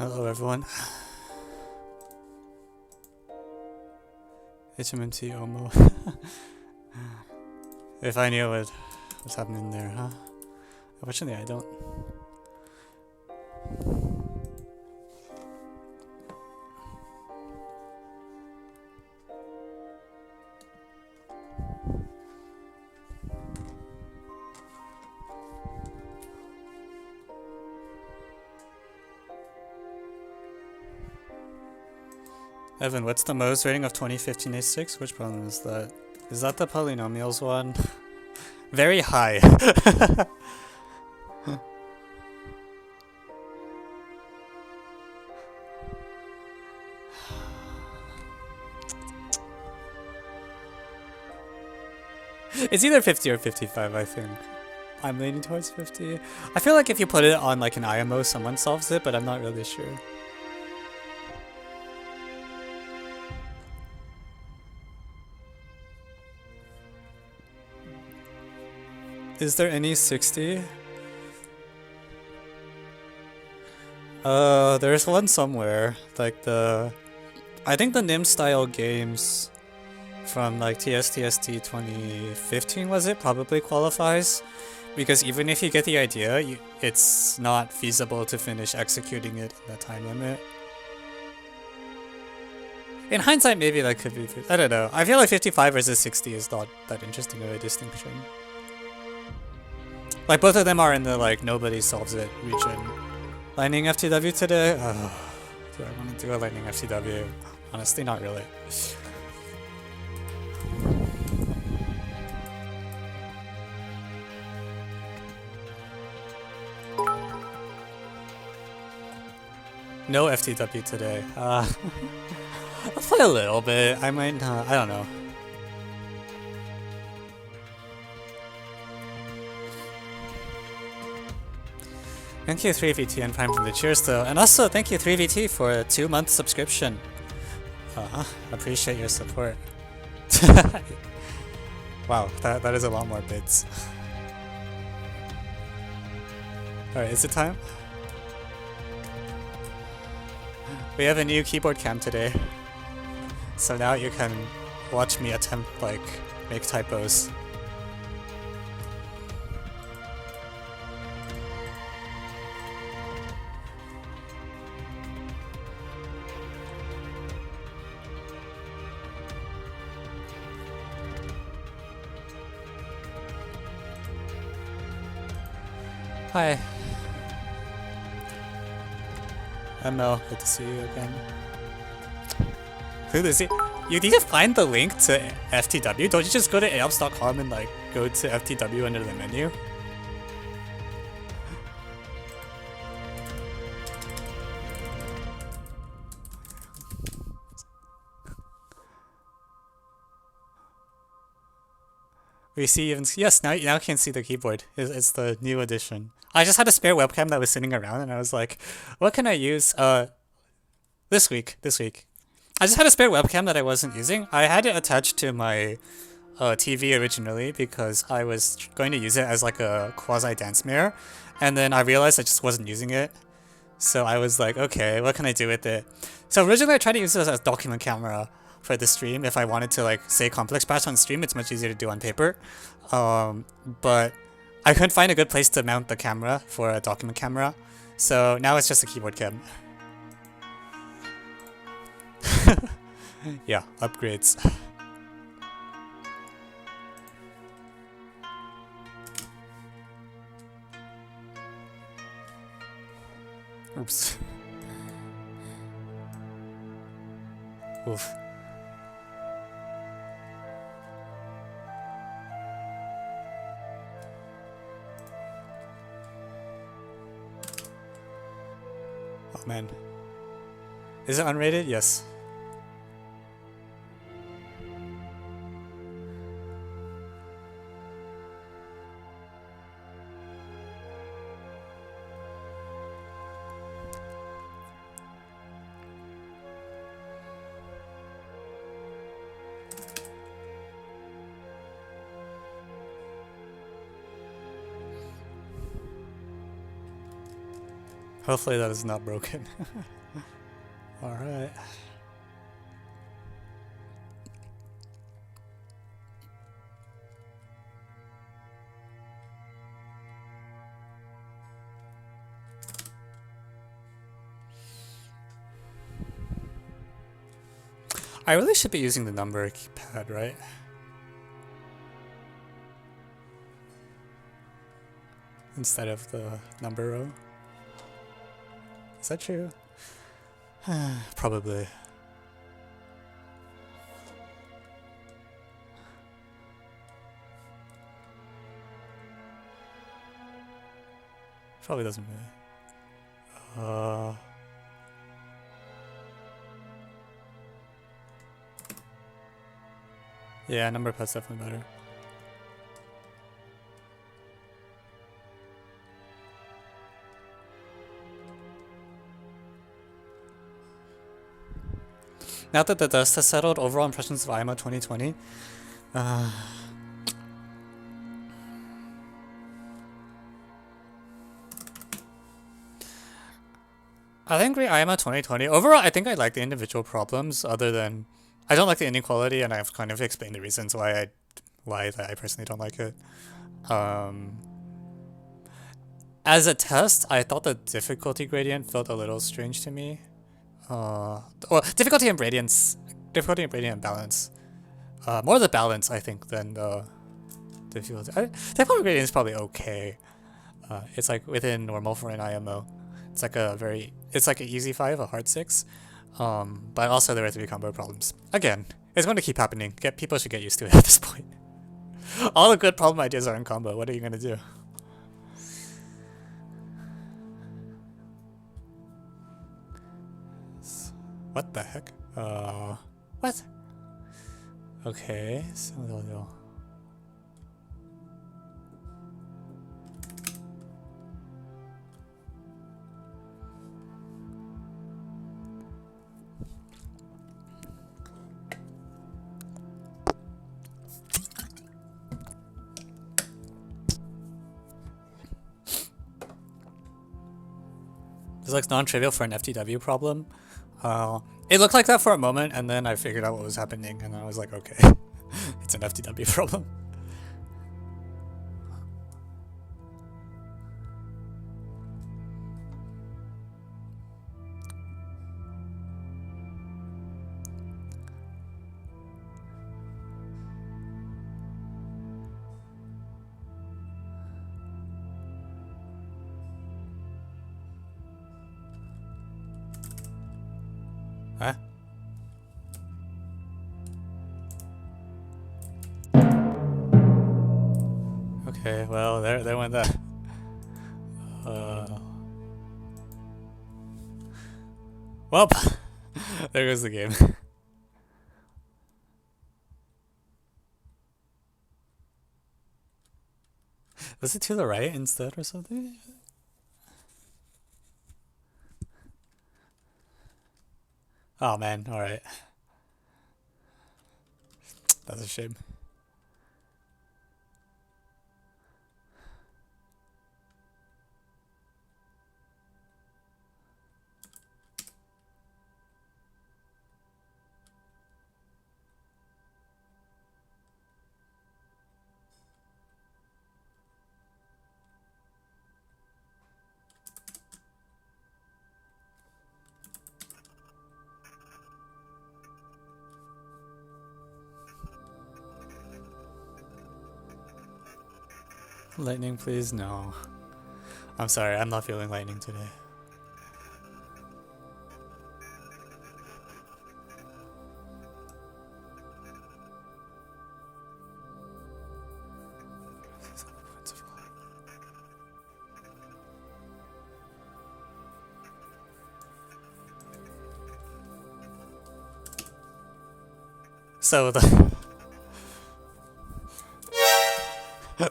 Hello everyone. HMMT OMO. If I knew what's happening there, huh? Unfortunately I don't. Evan, what's the Mohs rating of 2015 A6? Which problem is that? Is that the polynomials one? Very high. It's either 50 or 55, I think. I'm leaning towards 50. I feel like if you put it on like an IMO, someone solves it, but I'm not really sure. Is there any 60? There's one somewhere. Like I think the NIM style games from like TST 2015 was it? Probably qualifies. Because even if you get the idea, it's not feasible to finish executing it in the time limit. In hindsight, maybe that could be. I don't know. I feel like 55 versus 60 is not that interesting of a distinction. Like both of them are in the like nobody solves it region. Lightning FTW today? Do I want to do a Lightning FTW? Honestly, not really. No FTW today. I'll play a little bit. I might. I don't know. Thank you 3VT and Prime for the cheers though, and also thank you 3VT for a 2-month subscription. Appreciate your support. Wow, that is a lot more bits. Alright, is it time? We have a new keyboard cam today, so now you can watch me attempt like make typos. Hi. ML, good to see you again. Who is it? You need to find the link to FTW. Don't you just go to aops.com and like go to FTW under the menu? We see even yes now you can see the keyboard. It's the new edition. I just had a spare webcam that was sitting around and I was like, what can I use this week. I just had a spare webcam that I wasn't using. I had it attached to my TV originally because I was going to use it as like a quasi dance mirror, and then I realized I just wasn't using it. So I was like, okay, what can I do with it? So originally I tried to use it as a document camera for the stream. If I wanted to like say complex patch on stream, it's much easier to do on paper. But I couldn't find a good place to mount the camera for a document camera. So now it's just a keyboard cam. Yeah, upgrades. Oops. Oof. Oh man. Is it unrated? Yes. Hopefully that is not broken. Alright. I really should be using the number keypad, right? Instead of the number row. Is that true? Probably. Probably doesn't really. Yeah, number pad's definitely better. Now that the dust has settled, overall impressions of IMO 2020. I think IMO 2020. Overall, I think I like the individual problems, other than I don't like the inequality, and I've kind of explained the reasons why I personally don't like it. As a test, I thought the difficulty gradient felt a little strange to me. Well, difficulty and gradients, difficulty and gradient balance. More the balance, I think, than the difficulty. Difficulty gradient is probably okay. It's like within normal for an IMO. It's like it's like an easy 5, a hard 6. But also there are 3 combo problems. Again, it's going to keep happening. People should get used to it at this point. All the good problem ideas are in combo. What are you going to do? What the heck? What? Okay, so this looks non-trivial for an FTW problem. It looked like that for a moment, and then I figured out what was happening, and I was like, okay, it's an FTW problem. Huh? Okay, well, there went that. Well, there goes the game. Was it to the right instead or something? Oh man, alright. That's a shame. Lightning, please? No. I'm sorry, I'm not feeling lightning today. So the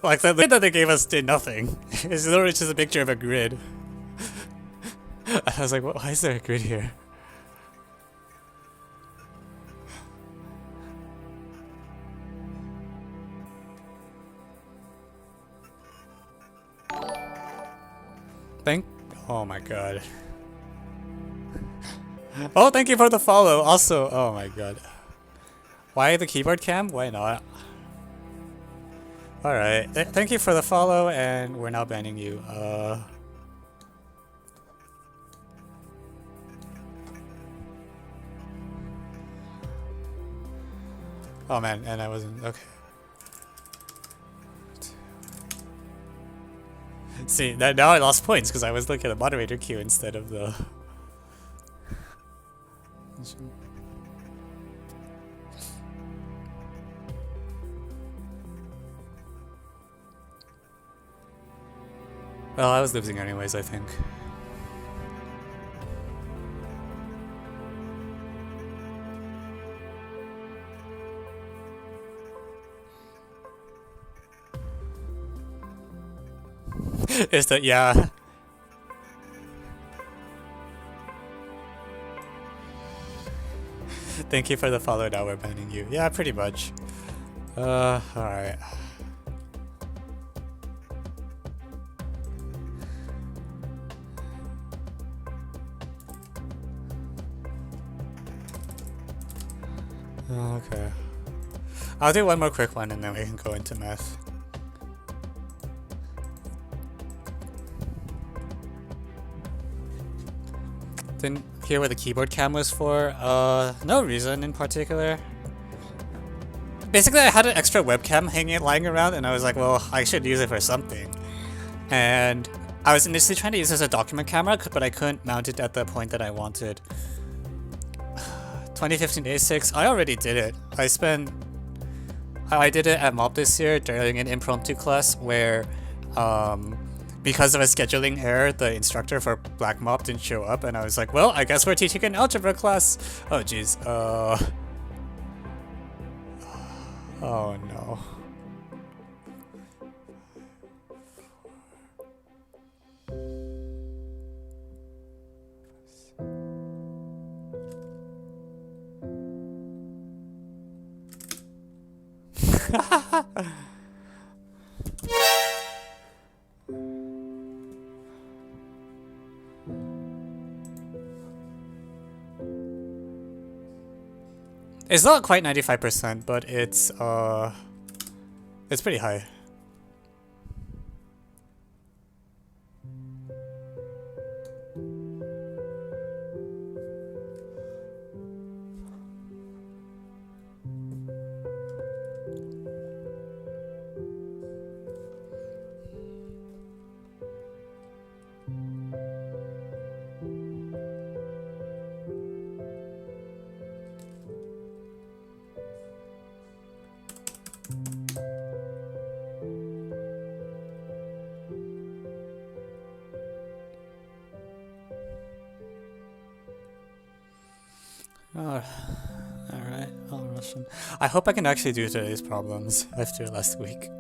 like the grid that they gave us did nothing. It's literally just a picture of a grid. I was like, why is there a grid here? Oh my god. Oh, thank you for the follow. Also, oh my god. Why the keyboard cam? Why not? Alright. Thank you for the follow, and we're now banning you. Oh man, and I wasn't. Okay. See, now I lost points because I was looking at the moderator queue instead of the. Well, I was losing anyways, I think. Is that, yeah. Thank you for the follow, now we're banning you. Yeah, pretty much. Alright. Okay. I'll do one more quick one and then we can go into math. Didn't hear what the keyboard cam was for. No reason in particular. Basically, I had an extra webcam lying around, and I was like, well, I should use it for something. And I was initially trying to use it as a document camera, but I couldn't mount it at the point that I wanted. 2015 A6, I already did it. I did it at Mob this year during an impromptu class where, because of a scheduling error, the instructor for Black Mob didn't show up, and I was like, well, I guess we're teaching an algebra class. Oh jeez, oh no. It's not quite 95%, but it's pretty high. Oh, alright, I'll rush in. I hope I can actually do today's problems after last week.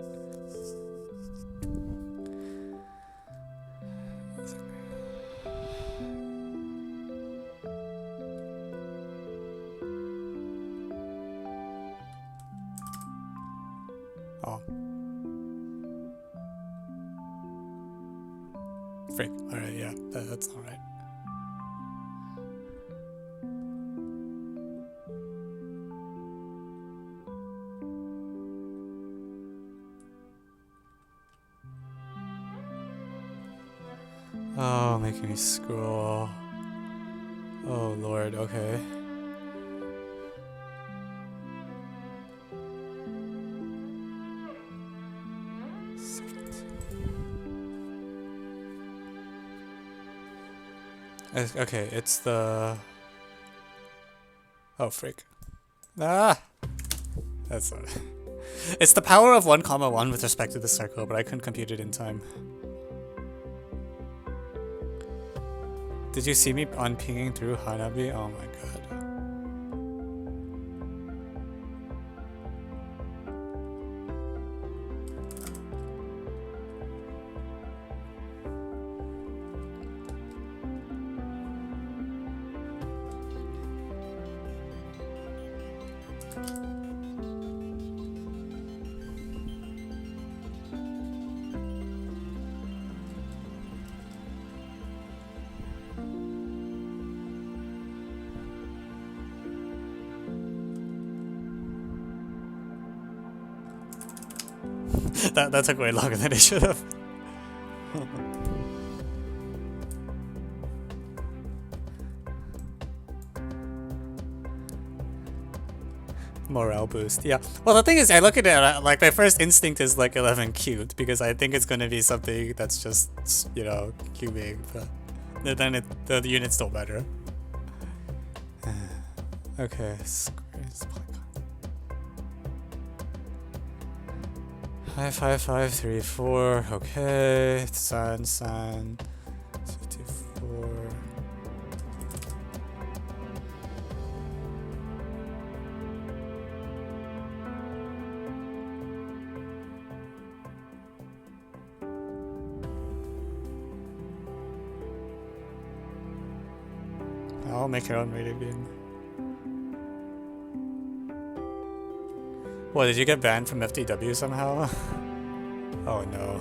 Oh. Frick, alright, yeah, that's alright. Oh, making me scroll. Oh lord, okay. Okay, it's the... Oh, frick. Ah! That's not it. It's the power of 1, 1 with respect to the circle, but I couldn't compute it in time. Did you see me on pinging through Hanabi? Oh my god. that took way longer than it should have. Morale boost, yeah. Well, the thing is, I look at it like my first instinct is like 11 cubed because I think it's gonna be something that's just, you know, cubing, but then the units don't matter. Okay, squares. 5, 5, 5, 3, 4. Okay, san 54. I'll make your own rated game. What, did you get banned from FTW somehow? Oh no.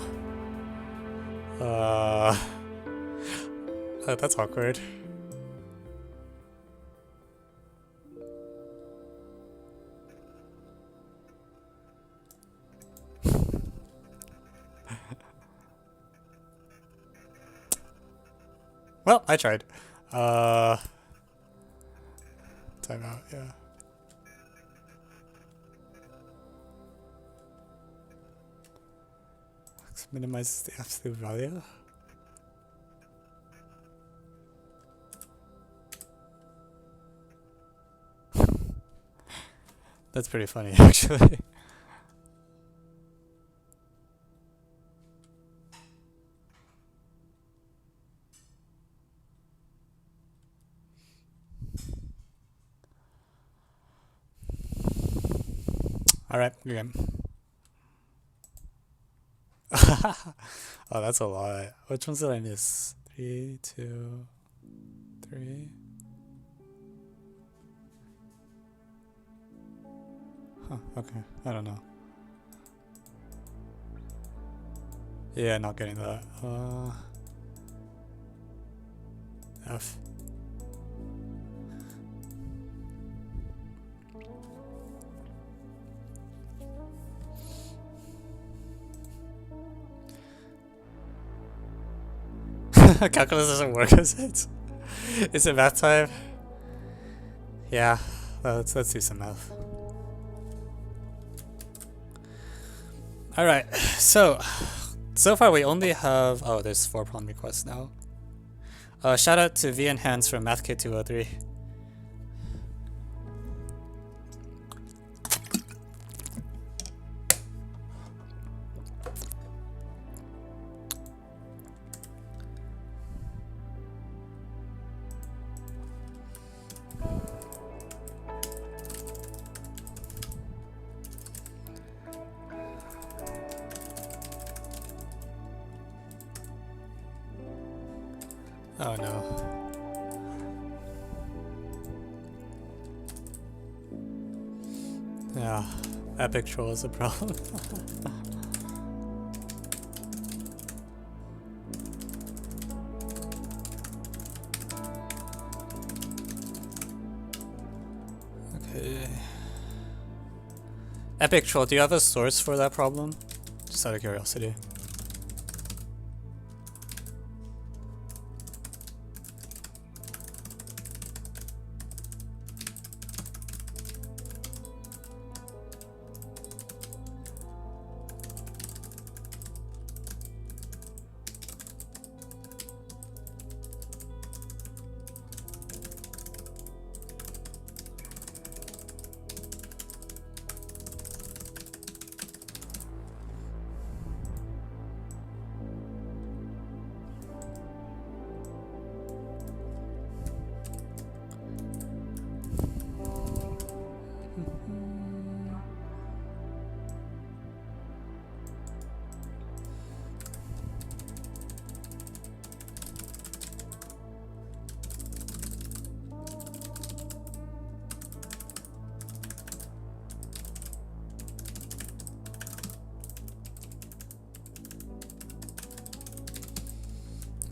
Oh, that's awkward. Well, I tried. Time out, yeah. Minimizes the absolute value. That's pretty funny, actually. Alright, again. Oh, that's a lot. Which ones did I miss? 3, 2, 3. Huh, okay. I don't know. Yeah, not getting that. F. Calculus doesn't work as it. Is it math time? Yeah, let's do some math. Alright, so far we only have, oh, there's 4 problem requests now. Shout out to V and Hands from MathKit203. Oh no. Yeah, epic troll is a problem. Okay. Epic troll, do you have a source for that problem? Just out of curiosity.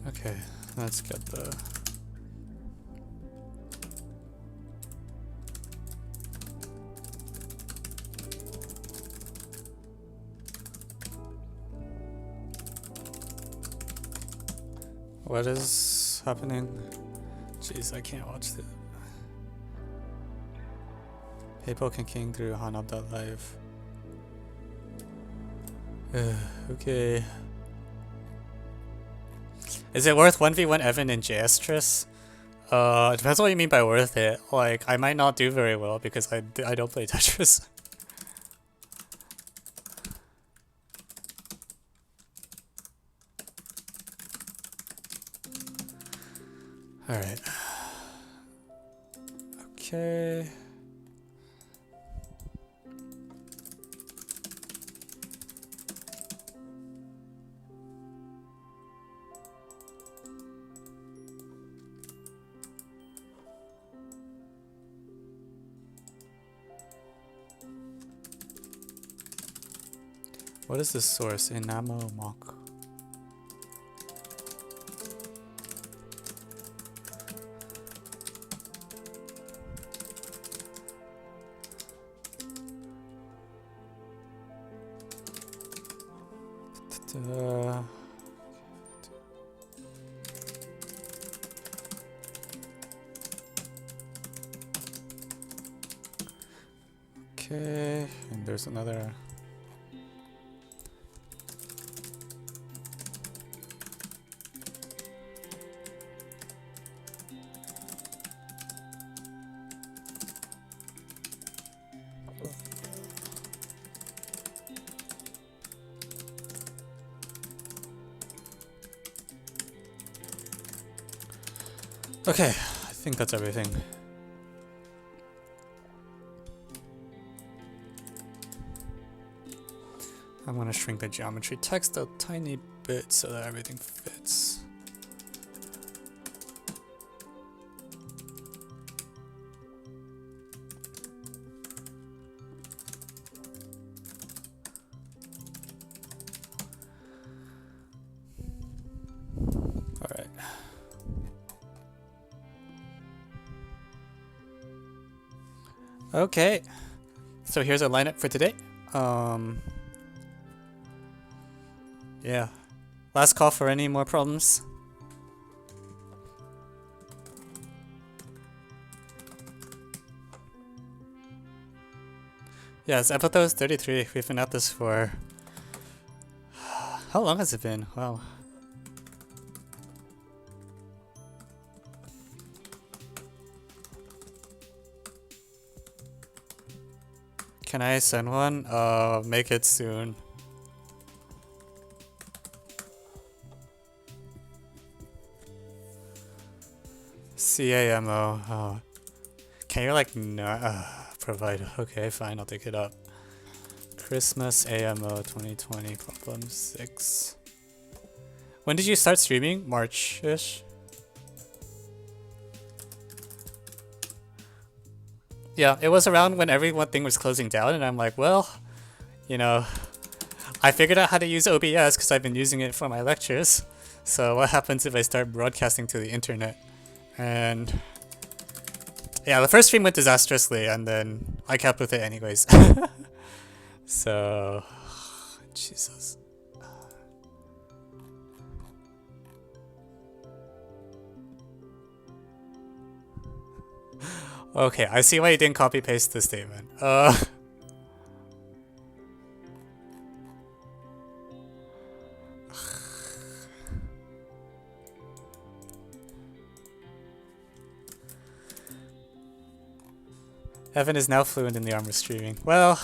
Okay, let's get the... What is happening? Jeez, I can't watch it. PayPal can king through hanab.live. Okay. Is it worth 1v1 Evan in JS Tris? It depends what you mean by worth it. Like, I might not do very well because I don't play Tetris. Alright. Okay. What is this source? Yue Mock. Okay, and there's another. Okay, I think that's everything. I'm gonna shrink the geometry text a tiny bit so that everything fits. Alright. Okay, so here's our lineup for today. Yeah, last call for any more problems. Yeah, it's episode 33. We've been at this for how long has it been? Wow. Can I send one? Make it soon. CAMO. Oh. Can you like not provide? Okay, fine, I'll take it up. Christmas AMO 2020 problem 6. When did you start streaming? March-ish? Yeah, it was around when everything was closing down, and I'm like, well, you know, I figured out how to use OBS because I've been using it for my lectures. So what happens if I start broadcasting to the internet? And yeah, the first stream went disastrously, and then I kept with it anyways. So, Jesus. Okay, I see why you didn't copy paste the statement. Evan is now fluent in the armor streaming. Well,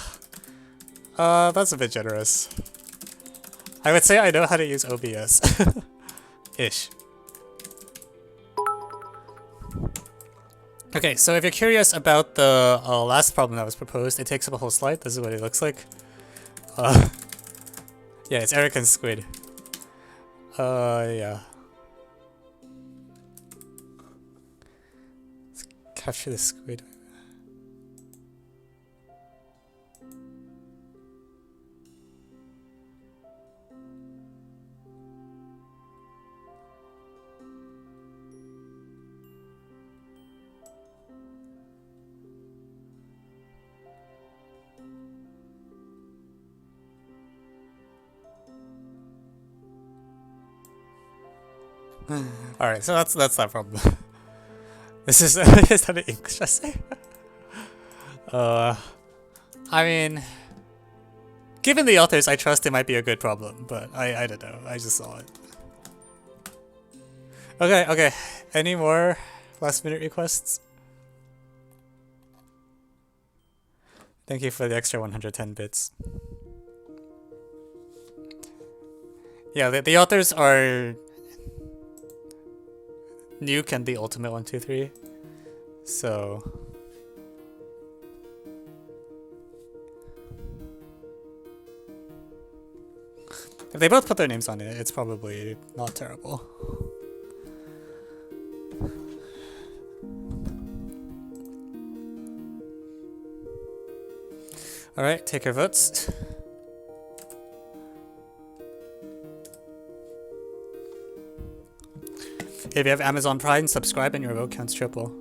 that's a bit generous. I would say I know how to use OBS. Ish. Okay, so if you're curious about the last problem that was proposed, it takes up a whole slide. This is what it looks like. Yeah, it's Eric and Squid. Yeah. Let's capture the squid. Alright, so that's that problem. This is is that an English essay? I mean, given the authors, I trust it might be a good problem, but I don't know. I just saw it. Okay. Any more last minute requests? Thank you for the extra 110 bits. Yeah, the authors are Nuke and the Ultimate 123. So if they both put their names on it, it's probably not terrible. Alright, take your votes. If you have Amazon Prime, subscribe and your vote counts triple.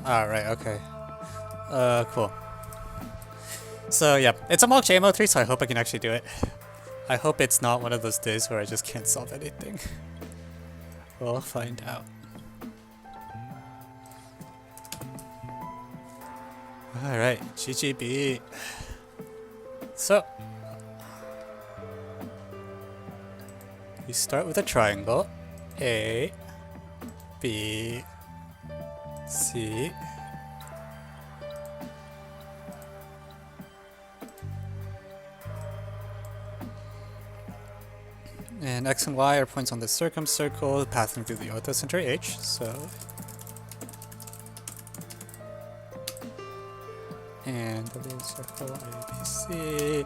Alright, okay. Cool. So yeah, it's a mock JMO 3, so I hope I can actually do it. I hope it's not one of those days where I just can't solve anything. We'll find out. Alright, GGB. So, we start with a triangle. A, B, C, And x and y are points on the circumcircle passing through the orthocenter H, so... And W circle ABC.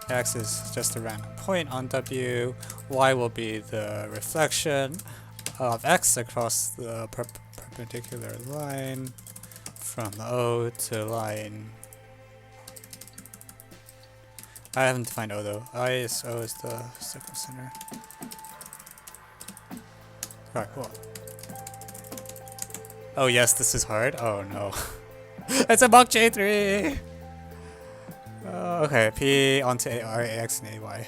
X is just a random point on W. Y will be the reflection of X across the perpendicular line from O to line. I haven't defined O though. O is the circumcenter. Alright, cool. Oh yes, this is hard. Oh no. It's a Mock J3! Okay, P onto R, AX, and AY.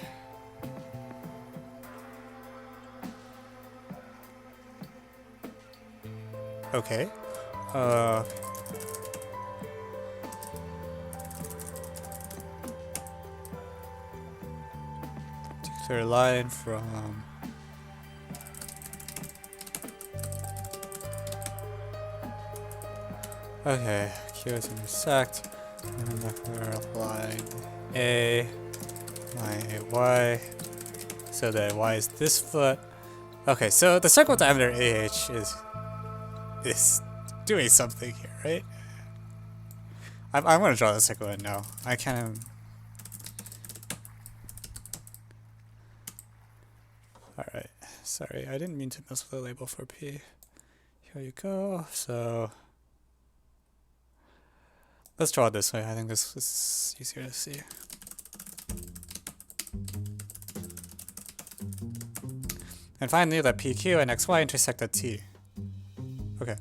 Okay. Particular line from... Okay, Q is intersect, and line A, line Y, so that Y is this foot. Okay, so the circle diameter AH is doing something here, right? I'm gonna draw the circle in now. I can't. All right, sorry, I didn't mean to mess with the label for P. Here you go. So. Let's draw it this way. I think this is easier to see. And finally, that PQ and XY intersect at T. Okay.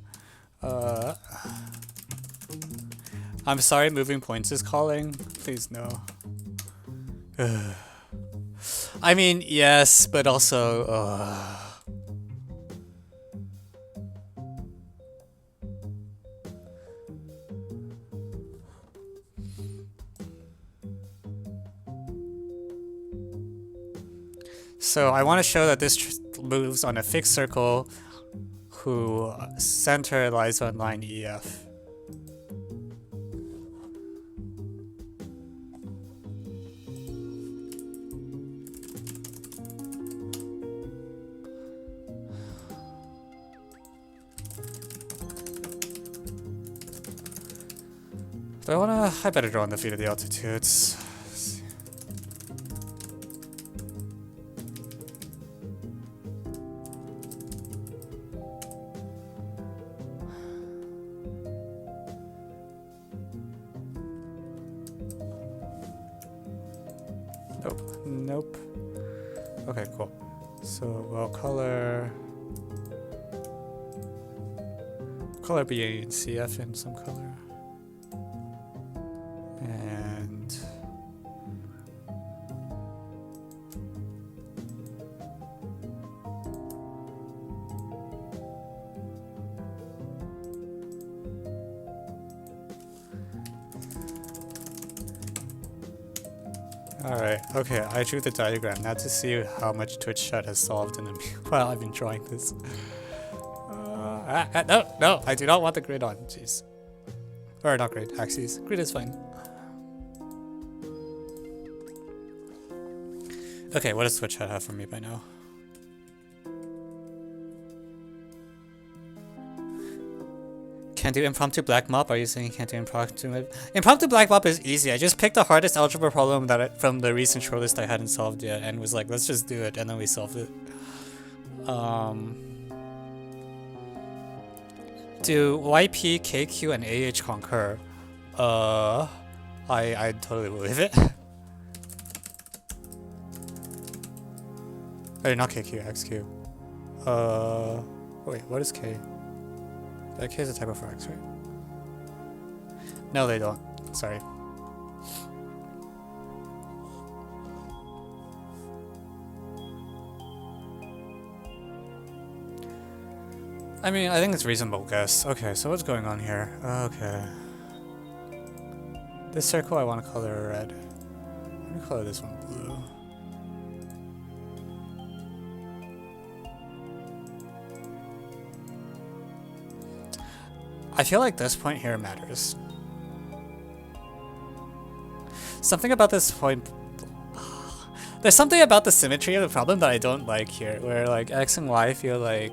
I'm sorry, moving points is calling. Please no. I mean, yes, but also. So I want to show that this moves on a fixed circle whose center lies on line EF. I better draw on the feet of the altitudes. Nope. Okay, cool. So we'll color B and CF in some color. And alright, okay, I drew the diagram now to see how much Twitch chat has solved in the while I've been drawing this. No, I do not want the grid on, jeez. Or not grid, axes. Grid is fine. Okay, what does Twitch chat have for me by now? Can't do impromptu black mop? Are you saying you can't do impromptu? Impromptu black mop is easy. I just picked the hardest algebra problem that from the recent shortlist I hadn't solved yet, and was like, let's just do it, and then we solved it. Do YP, KQ, and AH concur? I totally believe it. Wait, not KQ, XQ. Wait, what is K? K is a typo for X, right? No, they don't. Sorry. I mean, I think it's a reasonable guess. Okay, so what's going on here? Okay. This circle I want to color red. Let me color this one blue. I feel like this point here matters. Something about this point... There's something about the symmetry of the problem that I don't like here, where like x and y feel like,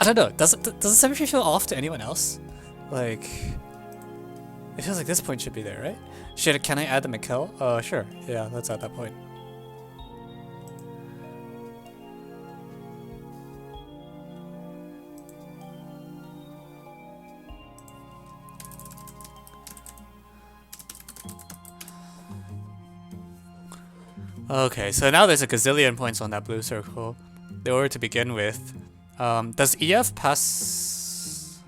I don't know. Does the symmetry feel off to anyone else? Like, it feels like this point should be there, right? Can I add the Mikkel? Sure. Yeah, let's add that point. Okay, so now there's a gazillion points on that blue circle. They were to begin with. Does EF pass?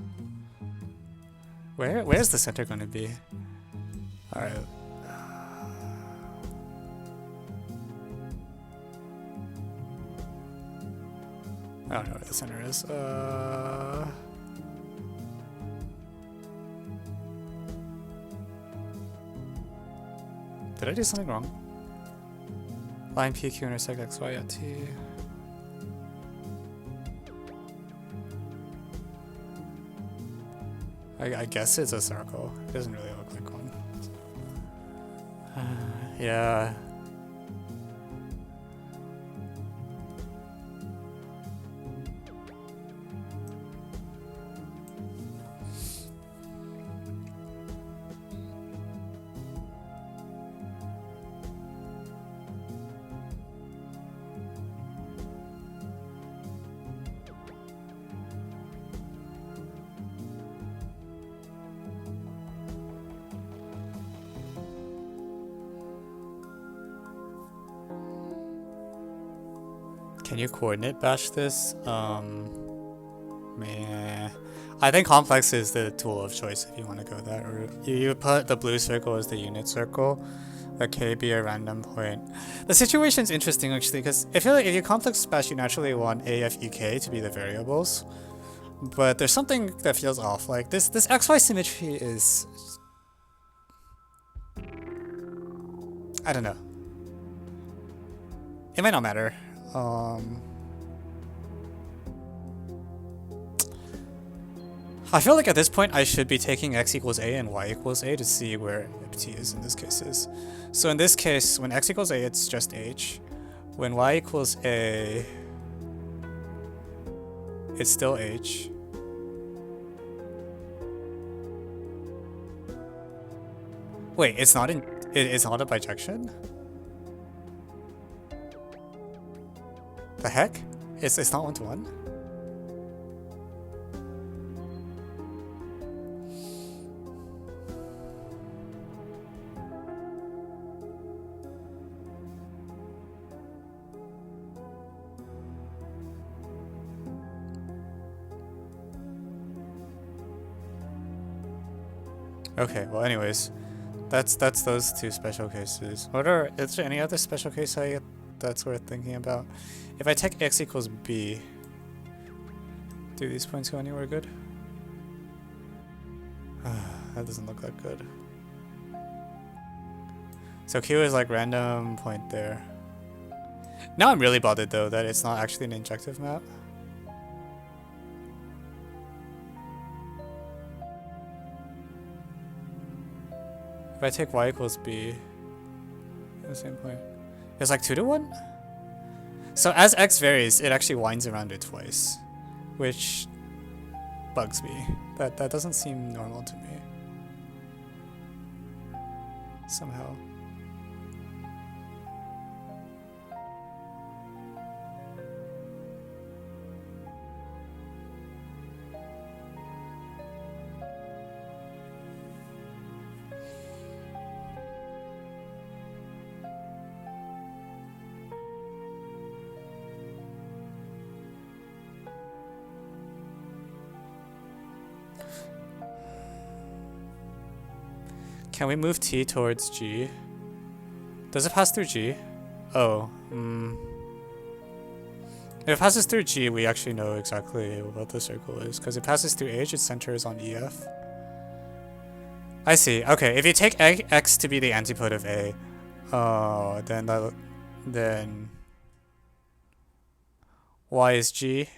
Where's the center going to be? All right. I don't know where the center is. Did I do something wrong? Line PQ intersect XY at T. I guess it's a circle. It doesn't really look like one. Yeah. Can you coordinate bash this? Meh. I think complex is the tool of choice if you want to go that route. You put the blue circle as the unit circle, let k be a random point. The situation's interesting actually, because I feel like if you complex bash, you naturally want a, f, e, k to be the variables. But there's something that feels off. Like this xy symmetry is, I don't know. It might not matter. I feel like at this point I should be taking x equals a and y equals a to see where t is in this case. So in this case, when x equals a, it's just h. When y equals a, it's still h. Wait, it's not in. It's not a bijection? The heck? It's not 1-to-1? Okay, well anyways, that's those two special cases. Is there any other special case that's worth thinking about? If I take x equals b, do these points go anywhere good? That doesn't look that good. So q is like random point there. Now I'm really bothered though that it's not actually an injective map. If I take y equals b, at the same point, it's like 2-to-1? So as x varies, it actually winds around it twice, which bugs me. That doesn't seem normal to me. Somehow. Can we move T towards G? Does it pass through G? Oh, If it passes through G, we actually know exactly what the circle is, because it passes through H, its center is on EF. I see. Okay, if you take X to be the antipode of A, then Y is G,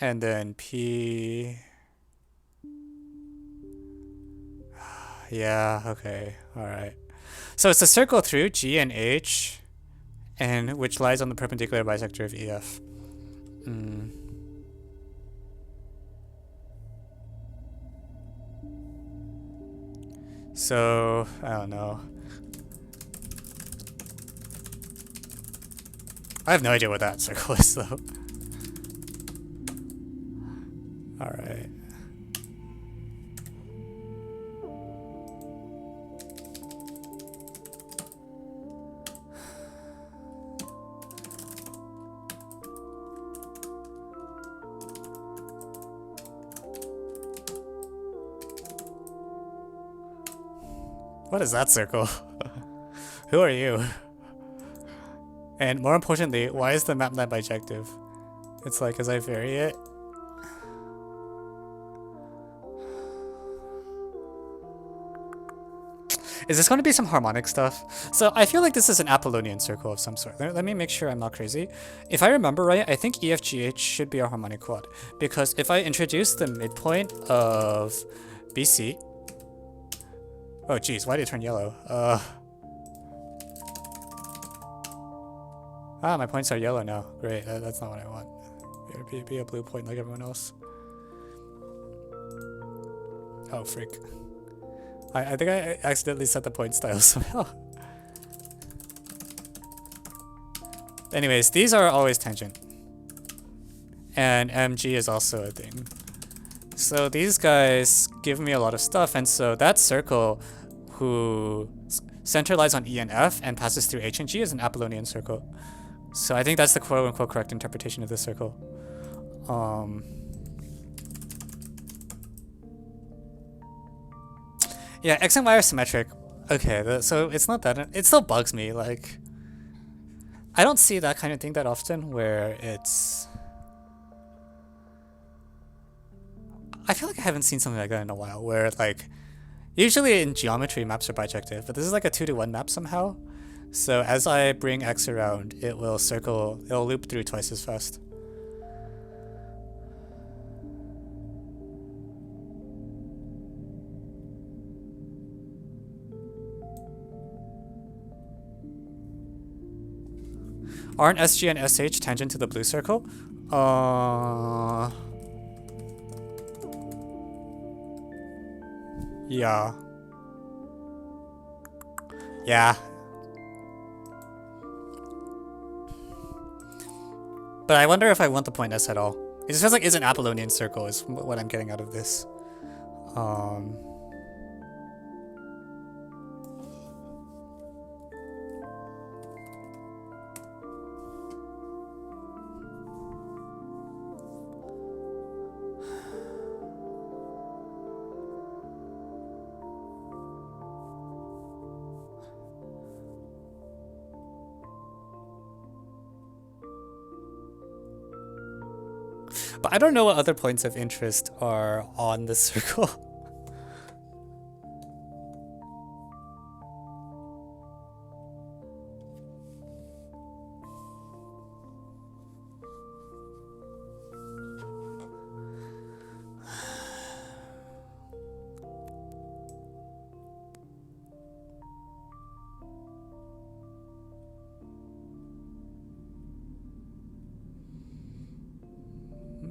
and then P. Yeah, okay, alright. So it's a circle through G and H, and which lies on the perpendicular bisector of EF. So, I don't know. I have no idea what that circle is, though. Alright. What is that circle? Who are you? And more importantly, why is the map not bijective? It's like, as I vary it. Is this going to be some harmonic stuff? So I feel like this is an Apollonian circle of some sort. Let me make sure I'm not crazy. If I remember right, I think EFGH should be a harmonic quad. Because if I introduce the midpoint of BC... Oh geez, why did it turn yellow? My points are yellow now. Great, that's not what I want. Be a blue point like everyone else. Oh, freak. I think I accidentally set the point style somehow. Anyways, these are always tangent. And MG is also a thing. So these guys give me a lot of stuff, and so that circle whose center lies on E and F and passes through H and G is an Apollonian circle. So I think that's the quote-unquote correct interpretation of this circle. Yeah, X and Y are symmetric. Okay, so it's not that... It still bugs me, like... I don't see that kind of thing that often, where it's... I feel like I haven't seen something like that in a while, where like... Usually in geometry, maps are bijective, but this is like a 2-to-1 map somehow. So as I bring X around, it will loop through twice as fast. Aren't SG and SH tangent to the blue circle? Yeah. Yeah. But I wonder if I want the point S at all. It just feels like it's an Apollonian circle is what I'm getting out of this. But I don't know what other points of interest are on this circle.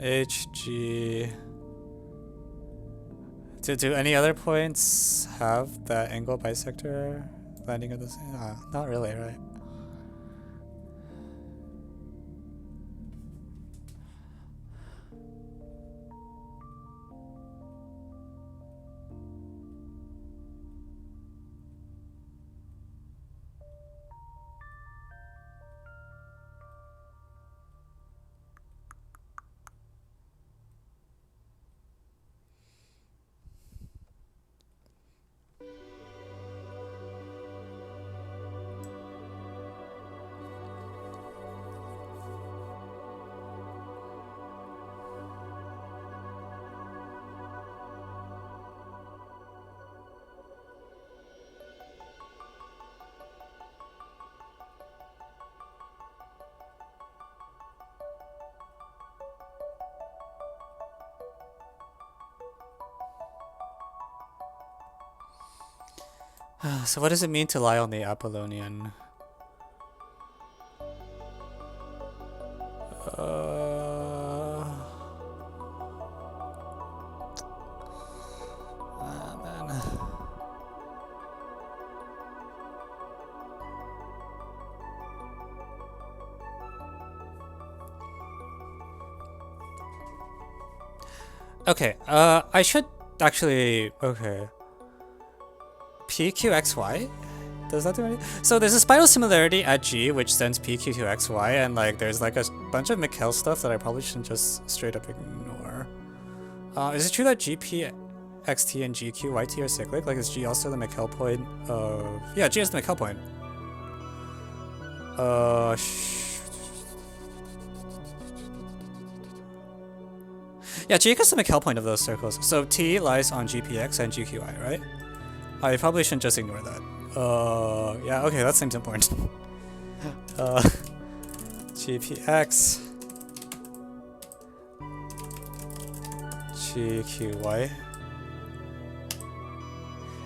HG. Do any other points have that angle bisector landing at the same? Not really, right? So what does it mean to lie on the Apollonian? Man. Okay, I should actually, okay. PQXY? Does that do anything? So there's a spiral similarity at G which sends PQ to XY, and like there's like a bunch of Mikhail stuff that I probably shouldn't just straight up ignore. Is it true that GP, XT, and GQ, YT are cyclic? Like is G also the Mikhail point of... Yeah, G is the Mikhail point. Yeah, G is the Mikhail point of those circles. So T lies on GPX and GQI, right? I probably shouldn't just ignore that. Yeah, okay, that seems important. GPX, GQY,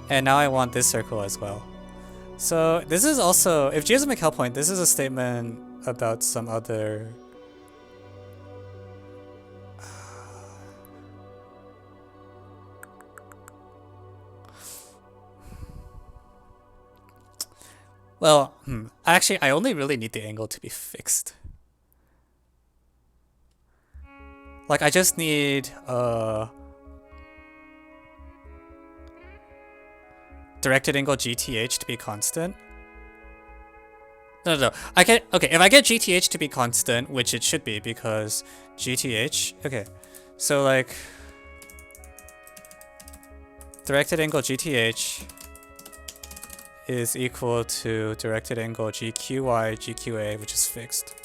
and now I want this circle as well. So this is also, if G is a Mikhail point, this is a statement about some other... Well, actually, I only really need the angle to be fixed. Like, I just need, directed angle GTH to be constant. No. I get, okay, if I get GTH to be constant, which it should be because GTH, okay. So, like, directed angle GTH is equal to directed angle GQY, GQA, which is fixed.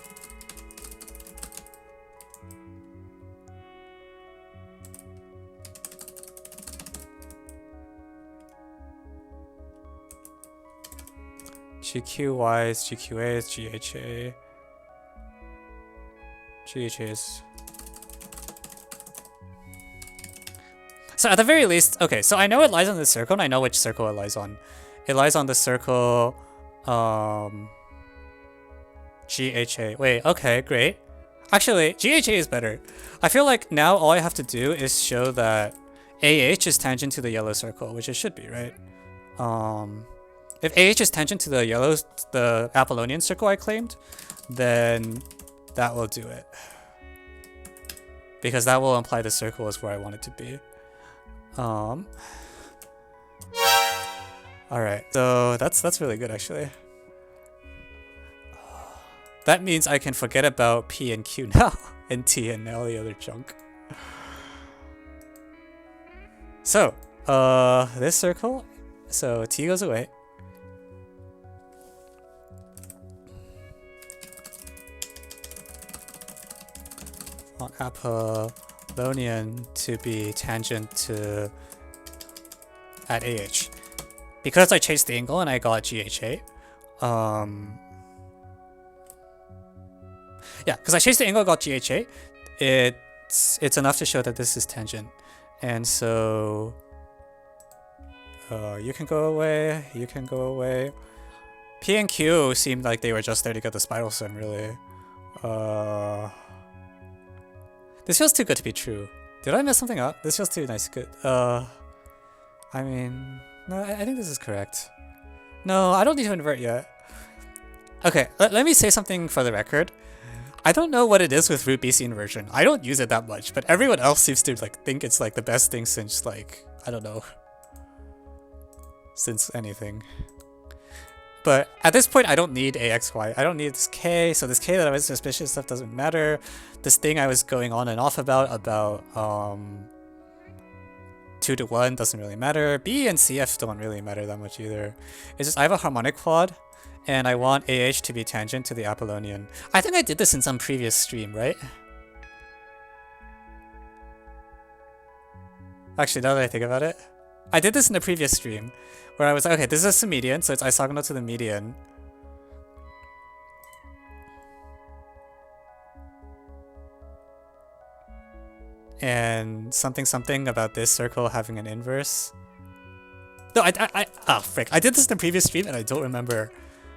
GQY is GQA is GHA. GHA is... So at the very least, okay, so I know it lies on this circle and I know which circle it lies on. It lies on the circle, GHA. Wait, okay, great. Actually, GHA is better. I feel like now all I have to do is show that AH is tangent to the yellow circle, which it should be, right? If AH is tangent to the Apollonian circle I claimed, then that will do it. Because that will imply the circle is where I want it to be. Alright, so that's really good actually. That means I can forget about P and Q now, and T and all the other junk. So, this circle, so T goes away. Want Apollonian to be tangent to at AH. Because I chased the angle and I got GHA. Yeah, because I chased the angle and got GHA, it's enough to show that this is tangent. And so you can go away, you can go away. P and Q seemed like they were just there to get the spiral sim, really. This feels too good to be true. Did I mess something up? This feels too nice. Good. I mean, no, I think this is correct. No, I don't need to invert yet. Okay, let me say something for the record. I don't know what it is with root BC inversion. I don't use it that much, but everyone else seems to like think it's like the best thing since like, I don't know, since anything. But at this point, I don't need AXY. I don't need this K, so this K that I was suspicious of doesn't matter. This thing I was going on and off about 2 to 1 doesn't really matter. B and CF don't really matter that much either. It's just I have a harmonic quad, and I want AH to be tangent to the Apollonian. I think I did this in some previous stream, right? Actually, now that I think about it, I did this in a previous stream, where I was like, okay, this is a median, so it's isogonal to the median. And something about this circle having an inverse. No, frick. I did this in the previous stream and I don't remember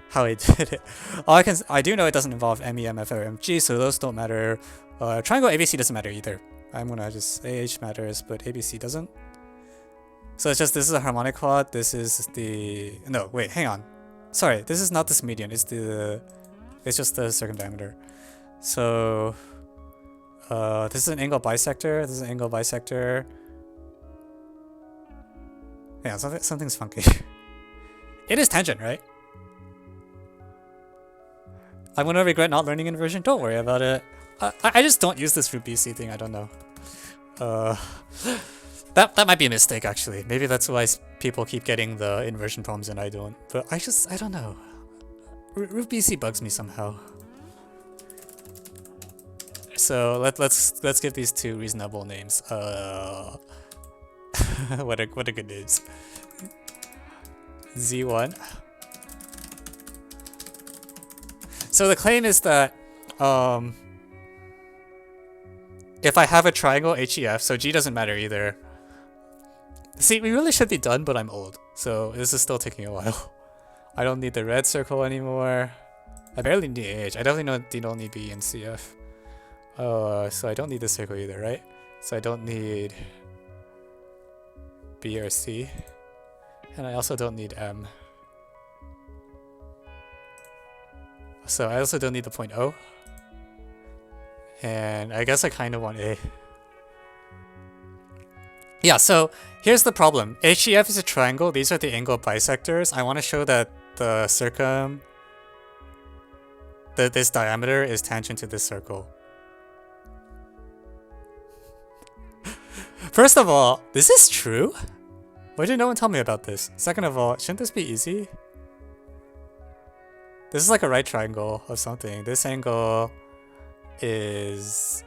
how I did it. I do know it doesn't involve MEM, F, or MG, so those don't matter. Triangle ABC doesn't matter either. I'm gonna just AH matters, but ABC doesn't. So it's just this is a harmonic quad. This is the wait, hang on. Sorry, this is not this median. It's just the circumdiameter. So this is an angle bisector. This is an angle bisector. Yeah, something's funky. It is tangent, right? I'm gonna regret not learning inversion. Don't worry about it. I just don't use this root BC thing. I don't know. That might be a mistake actually. Maybe that's why people keep getting the inversion problems and I don't. But I don't know. Root BC bugs me somehow. So let's give these two reasonable names. what are good names? Z1. So the claim is that if I have a triangle HEF, so G doesn't matter either. See, we really should be done, but I'm old, so this is still taking a while. I don't need the red circle anymore. I barely need AH. I definitely don't need B and CF. So I don't need this circle either, right? So I don't need B or C. And I also don't need M. So I also don't need the point O. And I guess I kind of want A. Yeah, so here's the problem. HEF is a triangle. These are the angle bisectors. I want to show that the this diameter is tangent to this circle. First of all, this is true? Why did no one tell me about this? Second of all, shouldn't this be easy? This is like a right triangle of something. This angle is...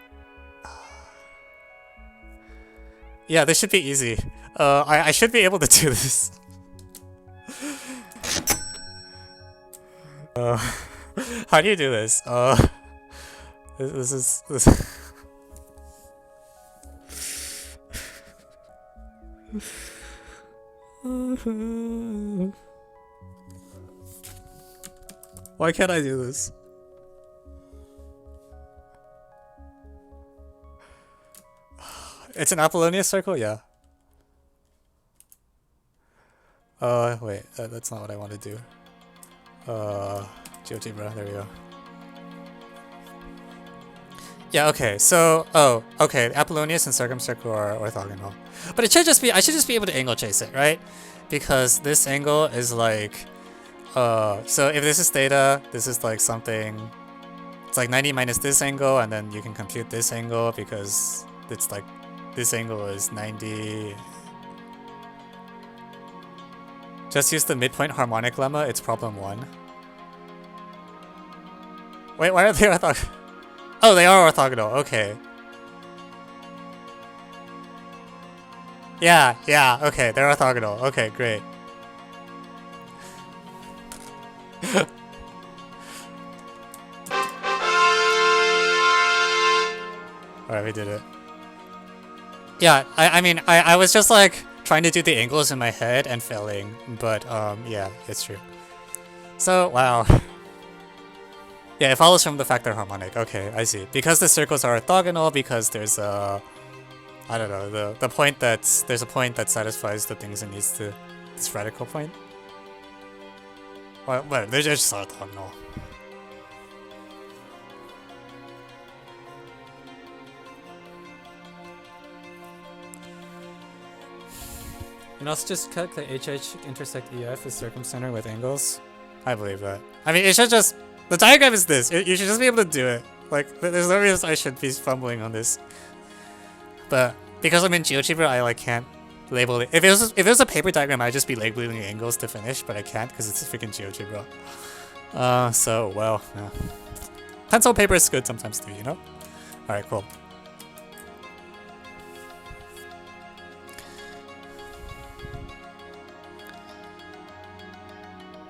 Yeah, this should be easy. I should be able to do this. How do you do this? This Why can't I do this? It's an Apollonius circle? Yeah. Wait, that's not what I want to do. GeoGebra, there we go. Yeah, okay, so, okay, Apollonius and circumcircle are orthogonal. But I should just be able to angle chase it, right? Because this angle is like, so if this is theta, this is like something, it's like 90 minus this angle, and then you can compute this angle because it's like, this angle is 90. Just use the midpoint harmonic lemma, it's problem 1. Wait, why are they orthogonal? Oh, they are orthogonal, okay. Yeah, okay, they're orthogonal. Okay, great. Alright, we did it. Yeah, I mean, I was just like trying to do the angles in my head and failing, but yeah, it's true. So, wow. Yeah, it follows from the fact they're harmonic. Okay, I see. Because the circles are orthogonal, because there's a... I don't know, the point that's... There's a point that satisfies the things it needs to... This radical point? Well, they're just orthogonal. And also just cut the HH intersect EF is circumcenter with angles. I believe that. I mean, it should just... The diagram is this. You should just be able to do it. Like, there's no reason I should be fumbling on this. But because I'm in GeoGebra, I like can't label it. If it was a paper diagram, I'd just be labeling angles to finish, but I can't because it's freaking GeoGebra. So, well, yeah. Pencil paper is good sometimes too, you know? Alright, cool.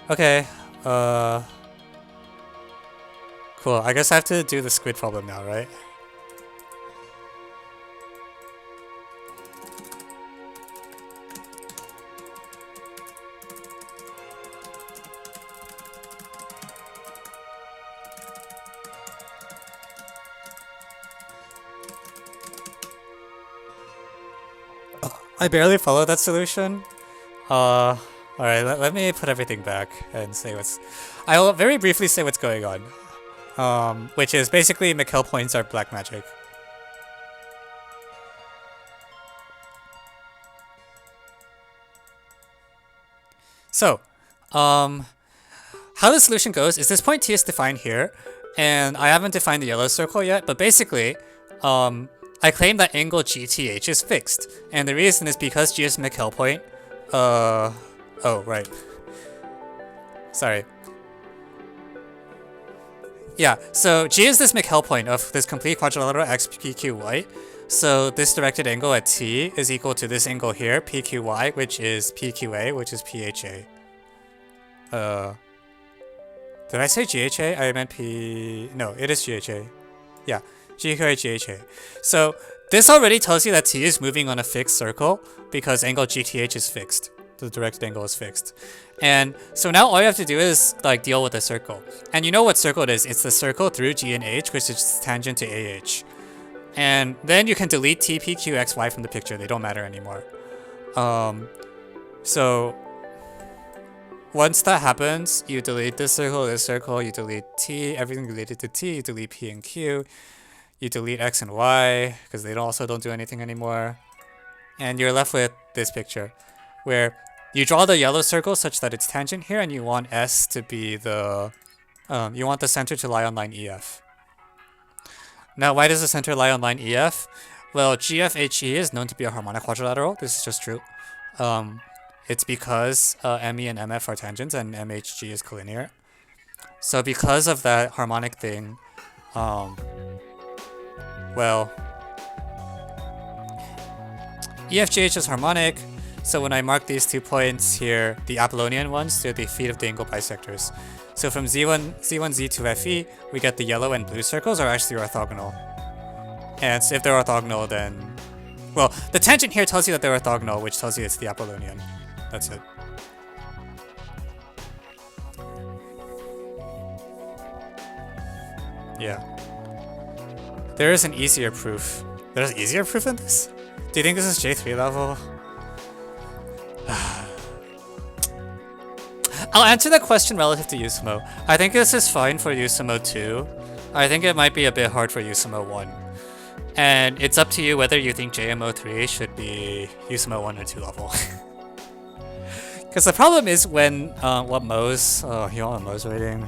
Okay, cool. I guess I have to do the squid problem now, right? I barely follow that solution. Alright, let me put everything back and say what's... I will very briefly say what's going on. Which is basically Mikhail points are black magic. So, how the solution goes is this point T is defined here, and I haven't defined the yellow circle yet, but basically, I claim that angle GTH is fixed, and the reason is because G is Mikhail point. Oh, right. Sorry. Yeah, so G is this Mikhail point of this complete quadrilateral XPQY. So this directed angle at T is equal to this angle here, PQY, which is PQA, which is PHA. Did I say GHA? I meant No, it is GHA. Yeah, GQA, GHA. So this already tells you that T is moving on a fixed circle because angle GTH is fixed. The directed angle is fixed. And so now all you have to do is like deal with the circle. And you know what circle it is. It's the circle through G and H, which is tangent to AH. And then you can delete T, P, Q, X, Y from the picture. They don't matter anymore. So once that happens, you delete this circle, you delete T, everything related to T, you delete P and Q, you delete X and Y, because they also don't do anything anymore. And you're left with this picture, where you draw the yellow circle such that it's tangent here, and you want S to be the, you want the center to lie on line EF. Now, why does the center lie on line EF? Well, GFHE is known to be a harmonic quadrilateral. This is just true. It's because ME and MF are tangents and MHG is collinear. So because of that harmonic thing, well, EFGH is harmonic. So when I mark these 2 points here, the Apollonian ones, they're the feet of the angle bisectors. So from Z1Z to FE, we get the yellow and blue circles are actually orthogonal. And so if they're orthogonal, then... Well, the tangent here tells you that they're orthogonal, which tells you it's the Apollonian. That's it. Yeah. There is an easier proof. There's an easier proof in this? Do you think this is J3 level? I'll answer that question relative to usemo. I think this is fine for usemo 2. I think it might be a bit hard for usemo 1. And it's up to you whether you think JMO 3 should be usemo 1 or 2 level. Because the problem is when, what Mo's, you want a Mo's rating?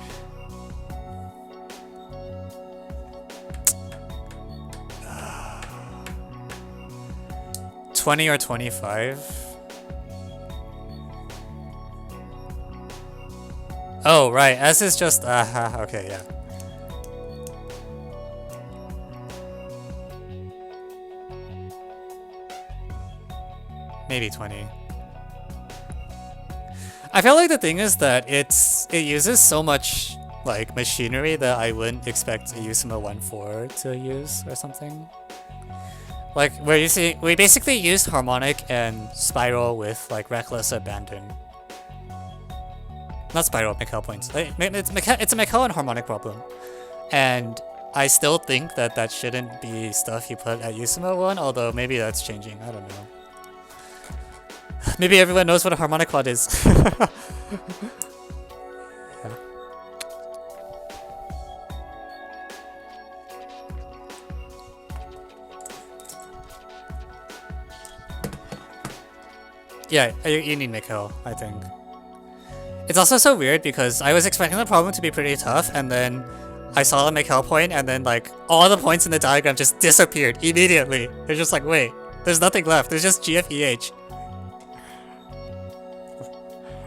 Uh, 20 or 25? Oh, right, S is just, okay, yeah. Maybe 20. I feel like the thing is that it uses so much like machinery that I wouldn't expect a usemo 1.4 to use or something. Like we basically used harmonic and spiral with like reckless abandon. Not spiral, Mikhail points. It's a Mikhail and harmonic problem. And I still think that that shouldn't be stuff you put at usemo 1, although maybe that's changing, I don't know. Maybe everyone knows what a harmonic quad is. Yeah, you need Mikhail, I think. It's also so weird because I was expecting the problem to be pretty tough, and then I saw the Mikhail point, and then like all the points in the diagram just disappeared immediately. They're just like, wait, there's nothing left. There's just GFEH.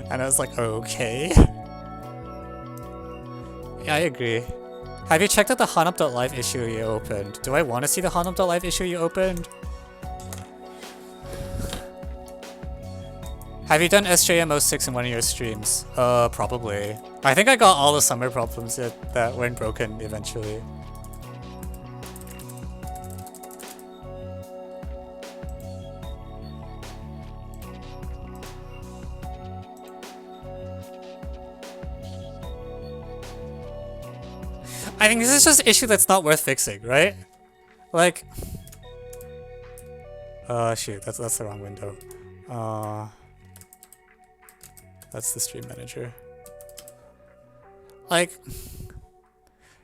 And I was like, okay. Yeah, I agree. Have you checked out the Hanup.live issue you opened? Do I want to see the Hanup.live issue you opened? Have you done SJMO 6 in one of your streams? Probably. I think I got all the summer problems that weren't broken eventually. I think this is just an issue that's not worth fixing, right? Like... Shoot, that's the wrong window. That's the stream manager. Like,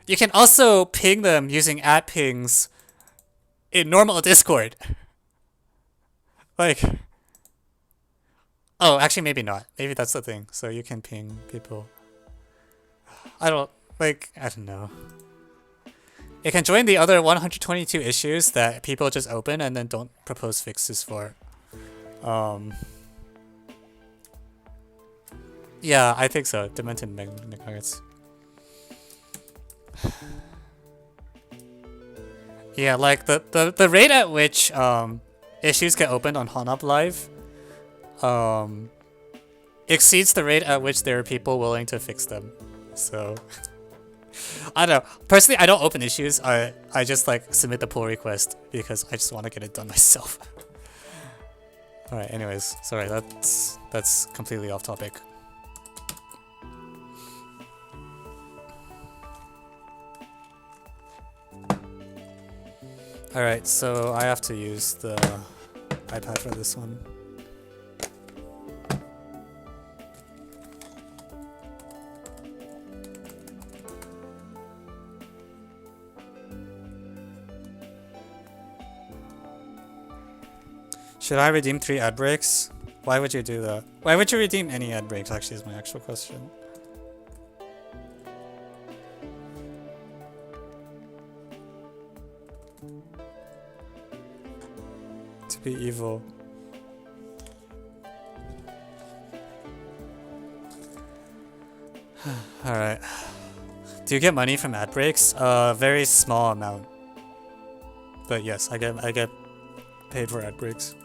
you can also ping them using @pings in normal Discord. Like, oh, actually, maybe not. Maybe that's the thing. So you can ping people. I don't know. You can join the other 122 issues that people just open and then don't propose fixes for. Yeah, I think so. Demented McNuggets. Yeah, like the rate at which issues get opened on Honop Live exceeds the rate at which there are people willing to fix them. So I don't know. Personally, I don't open issues. I just like submit the pull request because I just want to get it done myself. All right. Anyways, sorry. That's completely off topic. All right. So I have to use the iPad for this one. Should I redeem 3 ad breaks? Why would you do that? Why would you redeem any ad breaks, actually, is my actual question. To be evil. Alright. Do you get money from ad breaks? Very small amount. But yes, I get paid for ad breaks.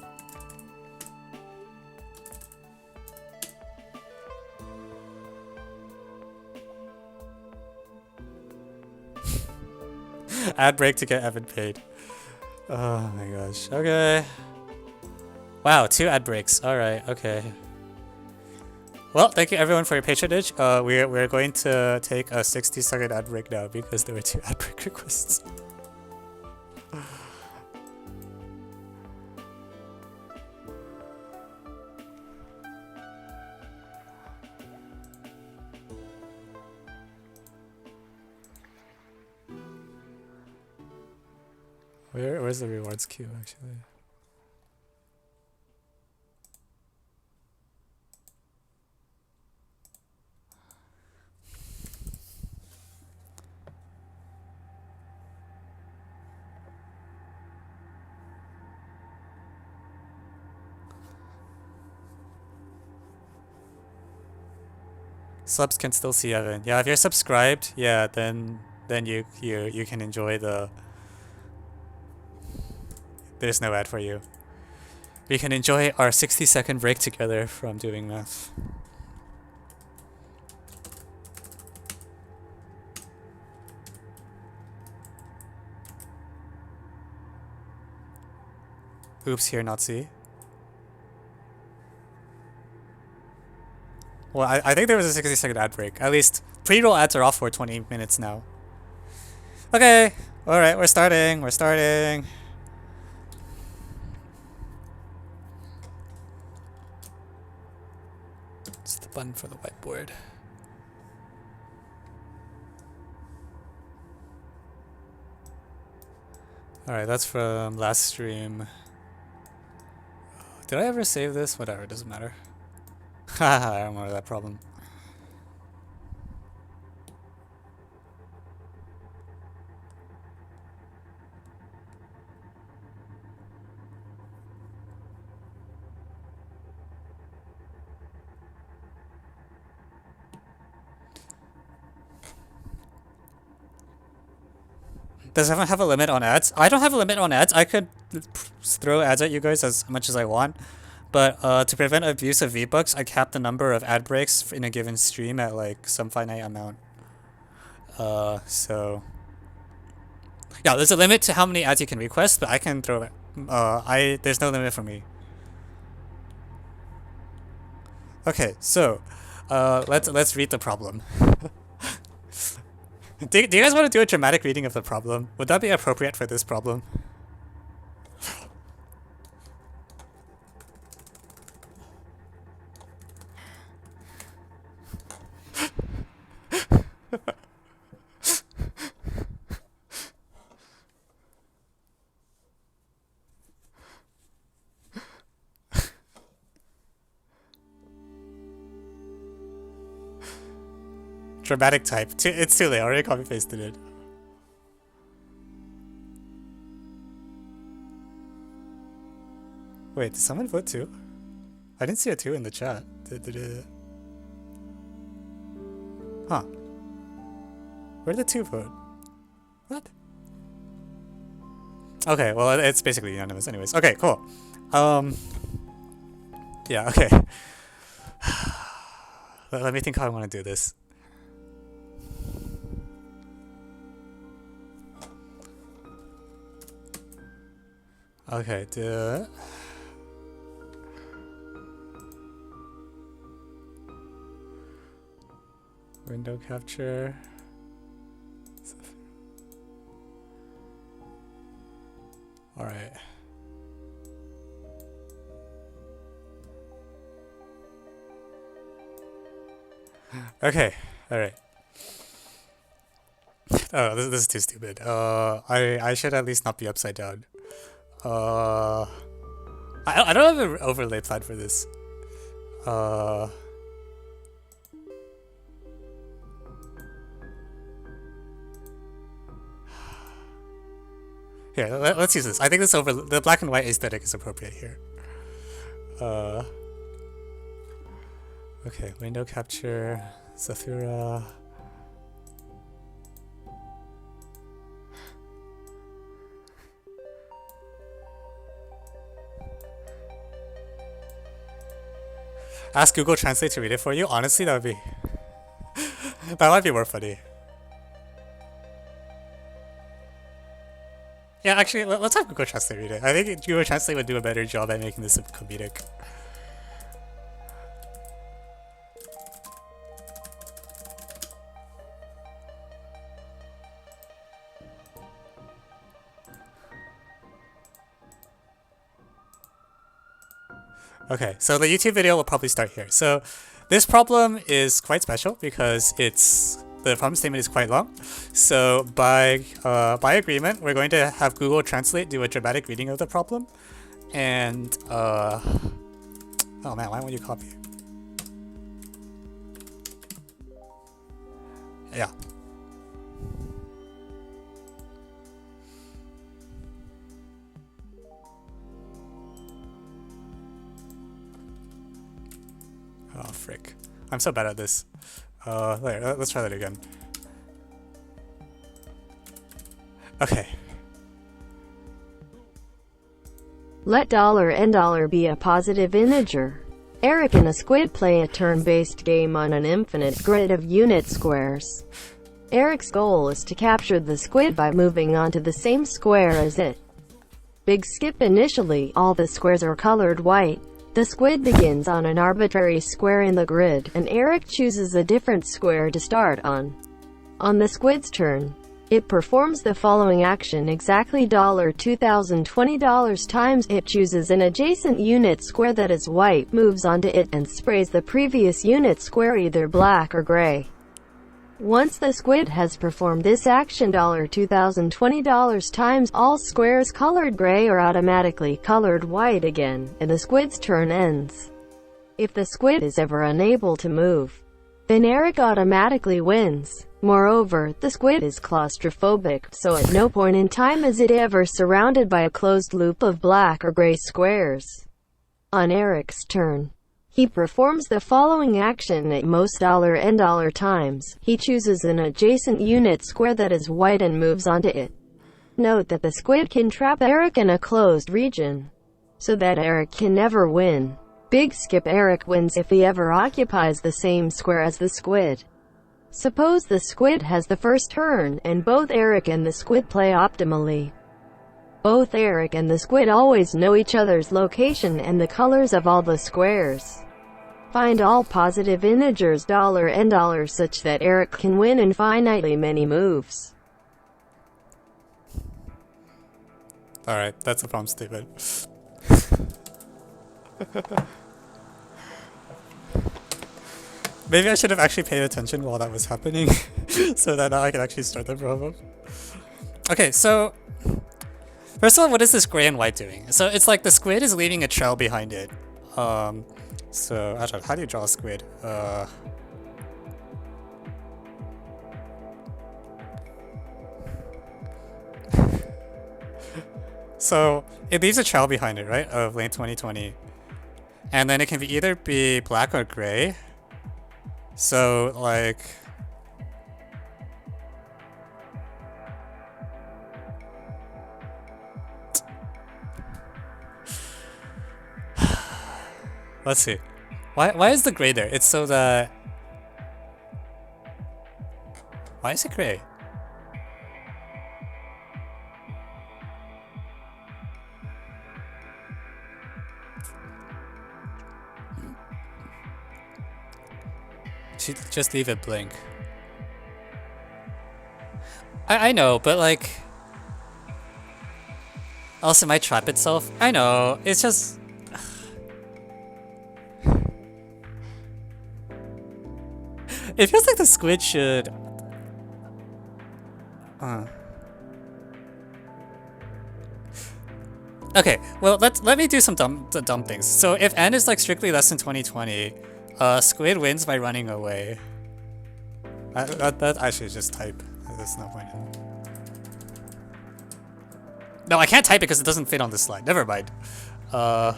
Ad break to get Evan paid. Oh my gosh. Okay. Wow, 2 ad breaks. Alright, okay. Well, thank you everyone for your patronage. We're going to take a 60-second ad break now because there were 2 ad break requests. Where's the rewards queue actually? Subs can still see Evan. Yeah, if you're subscribed, yeah, then you can enjoy the. There's no ad for you. We can enjoy our 60-second break together from doing math. Oops, here, not see. Well, I think there was a 60-second ad break. At least pre-roll ads are off for 20 minutes now. Okay, alright, we're starting. It's the button for the whiteboard. Alright, that's from last stream. Did I ever save this? Whatever, it doesn't matter. Haha, I don't remember that problem. Does everyone have a limit on ads? I don't have a limit on ads. I could throw ads at you guys as much as I want. But to prevent abuse of V-Bucks, I cap the number of ad breaks in a given stream at like some finite amount. So yeah, there's a limit to how many ads you can request, but I can throw it. There's no limit for me. Okay, so let's read the problem. Do you guys want to do a dramatic reading of the problem? Would that be appropriate for this problem? Dramatic type. It's too late. I already copy pasted it. Wait, did someone vote 2? I didn't see a 2 in the chat. Huh. Where did the 2 vote? What? Okay, well, it's basically unanimous anyways. Okay, cool. Yeah, okay. Let me think how I want to do this. Okay, window capture. All right. Okay. All right. Oh, this is too stupid. I should at least not be upside down. I don't have an overlay plan for this. Here, let's use this. I think this the black and white aesthetic is appropriate here. Okay, window capture, Zafira. Ask Google Translate to read it for you. Honestly, that would be that might be more funny. Yeah, actually, let's have Google Translate read it. I think Google Translate would do a better job at making this comedic. Okay, so the YouTube video will probably start here. So this problem is quite special because the problem statement is quite long. So by agreement, we're going to have Google Translate do a dramatic reading of the problem. And oh man, why won't you copy? Yeah. Oh frick. I'm so bad at this. Let's try that again. Okay. Let $n$ be a positive integer. Eric and a squid play a turn-based game on an infinite grid of unit squares. Eric's goal is to capture the squid by moving onto the same square as it. Big skip. Initially, all the squares are colored white. The squid begins on an arbitrary square in the grid, and Eric chooses a different square to start on. On the squid's turn, it performs the following action exactly $2020 times it chooses an adjacent unit square that is white, moves onto it, and sprays the previous unit square either black or gray. Once the squid has performed this action $2020 times, all squares colored gray are automatically colored white again, and the squid's turn ends. If the squid is ever unable to move, then Eric automatically wins. Moreover, the squid is claustrophobic, so at no point in time is it ever surrounded by a closed loop of black or gray squares. On Eric's turn, he performs the following action at most $n$ times. He chooses an adjacent unit square that is white and moves onto it. Note that the squid can trap Eric in a closed region, so that Eric can never win. Big skip. Eric wins if he ever occupies the same square as the squid. Suppose the squid has the first turn, and both Eric and the squid play optimally. Both Eric and the squid always know each other's location and the colors of all the squares. Find all positive integers $n$ such that Eric can win infinitely many moves. Alright, that's a problem statement. Maybe I should have actually paid attention while that was happening, so that now I can actually start the problem. Okay, so first of all, what is this gray and white doing? So it's like the squid is leaving a trail behind it. So actually, how do you draw a squid? So it leaves a trail behind it, right? Of lane 2020. And then it can either be black or gray. So like let's see. Why is the gray there? It's so that why is it gray? Just leave it blank. I know, but like else it might trap itself. I know, it's just it feels like the squid should okay, well let me do some dumb things. So if n is like strictly less than 2020, squid wins by running away. That I should just type. There's no point in. No, I can't type it because it doesn't fit on this slide. Never mind. On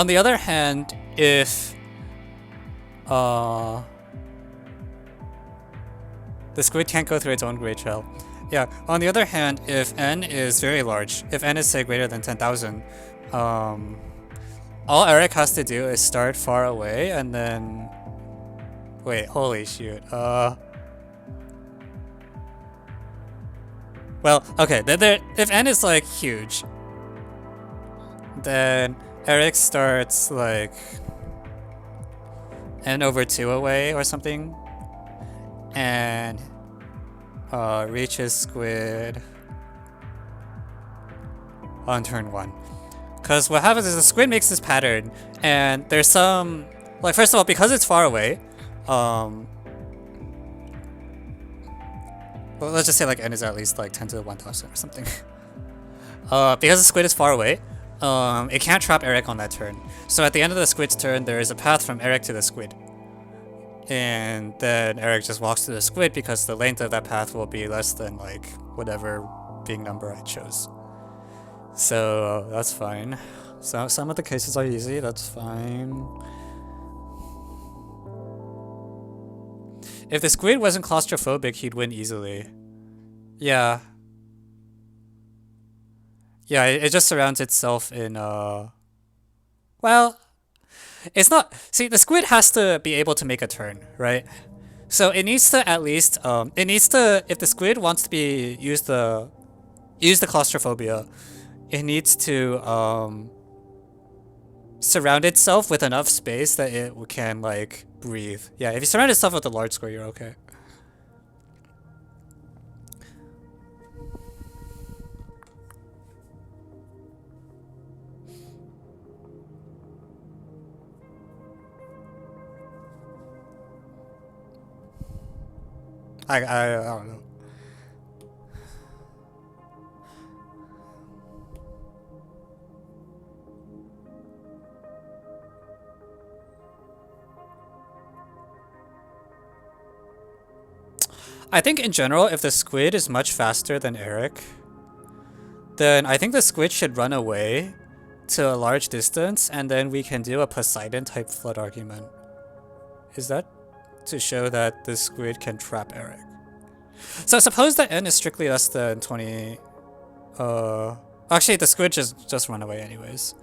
the other hand, if the squid can't go through its own gray trail. Yeah, on the other hand, if n is very large, if n is say greater than 10,000, all Eric has to do is start far away and then wait, holy shoot. Well, okay, if n is like huge, then Eric starts like n over 2 away or something, and reaches squid on turn 1. Because what happens is the squid makes this pattern, and there's some like, first of all, because it's far away, well, let's just say like n is at least like 10 to the 1000 or something. Because the squid is far away, it can't trap Eric on that turn. So at the end of the squid's turn, there is a path from Eric to the squid. And then Eric just walks to the squid because the length of that path will be less than like whatever big number I chose. So that's fine. So some of the cases are easy, that's fine. If the squid wasn't claustrophobic, he'd win easily. Yeah. Yeah, it just surrounds itself in well, it's not. See, the squid has to be able to make a turn, right? So it needs to at least if the squid wants to use the claustrophobia, it needs to surround itself with enough space that it can like breathe. Yeah, if you surround itself with a large square, you're okay. I don't know. I think in general, if the squid is much faster than Eric, then I think the squid should run away to a large distance, and then we can do a Poseidon type flood argument. Is that to show that the squid can trap Eric? So suppose that n is strictly less than 20. Actually, the squid just run away anyways.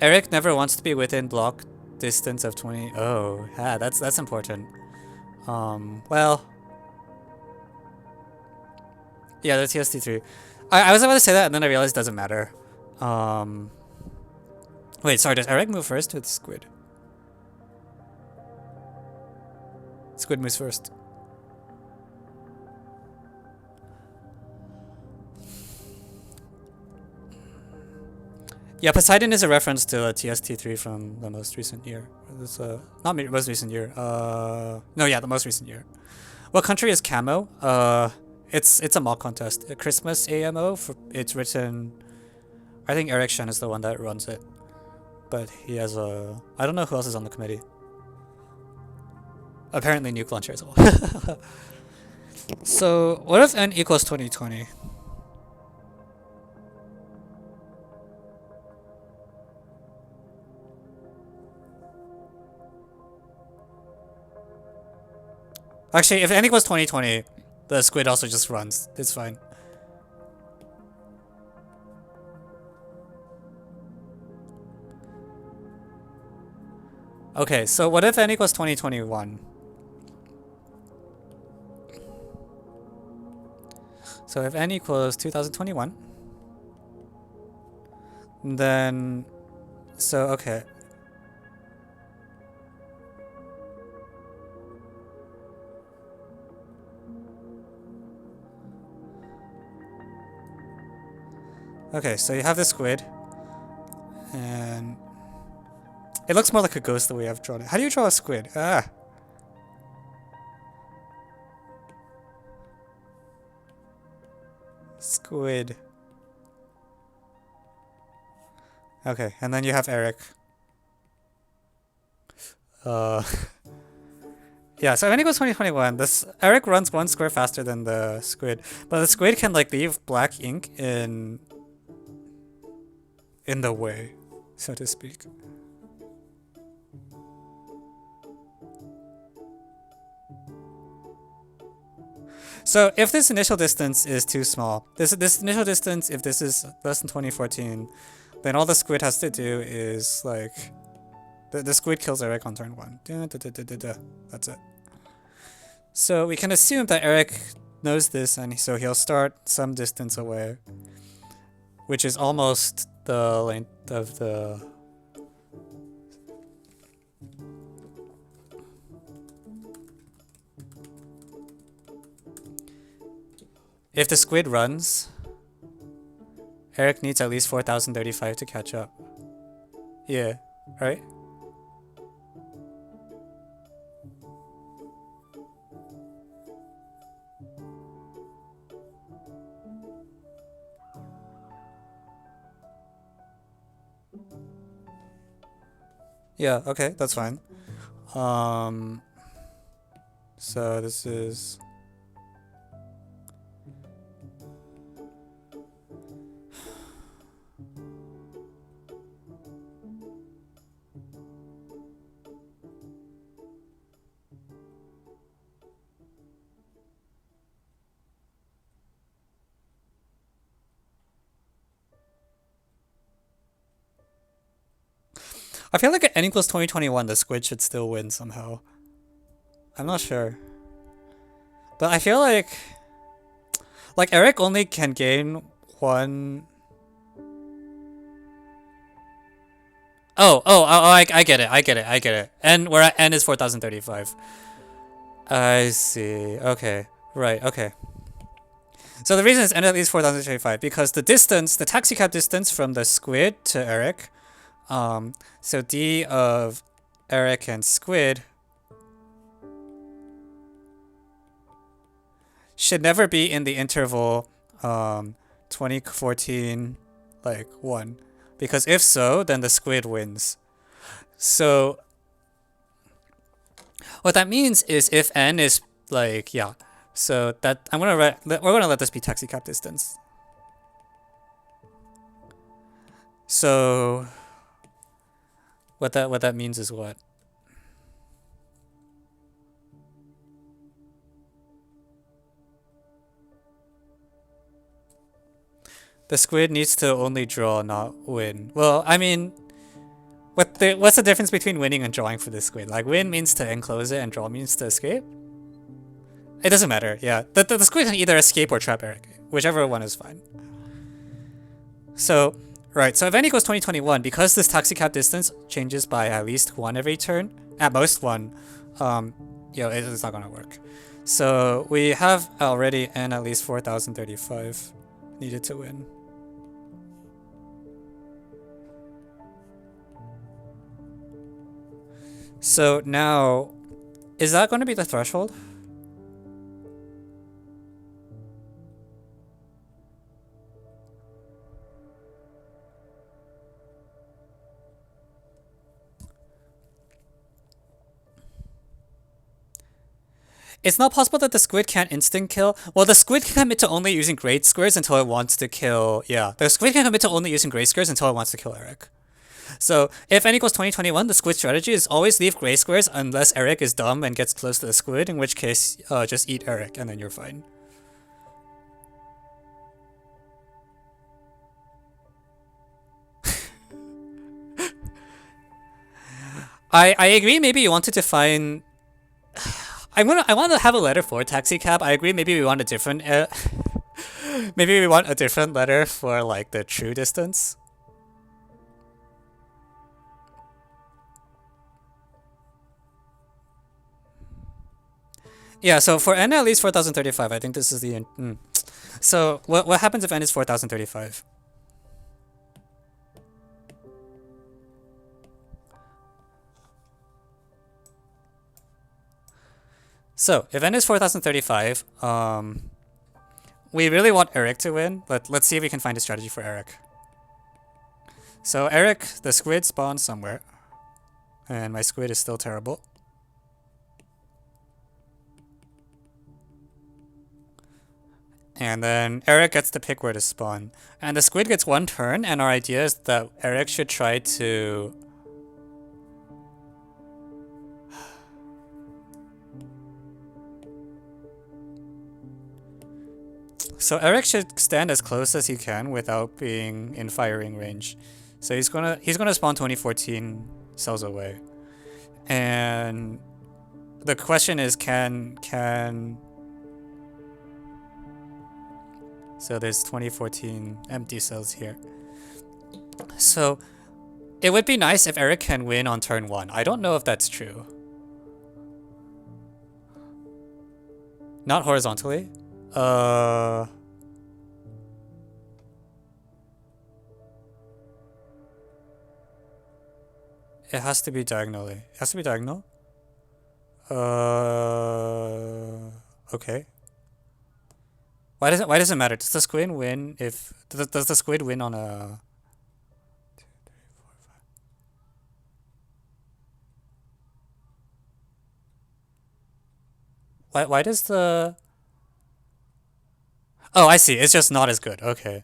Eric never wants to be within block distance of 20. Oh, yeah, that's important. Well, yeah, the TST3. I was about to say that, and then I realized it doesn't matter. Wait, sorry, does Eric move first with squid? Squid moves first. Yeah, Poseidon is a reference to a TST3 from the most recent year. This, not most recent year. No, yeah, the most recent year. What country is CAMO? It's a mock contest. A Christmas AMO. It's written. I think Eric Shen is the one that runs it. But he has a... I don't know who else is on the committee. Apparently Nuke Launcher as well. So, what if n equals 2020? Actually, if n equals 2020, the squid also just runs. It's fine. Okay, so what if n equals 2021? So if n equals 2021, then, so okay. Okay, so you have the squid, and it looks more like a ghost the way I've drawn it. How do you draw a squid? Ah! Squid. Okay, and then you have Eric. Yeah, so n equals 2021. This Eric runs one square faster than the squid, but the squid can like leave black ink in the way, so to speak. So if this initial distance is too small, this initial distance, if this is less than 2014, then all the squid has to do is like the squid kills Eric on turn 1. That's it. So we can assume that Eric knows this, and so he'll start some distance away, which is almost the length of the... If the squid runs, Eric needs at least 4035 to catch up. Yeah, right? Yeah, okay, that's fine. So this is... I feel like at n equals 2021, the squid should still win somehow. I'm not sure. But I feel like Eric only can gain one... I get it. And we're at n is 4035. I see. Okay. Right, okay. So the reason is n at least 4035 because the distance, the taxi cab distance from the squid to Eric, so D of Eric and squid should never be in the interval 2014 like 1, because if so, then the squid wins. So what that means is if n is like, yeah, so that we're gonna let this be taxi cab distance. So what that means is what? The squid needs to only draw, not win. Well, I mean, what's the difference between winning and drawing for the squid? Like, win means to enclose it and draw means to escape? It doesn't matter, yeah. The squid can either escape or trap Eric. Whichever one is fine. So, right, so if n equals 2021, because this taxi cab distance changes by at least 1 every turn, at most 1, it's not gonna work. So we have already n at least 4035 needed to win. So now, is that going to be the threshold? It's not possible that the squid can't instant kill. Well, the squid can commit to only using grade squares until it wants to kill. Yeah, the squid can commit to only using grade squares until it wants to kill Eric. So if n equals 2021, the squid strategy is always leave gray squares unless Eric is dumb and gets close to the squid, in which case just eat Eric and then you're fine. I agree. Maybe you want to define. I want to have a letter for taxi cab. I agree. Maybe we want a different. Maybe we want a different letter for like the true distance. Yeah. So for n at least 4035, I think this is the. So what happens if n is 4035? So if n is 4035, we really want Eric to win. Let's see if we can find a strategy for Eric. So Eric, the squid spawns somewhere, and my squid is still terrible. And then Eric gets to pick where to spawn. And the squid gets one turn, and our idea is that Eric should try to... So Eric should stand as close as he can without being in firing range. So he's gonna spawn 2014 cells away. And the question is can so there's 2014 empty cells here. So it would be nice if Eric can win on turn 1. I don't know if that's true. Not horizontally. It has to be diagonally. It has to be diagonal. Okay. Why does it matter? Does the squid win if does the squid win on a 2, 3, 4, 5? Why does the... Oh, I see. It's just not as good. Okay.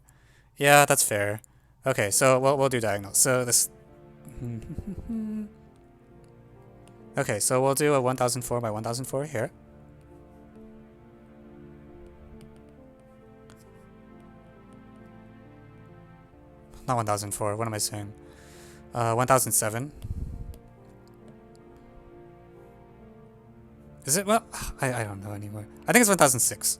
Yeah, that's fair. Okay, so we'll do diagonal. So this... Okay, so we'll do a 1004 by 1004 here. Not 1004, what am I saying? 1007. Is it? Well, I don't know anymore. I think it's 1006.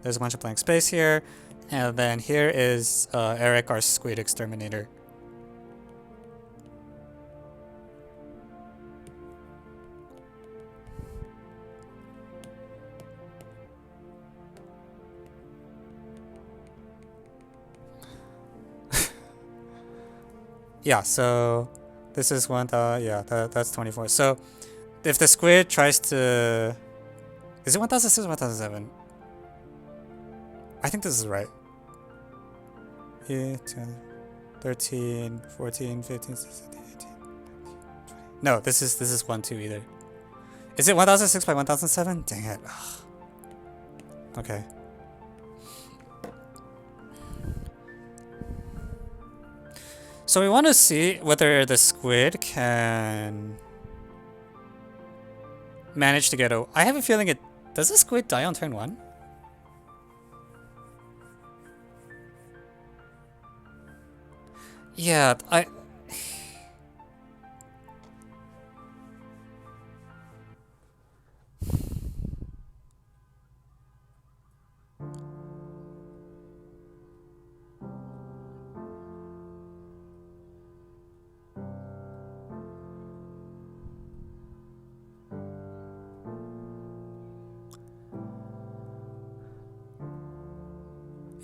There's a bunch of blank space here. And then here is Eric, our squid exterminator. Yeah, so this is one, yeah, that's 24. So if the squid tries to... Is it 1006 or 1007? I think this is right. 10, 13, 14, 15, 16, 17, 18, 19, 20. No, this is 1, 2 either. Is it 1006 by 1007? Dang it. Ugh. Okay. So we want to see whether the squid can manage to get a... I have a feeling it... Does the squid die on turn 1? Yeah,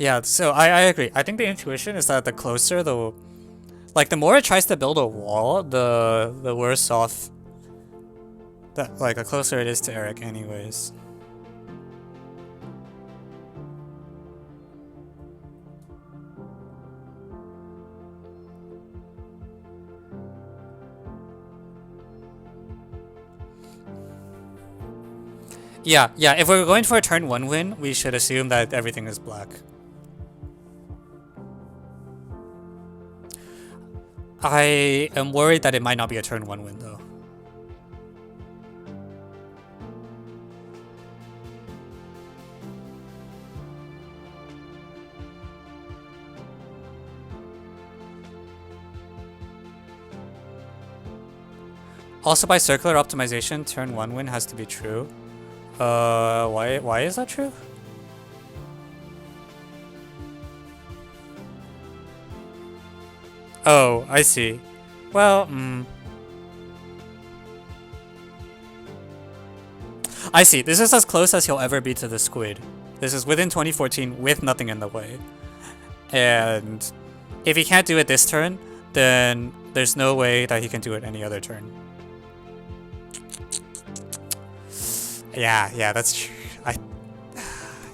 Yeah, so I agree. I think the intuition is that the closer the... Like, the more it tries to build a wall, the worse off... Like, the closer it is to Eric anyways. Yeah, yeah, if we're going for a turn 1 win, we should assume that everything is black. I am worried that it might not be a turn 1 win, though. Also, by circular optimization, turn 1 win has to be true. Why is that true? Oh, I see. Well, I see. This is as close as he'll ever be to the squid. This is within 2014 with nothing in the way. And if he can't do it this turn, then there's no way that he can do it any other turn. Yeah, that's true.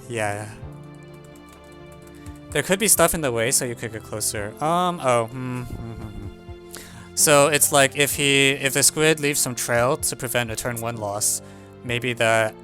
Yeah. There could be stuff in the way, so you could get closer. So it's like if the squid leaves some trail to prevent a turn 1 loss, maybe that.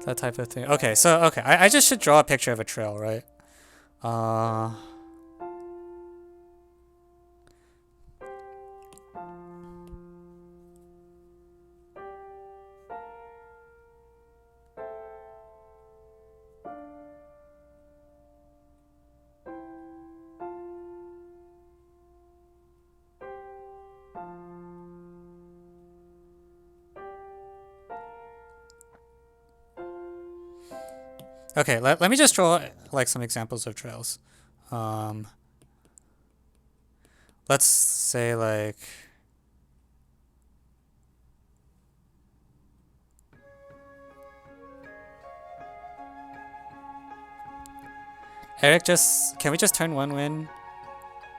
That type of thing. Okay, so I just should draw a picture of a trail, right? Okay, let me just draw like some examples of trails. Let's say like Eric, can we just turn 1 win?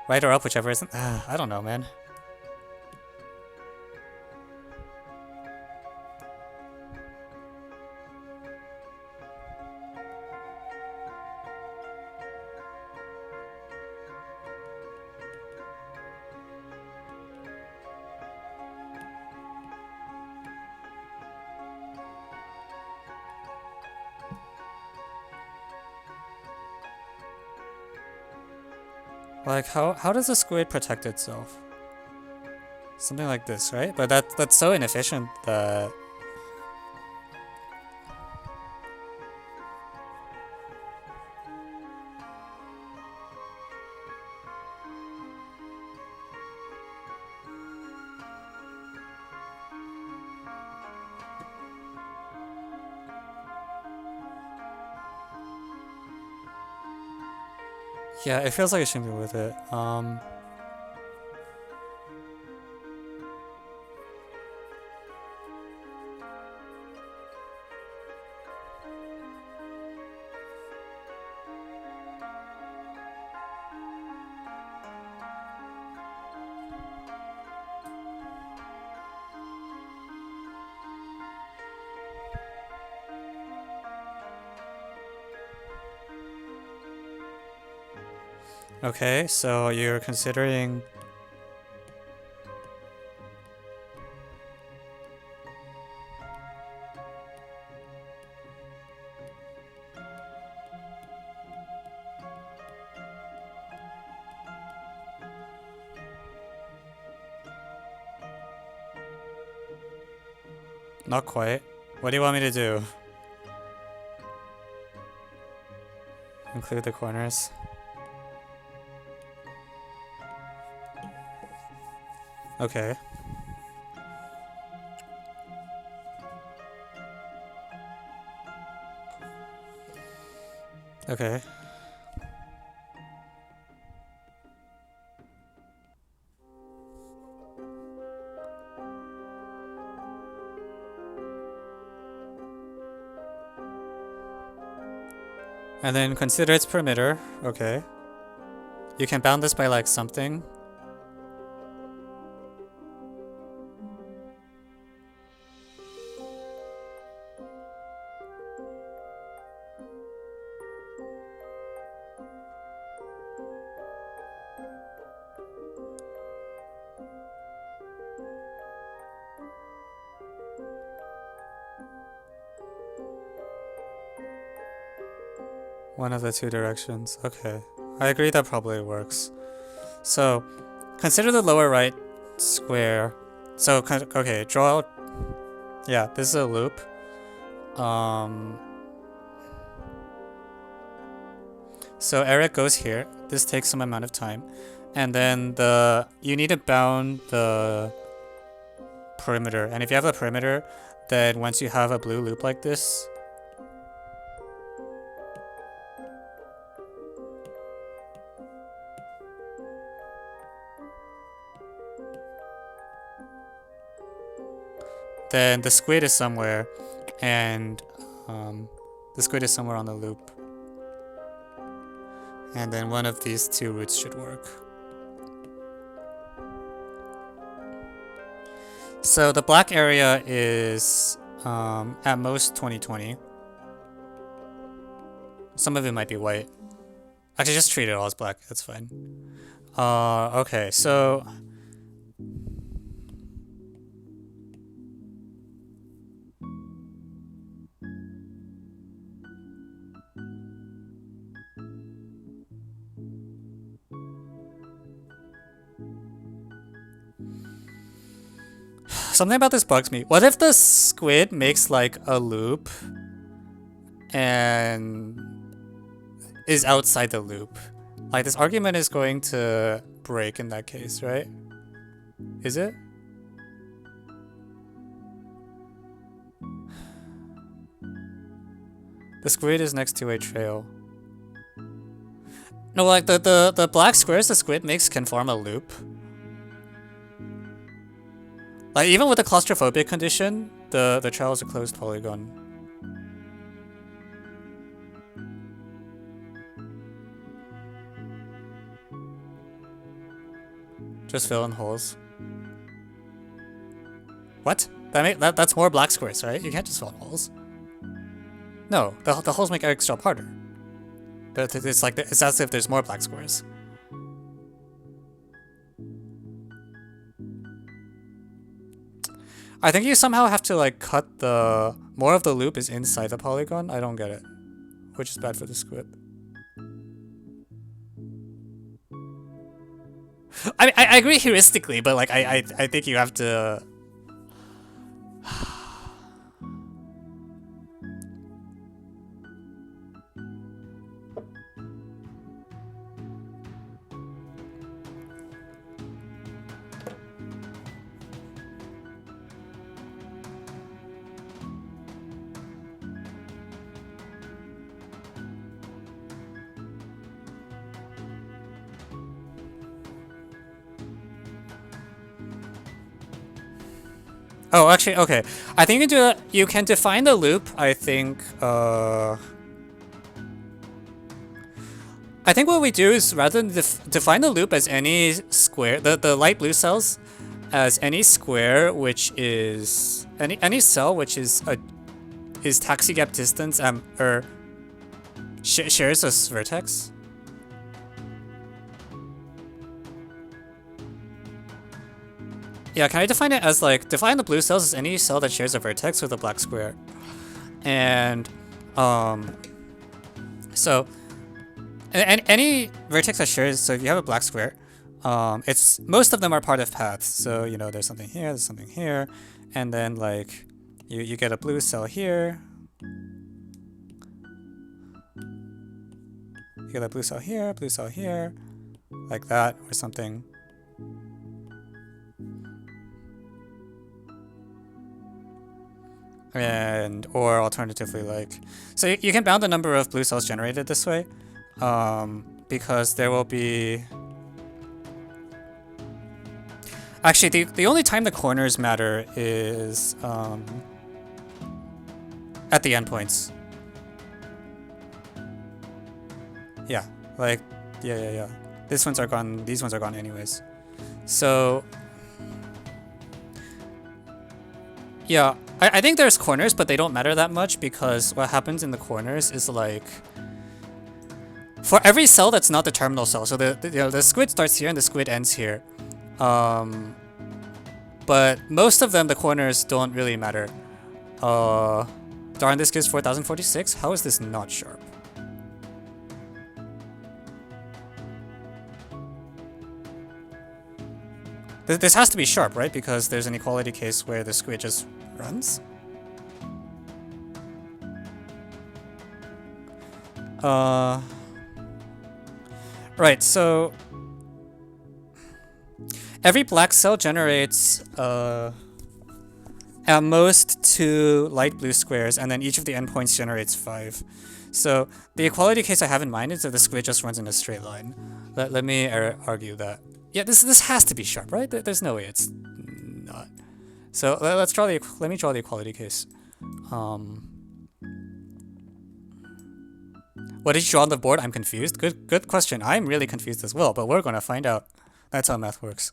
Right or up, whichever isn't. I don't know, man. Like how does a squid protect itself? Something like this, right? But that's so inefficient that. Yeah, it feels like it shouldn't be with it. Okay, so you're considering. Not quite. What do you want me to do? Include the corners. Okay. Okay. And then consider its perimeter. Okay. You can bound this by like something. One of the two directions. Okay. I agree that probably works. So, consider the lower right square. So, okay, draw out. Yeah, this is a loop. So Eric goes here. This takes some amount of time. And then you need to bound the perimeter. And if you have a perimeter, then once you have a blue loop like this, then the squid is somewhere, and the squid is somewhere on the loop. And then one of these two roots should work. So the black area is at most 2020. Some of it might be white. Actually, just treat it all as black. That's fine. Okay, so something about this bugs me. What if the squid makes like a loop and is outside the loop? Like this argument is going to break in that case, right? Is it? The squid is next to a trail. No, like the black squares the squid makes can form a loop. Like even with the claustrophobic condition, the trail is a closed polygon. Just fill in holes. What? That's more black squares, right? You can't just fill in holes. No, the holes make Eric's job harder. But it's like it's as if there's more black squares. I think you somehow have to like cut more of the loop is inside the polygon. I don't get it, which is bad for the squid. I mean, I agree heuristically, but like I think you have to. Oh, actually, okay. I think you can do that. You can define the loop. I think what we do is rather than define the loop as any square, the light blue cells as any square which is any cell which is taxi gap distance or shares a vertex. Yeah, can I define it as like define the blue cells as any cell that shares a vertex with a black square, and so and any vertex that shares. So if you have a black square, it's most of them are part of paths. So you know there's something here, there's something here, and then like you get a blue cell here. You get a blue cell here, like that or something. And or alternatively like so you can bound the number of blue cells generated this way because there will be actually the only time the corners matter is at the endpoints. Yeah, like, yeah. These ones are gone anyways. So, yeah, I think there's corners, but they don't matter that much because what happens in the corners is like, for every cell that's not the terminal cell, so the squid starts here and the squid ends here. But most of them, the corners don't really matter. Darn, this gives 4046. How is this not sharp? This has to be sharp, right? Because there's an equality case where the squid just runs. Right, so every black cell generates at most 2 light blue squares, and then each of the endpoints generates 5. So the equality case I have in mind is that the squid just runs in a straight line. Let me argue that. Yeah, this has to be sharp, right? There's no way it's not. So let me draw the equality case. What did you draw on the board? I'm confused. Good question. I'm really confused as well, but we're gonna find out. That's how math works.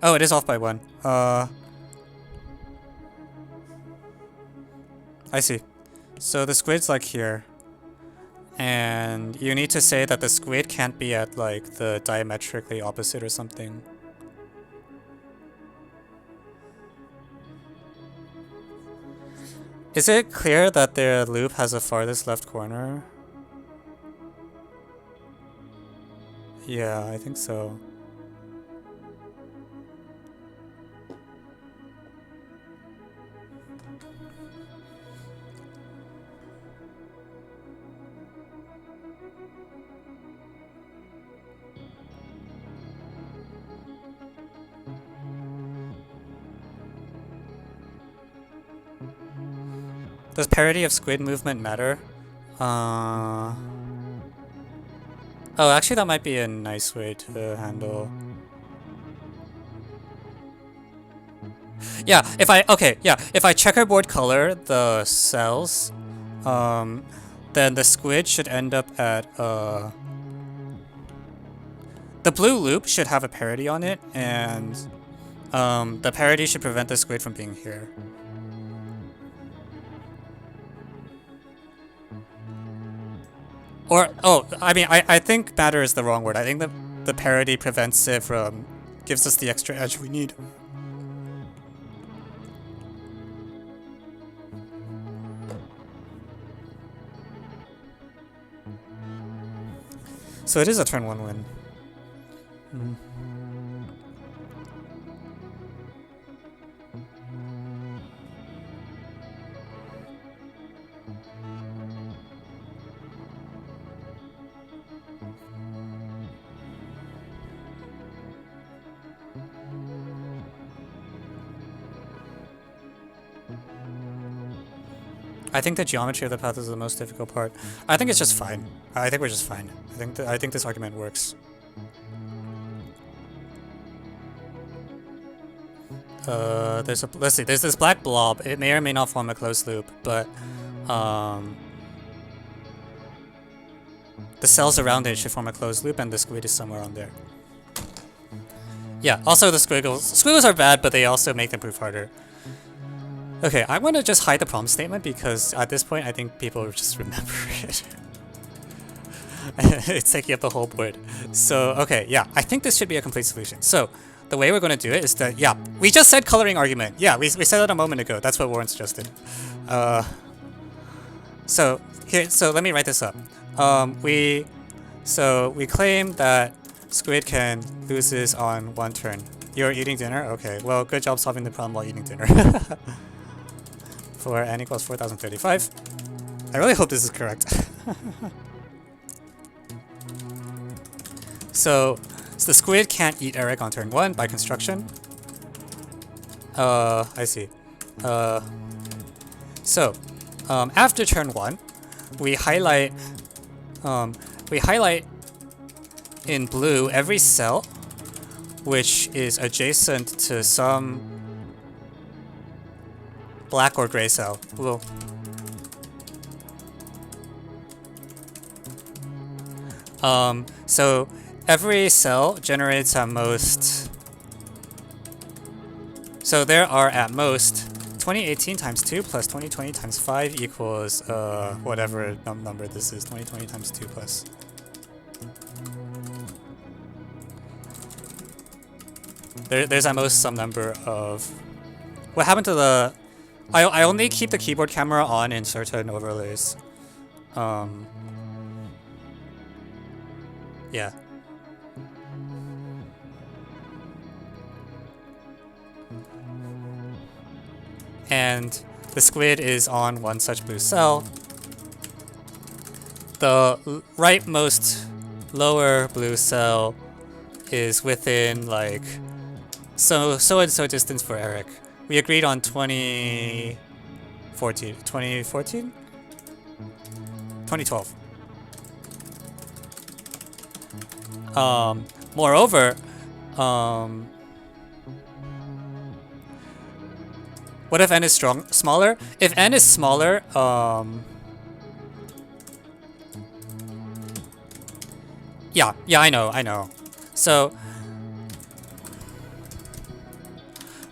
Oh, it is off by 1. I see. So the squid's like here. And you need to say that the squid can't be at like the diametrically opposite or something. Is it clear that the loop has a farthest left corner? Yeah, I think so. Does parity of squid movement matter? Oh, actually that might be a nice way to handle. Yeah, if I checkerboard color the cells, then the squid should end up at the blue loop should have a parity on it, and the parity should prevent the squid from being here. Or, oh, I mean, I think matter is the wrong word. I think the parity prevents it from, gives us the extra edge we need. So it is a turn 1 win. I think the geometry of the path is the most difficult part. I think it's just fine. I think we're just fine. I think this argument works. Let's see. There's this black blob. It may or may not form a closed loop, but the cells around it should form a closed loop, and the squid is somewhere on there. Yeah. Also, the squiggles are bad, but they also make the proof harder. Okay, I'm gonna just hide the problem statement because at this point I think people just remember it. It's taking up the whole board. So, okay, yeah, I think this should be a complete solution. So, the way we're gonna do it is that, yeah, we just said coloring argument. Yeah, we said that a moment ago. That's what Warren suggested. So let me write this up. We claim that squid can loses on 1 turn. You're eating dinner? Okay, well, good job solving the problem while eating dinner. For n equals 4035. I really hope this is correct. So the squid can't eat Eric on turn 1 by construction. I see. So after turn 1, we highlight in blue every cell which is adjacent to some black or gray cell. Blue. So every cell generates at most. So there are at most 2018 times 2 plus 2020 times 5 equals whatever number this is. 2020 times 2 plus. There's at most some number of. What happened to the? I only keep the keyboard camera on in certain overlays. Yeah. And the squid is on one such blue cell. The rightmost lower blue cell is within like so and so distance for Eric. We agreed on 2014. 2014? 2012. Moreover, what if n is smaller? If n is smaller, yeah, I know. So,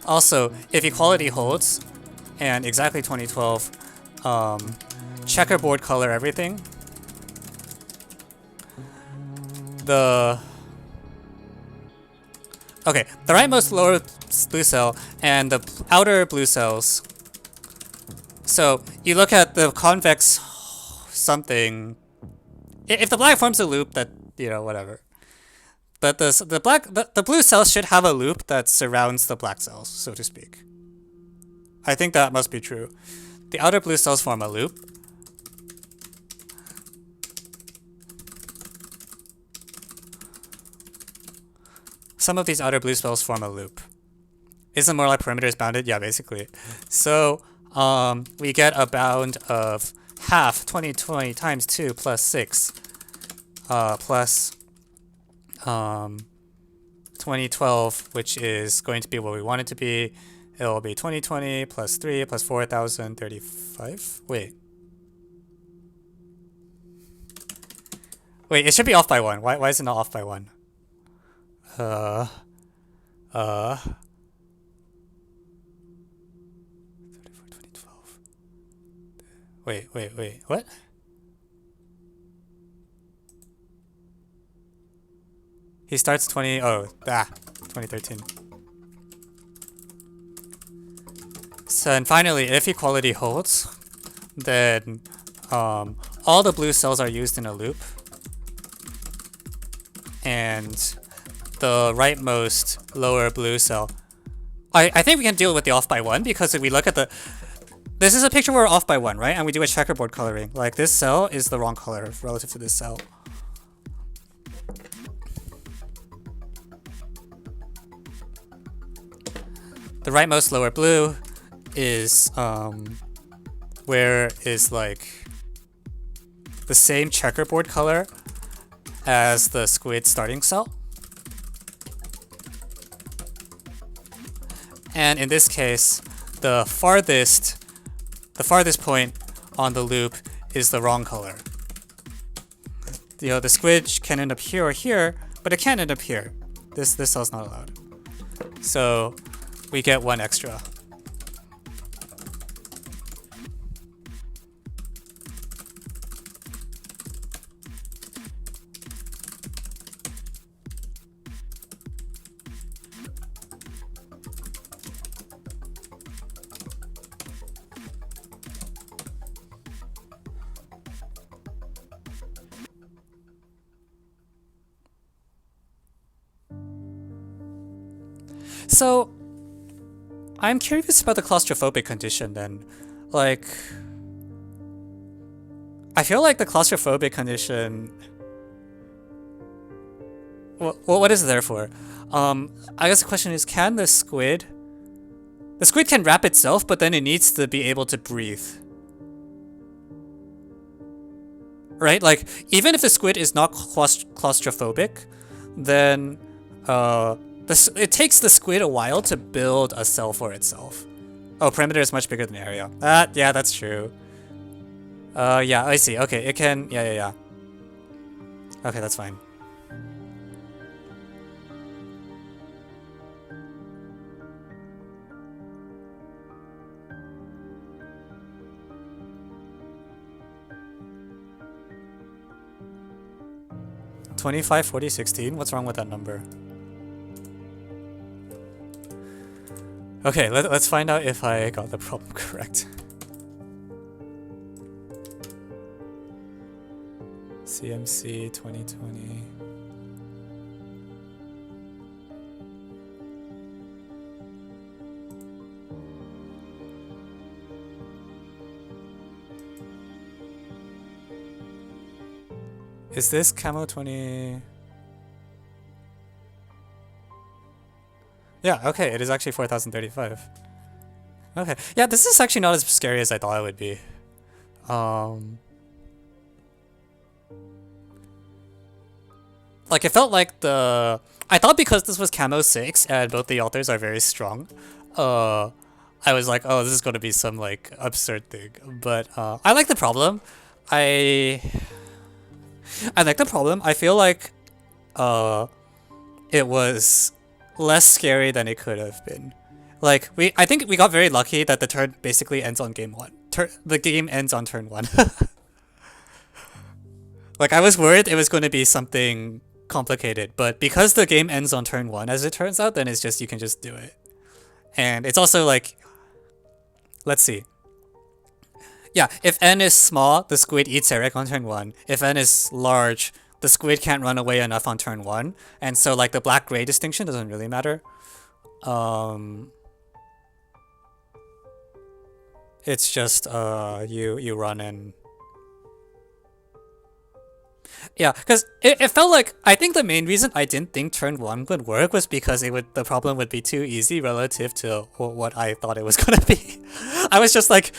also, if equality holds, and exactly 2012, checkerboard color everything. The rightmost lower blue cell and the outer blue cells. So you look at the convex something. If the black forms a loop, that whatever. But the blue cells should have a loop that surrounds the black cells, so to speak. I think that must be true. The outer blue cells form a loop. Some of these outer blue cells form a loop. Isn't more like perimeter is bounded? Yeah, basically. So we get a bound of half 2020 times 2 plus 6 plus 2012, which is going to be what we want it to be. It'll be 2020 plus 3 plus 4,035. Wait, it should be off by 1. Why is it not off by 1? 34, 2012. Wait, what? He starts 2013. So, and finally, if equality holds, then all the blue cells are used in a loop, and the rightmost lower blue cell. I think we can deal with the off by 1 because if we look at this is a picture where we're off by 1, right? And we do a checkerboard coloring. Like this cell is the wrong color relative to this cell. The rightmost lower blue is where is like the same checkerboard color as the squid starting cell. And in this case, the farthest point on the loop is the wrong color. The squid can end up here or here, but it can't end up here. This cell's not allowed. So we get 1 extra. So, I'm curious about the claustrophobic condition then. Like, I feel like the claustrophobic condition what is it there for? I guess the question is, can the squid... The squid can wrap itself, but then it needs to be able to breathe. Right? Like, even if the squid is not claustrophobic, then it takes the squid a while to build a cell for itself. Oh, perimeter is much bigger than area. Yeah, that's true. Yeah, I see. Okay, it can... Yeah. Okay, that's fine. $25, $40, $16? What's wrong with that number? Okay, let's find out if I got the problem correct. CMC 2020. Is this CAMO 20? Yeah, okay, it is actually 4035. Okay, yeah, this is actually not as scary as I thought it would be. Like, it felt like I thought because this was CAMO 6 and both the authors are very strong, I was like, oh, this is going to be some, like, absurd thing. But, I like the problem. I like the problem. I feel like, it was less scary than it could have been. Like, I think we got very lucky that the turn basically ends on game 1. The game ends on turn 1. Like, I was worried it was going to be something complicated, but because the game ends on turn 1, as it turns out, then it's just, you can just do it. And it's also like, let's see. Yeah, if n is small, the squid eats Eric on turn 1. If n is large, the squid can't run away enough on turn 1. And so, like, the black-gray distinction doesn't really matter. It's just, you run in. Yeah, because it felt like, I think the main reason I didn't think turn 1 would work was because the problem would be too easy relative to what I thought it was gonna be. I was just like,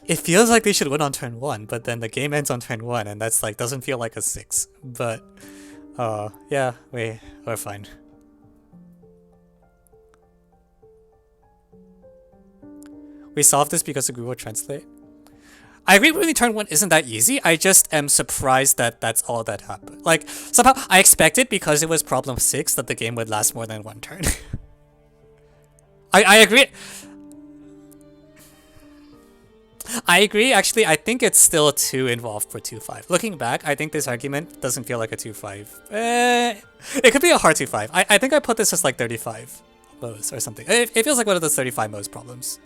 it feels like they should win on turn 1, but then the game ends on turn 1, and that's like, doesn't feel like a 6. But, yeah, we're fine. We solved this because of Google Translate. I agree with turn 1 isn't that easy, I just am surprised that that's all that happened. Like, somehow, I expected because it was problem 6 that the game would last more than 1 turn. I agree. I agree, actually, I think it's still 2 involved for 2-5. Looking back, I think this argument doesn't feel like a 2-5. It could be a hard 2-5. I think I put this as like 35 modes or something. It feels like one of those 35 modes problems.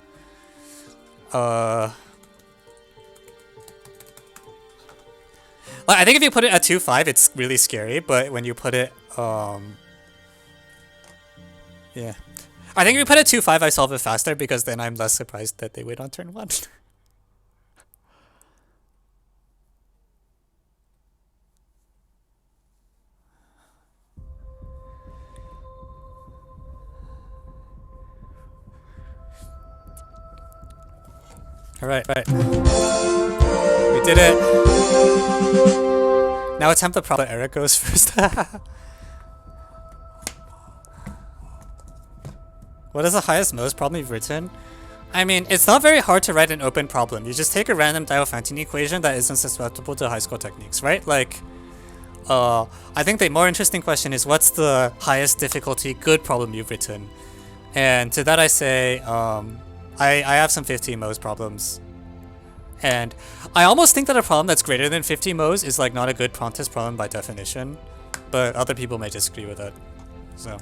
I think if you put it at 2-5, it's really scary, but when you put it, yeah. I think if you put it at 2-5, I solve it faster, because then I'm less surprised that they wait on turn 1. Alright, right. We did it! Now attempt the problem. Eric goes first. What is the highest most problem you've written? I mean, it's not very hard to write an open problem. You just take a random Diophantine equation that isn't susceptible to high school techniques, right? Like, I think the more interesting question is, what's the highest difficulty good problem you've written? And to that I say, I have some 50 Mohs problems. And I almost think that a problem that's greater than 50 Mohs is like not a good prompt test problem by definition. But other people may disagree with it. So,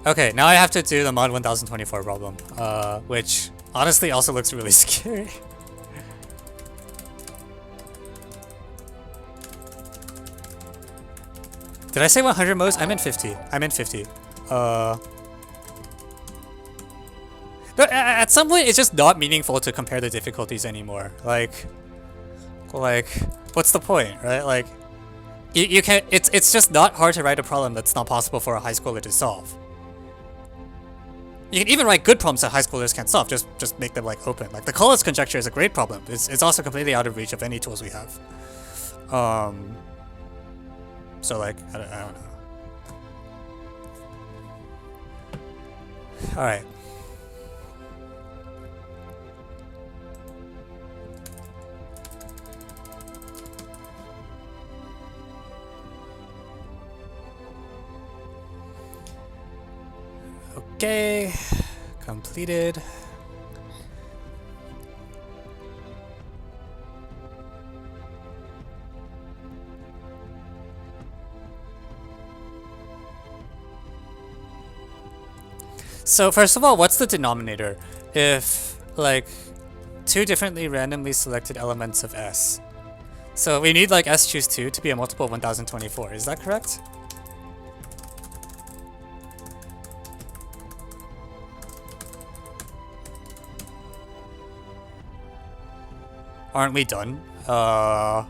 Okay, now I have to do the Mod 1024 problem, which honestly also looks really scary. Did I say 100 Mohs? I meant 50. I meant 50. No, at some point, it's just not meaningful to compare the difficulties anymore. Like, what's the point, right? Like, you can't. It's just not hard to write a problem that's not possible for a high schooler to solve. You can even write good problems that high schoolers can't solve. Just make them like open. Like the Collis conjecture is a great problem. It's also completely out of reach of any tools we have. So like I don't know. All right. Okay, completed. So first of all, what's the denominator? If like two differently randomly selected elements of S. So we need like S choose 2 to be a multiple of 1024, is that correct? Aren't we done? Are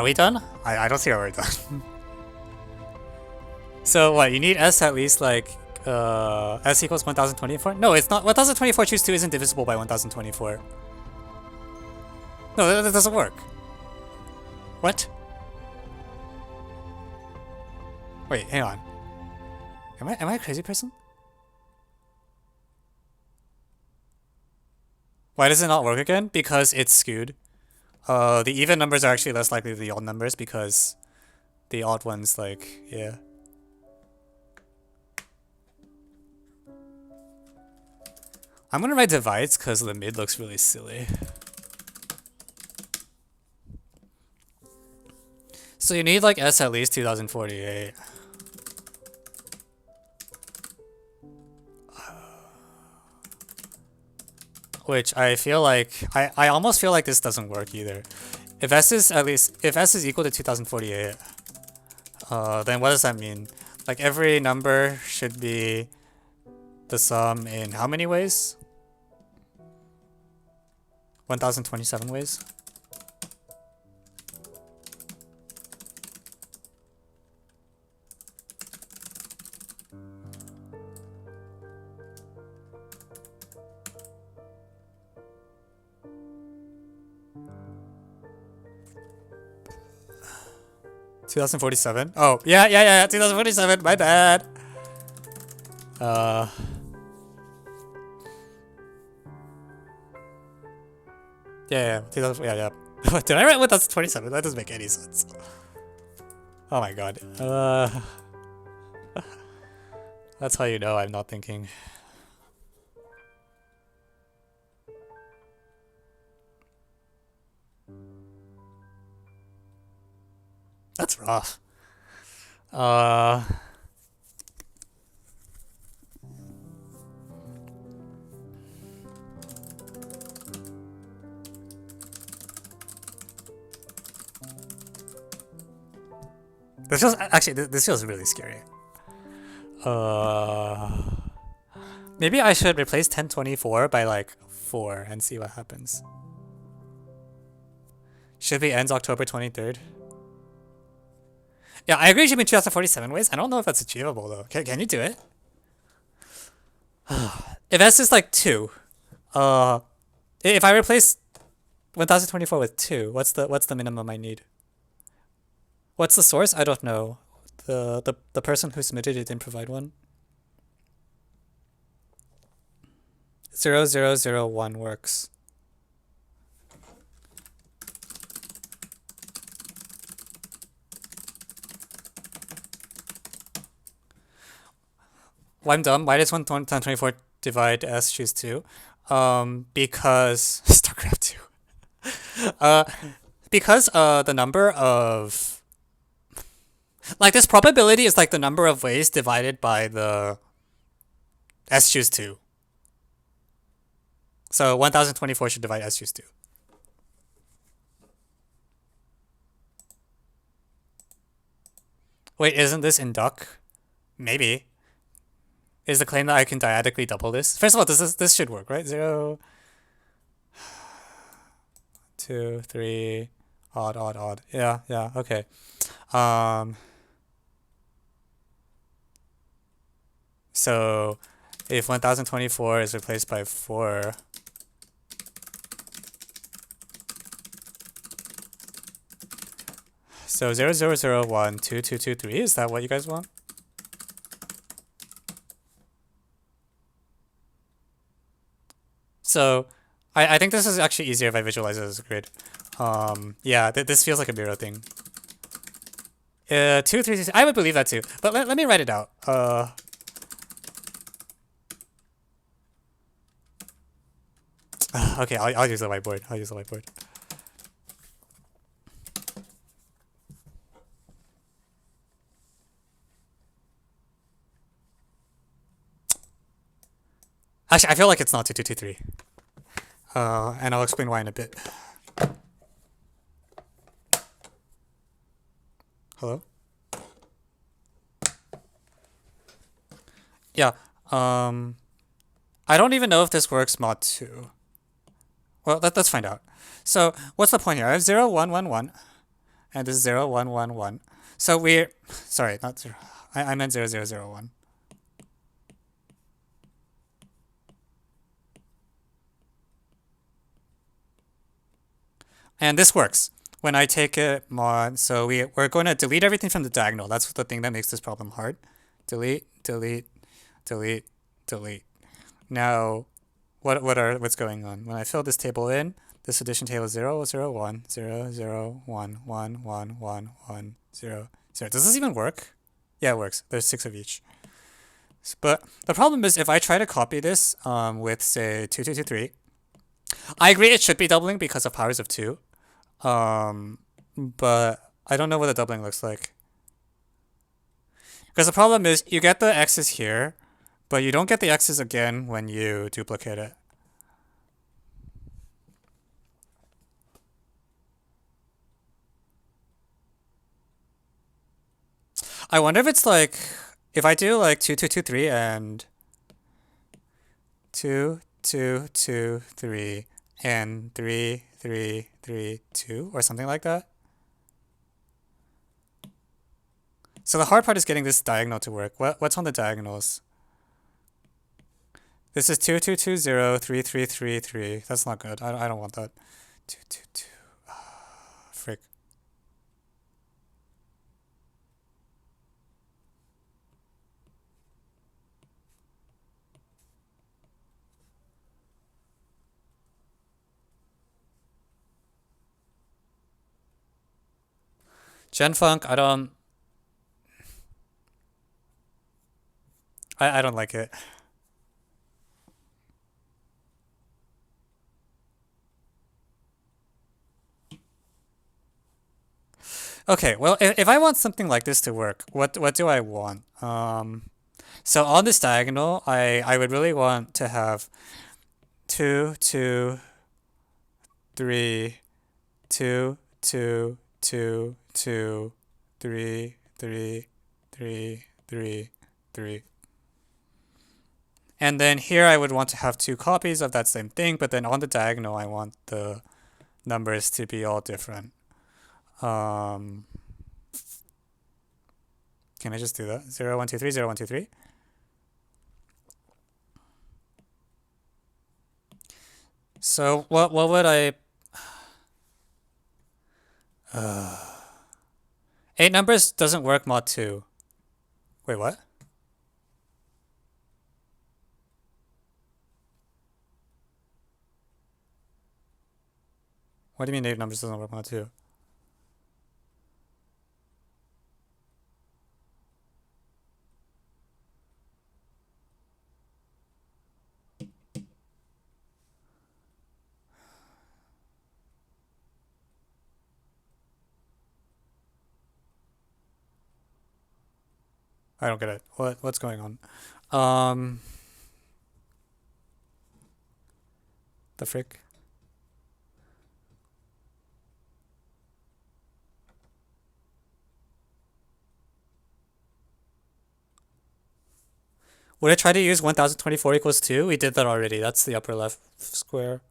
we done? I don't think we're done. So what, you need S at least like, S equals 1024? No, it's not. 1024 choose 2 isn't divisible by 1024. No, that doesn't work. What? Wait, hang on. Am I a crazy person? Why does it not work again? Because it's skewed. The even numbers are actually less likely than the odd numbers because the odd ones, like, yeah. I'm gonna write divides because the mid looks really silly. So you need like S at least 2048. Which I feel like, I almost feel like this doesn't work either. If S is equal to 2048, then what does that mean? Like every number should be the sum in how many ways? 1027 ways? $2047? Oh, yeah, 2047, my bad. Yeah, 2000, yeah. Did I write 1027? That doesn't make any sense. Oh my god. That's how you know I'm not thinking. That's rough. This feels actually this feels really scary. Maybe I should replace 1024 by like 4 and see what happens. Should be ends October 23rd. Yeah, I agree it should be 2047 ways. I don't know if that's achievable though. Can you do it? If S is like 2, if I replace 1024 with 2, what's the minimum I need? What's the source? I don't know. The person who submitted it didn't provide one. 0001 works. Well, I'm dumb. Why does 1024 divide S choose 2? Because StarCraft 2. Because the number of like this probability is like the number of ways divided by the S choose 2. So 1024 should divide S choose 2. Wait, isn't this induc? Maybe. is the claim that I can diagonally double this. First of all, this should work, right? 0, 2, 3, odd, odd, odd. Yeah, yeah, okay. So if 1024 is replaced by 4, so 0, 0, 0, 1, 2, 2, 2, 3, is that what you guys want? So I think this is actually easier if I visualize it as a grid. Yeah, this feels like a mirror thing. 2, 3, 6, I would believe that too. But let me write it out. Okay, I'll use the whiteboard. I'll use the whiteboard. Actually, I feel like it's not 2, 2, 2, 3. And I'll explain why in a bit. Hello? Yeah, I don't even know if this works mod 2. Well, let's find out. So, what's the point here? I have 0, 1, 1, 1. And this is 0, 1, 1, 1. So we're... Sorry, not 0. I meant 0, 0, 0, 1. And this works when I take a mod. So we're going to delete everything from the diagonal. That's the thing that makes this problem hard. Delete, delete, delete, delete. Now, what's going on? When I fill this table in, this addition table is 0, 0, 1, 0, 0, 1, 1, 1, 1, 1, 0, 0. Does this even work? Yeah, it works. There's 6 of each. But the problem is if I try to copy this with, say, 2, 2, 2, 3, I agree it should be doubling because of powers of 2. But I don't know what the doubling looks like. Because the problem is you get the x's here, but you don't get the x's again when you duplicate it. I wonder if it's like, if I do like 2, 2, 2, 3 and 2, 2, 2, 3 and 3, 3, 3, 2 or something like that. So the hard part is getting this diagonal to work. What's on the diagonals? This is 2, 2, 2, 0, 3, 3, 3, 3. That's not good. I don't want that. 2, 2, 2. Frick. Genfunk, I don't like it. Okay, well, if I want something like this to work, what do I want? So on this diagonal, I would really want to have 2, 2, 3, 2, 2, 2, 2, 3, 3, 3, 3, 3. And then here I would want to have 2 copies of that same thing, but then on the diagonal I want the numbers to be all different. Can I just do that? 0, 1, 2, 3, 0, 1, 2, 3. So what would I 8 numbers doesn't work mod 2. Wait, what? What do you mean 8 numbers doesn't work mod 2? I don't get it. What's going on? The frick? Would I try to use 1024 equals 2? We did that already. That's the upper left square.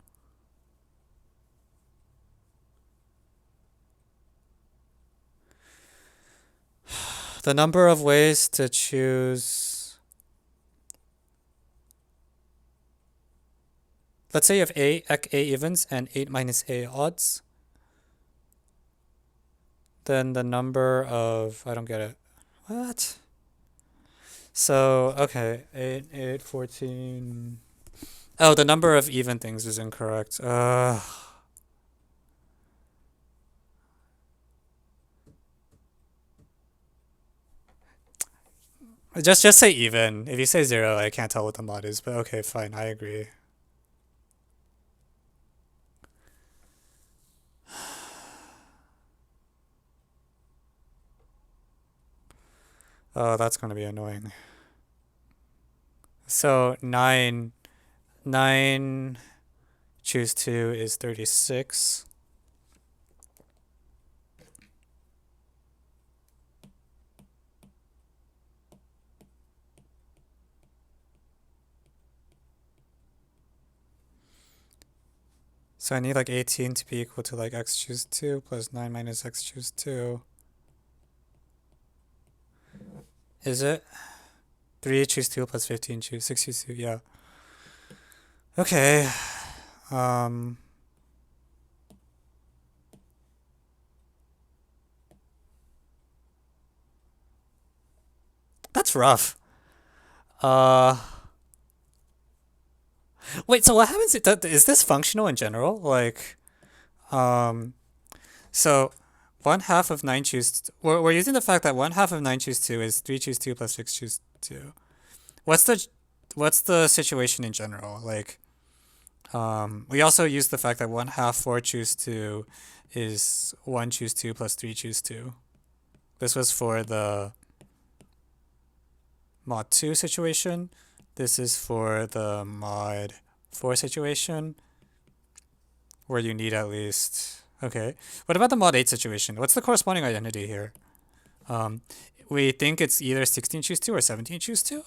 The number of ways to choose. Let's say you have A evens and 8 minus A odds. Then the number of, I don't get it. What? So, okay, 8, 14. Oh, the number of even things is incorrect. Just say even. If you say 0, I can't tell what the mod is, but okay, fine, I agree. Oh, that's going to be annoying. So 9 choose 2 is 36. So I need like 18 to be equal to like x choose 2 plus 9 minus x choose 2. Is it? 3 choose 2 plus 15 choose 6 choose 2, yeah. Okay. That's rough. Wait, so what happens? Is this functional in general? Like, so 1/2 of 9 choose. We're using the fact that 1/2 of 9 choose 2 is 3 choose 2 plus 6 choose 2. What's the situation in general? Like, we also use the fact that 1/2 4 choose 2 is 1 choose 2 plus 3 choose 2. This was for the mod 2 situation. This is for the mod 4 situation, where you need at least. Okay. What about the mod 8 situation? What's the corresponding identity here? We think it's either 16 choose 2 or 17 choose 2?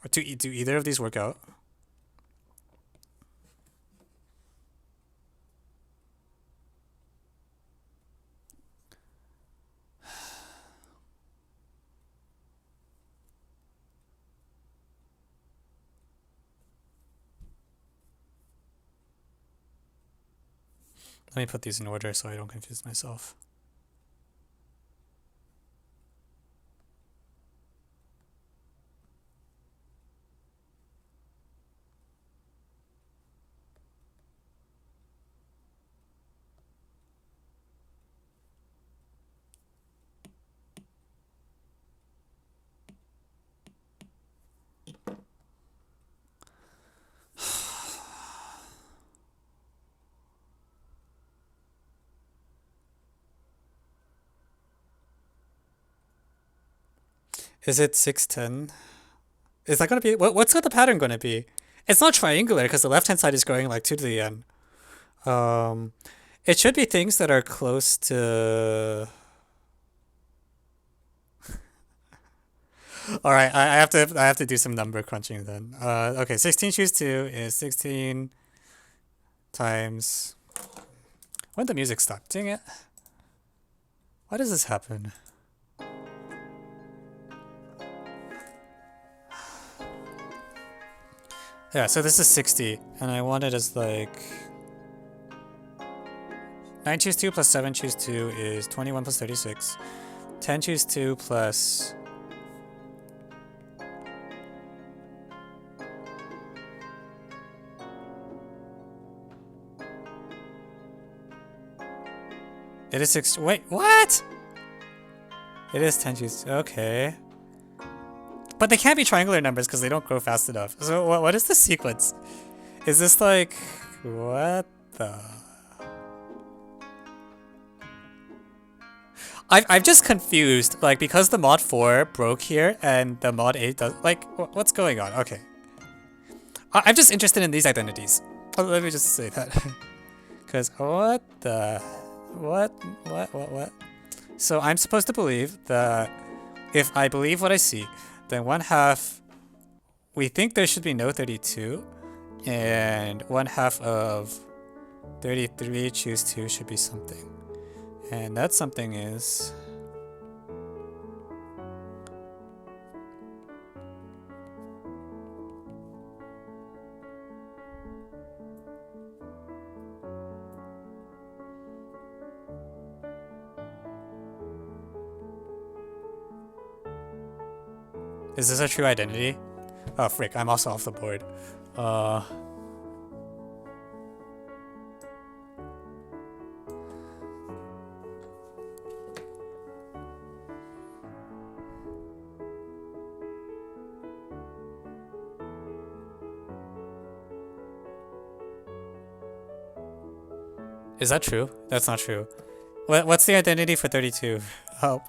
Or do either of these work out? Let me put these in order so I don't confuse myself. Is it 610? Is that going to be... What's the pattern going to be? It's not triangular because the left-hand side is going like 2 to the n. It should be things that are close to... All right, I have to do some number crunching then. Okay, 16 choose 2 is 16 times... When did the music stop? Dang it. Why does this happen? Yeah, so this is 60, and I want it as like 9 choose 2 plus 7 choose 2 is 21 plus 36. 10 choose 2 plus... It is 6... Wait, what? It is 10 choose... Okay. But they can't be triangular numbers because they don't grow fast enough. So what is the sequence? Is this like... What the... I'm just confused. Like, because the mod 4 broke here and the mod 8 does... Like, what's going on? Okay. I'm just interested in these identities. Let me just say that. Because what the... What? So I'm supposed to believe that if I believe what I see, then 1/2 we think there should be no 32, and 1/2 of 33 choose 2 should be something. And that something is... Is this a true identity? Oh frick, I'm also off the board. Is that true? That's not true. What's the identity for 32? Help.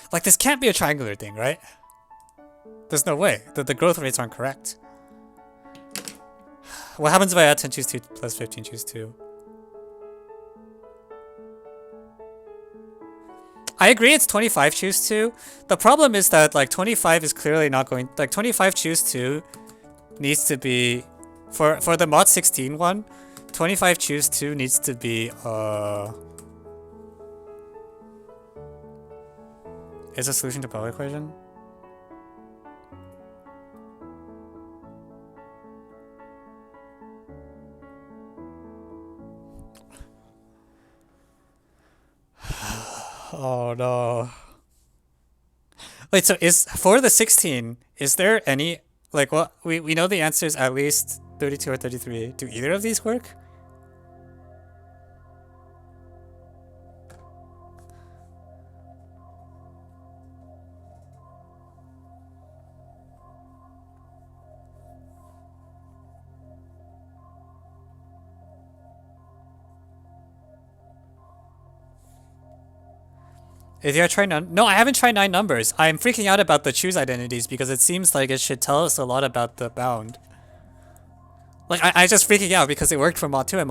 Like, this can't be a triangular thing, right? There's no way. The growth rates aren't correct. What happens if I add 10 choose 2 plus 15 choose 2? I agree it's 25 choose 2. The problem is that, like, 25 is clearly not going... Like, 25 choose 2 needs to be... For the mod 16 one, 25 choose 2 needs to be, is a solution to Bell equation? Oh no. Wait, so is for the 16, is there any, like, what we know the answer is at least 32 or 33. Do either of these work? If you try none, no, I haven't tried 9 numbers. I'm freaking out about the choose identities because it seems like it should tell us a lot about the bound. Like, I just freaking out because it worked for mod 2 and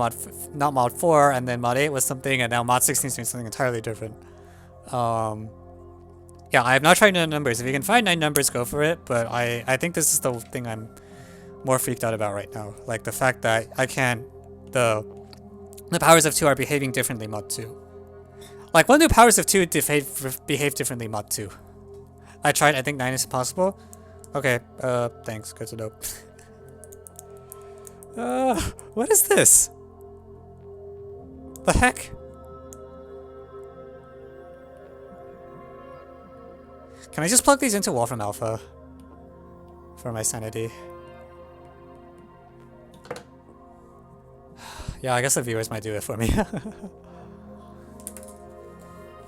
not mod 4, and then mod 8 was something, and now mod 16 is doing something entirely different. Yeah, I have not tried 9 numbers. If you can find 9 numbers, go for it, but I think this is the thing I'm more freaked out about right now. Like, the fact that I can't... The powers of 2 are behaving differently mod 2. Like, when do powers of 2 behave differently mod 2? I tried, I think 9 is possible. Okay, thanks, good to know. What is this? The heck? Can I just plug these into Wolfram Alpha? For my sanity. Yeah, I guess the viewers might do it for me.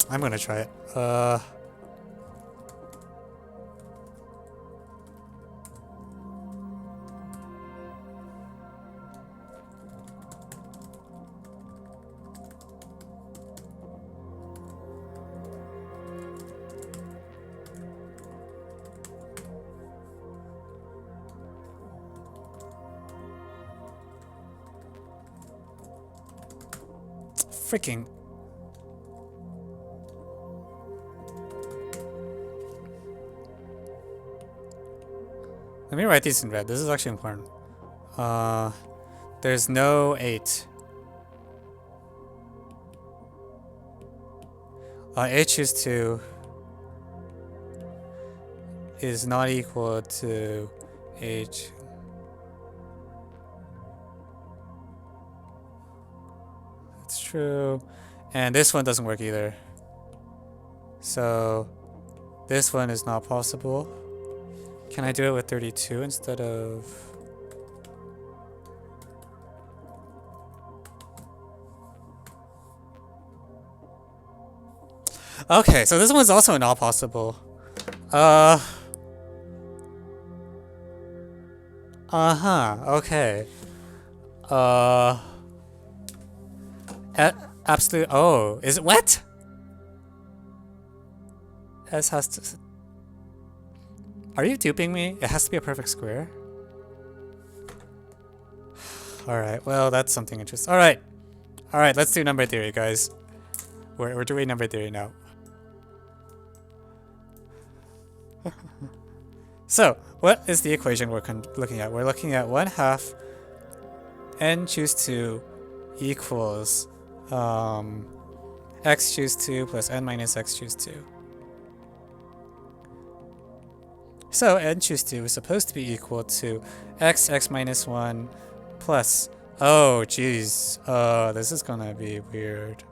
I'm gonna try it. Freaking... Let me write these in red. This is actually important. There's no 8. 8 choose 2 is not equal to H. That's true. And this one doesn't work either. So this one is not possible. Can I do it with 32 instead of... Okay, so this one's also not possible. Okay. Absolute... Oh, is it what? S has to... Are you duping me? It has to be a perfect square? Alright, well, that's something interesting. Alright. Alright, let's do number theory, guys. We're doing number theory now. So, what is the equation we're looking at? We're looking at 1/2 n choose 2 equals x choose 2 plus n minus x choose 2. So n choose 2 is supposed to be equal to x minus 1 plus... Oh, jeez. This is gonna be weird.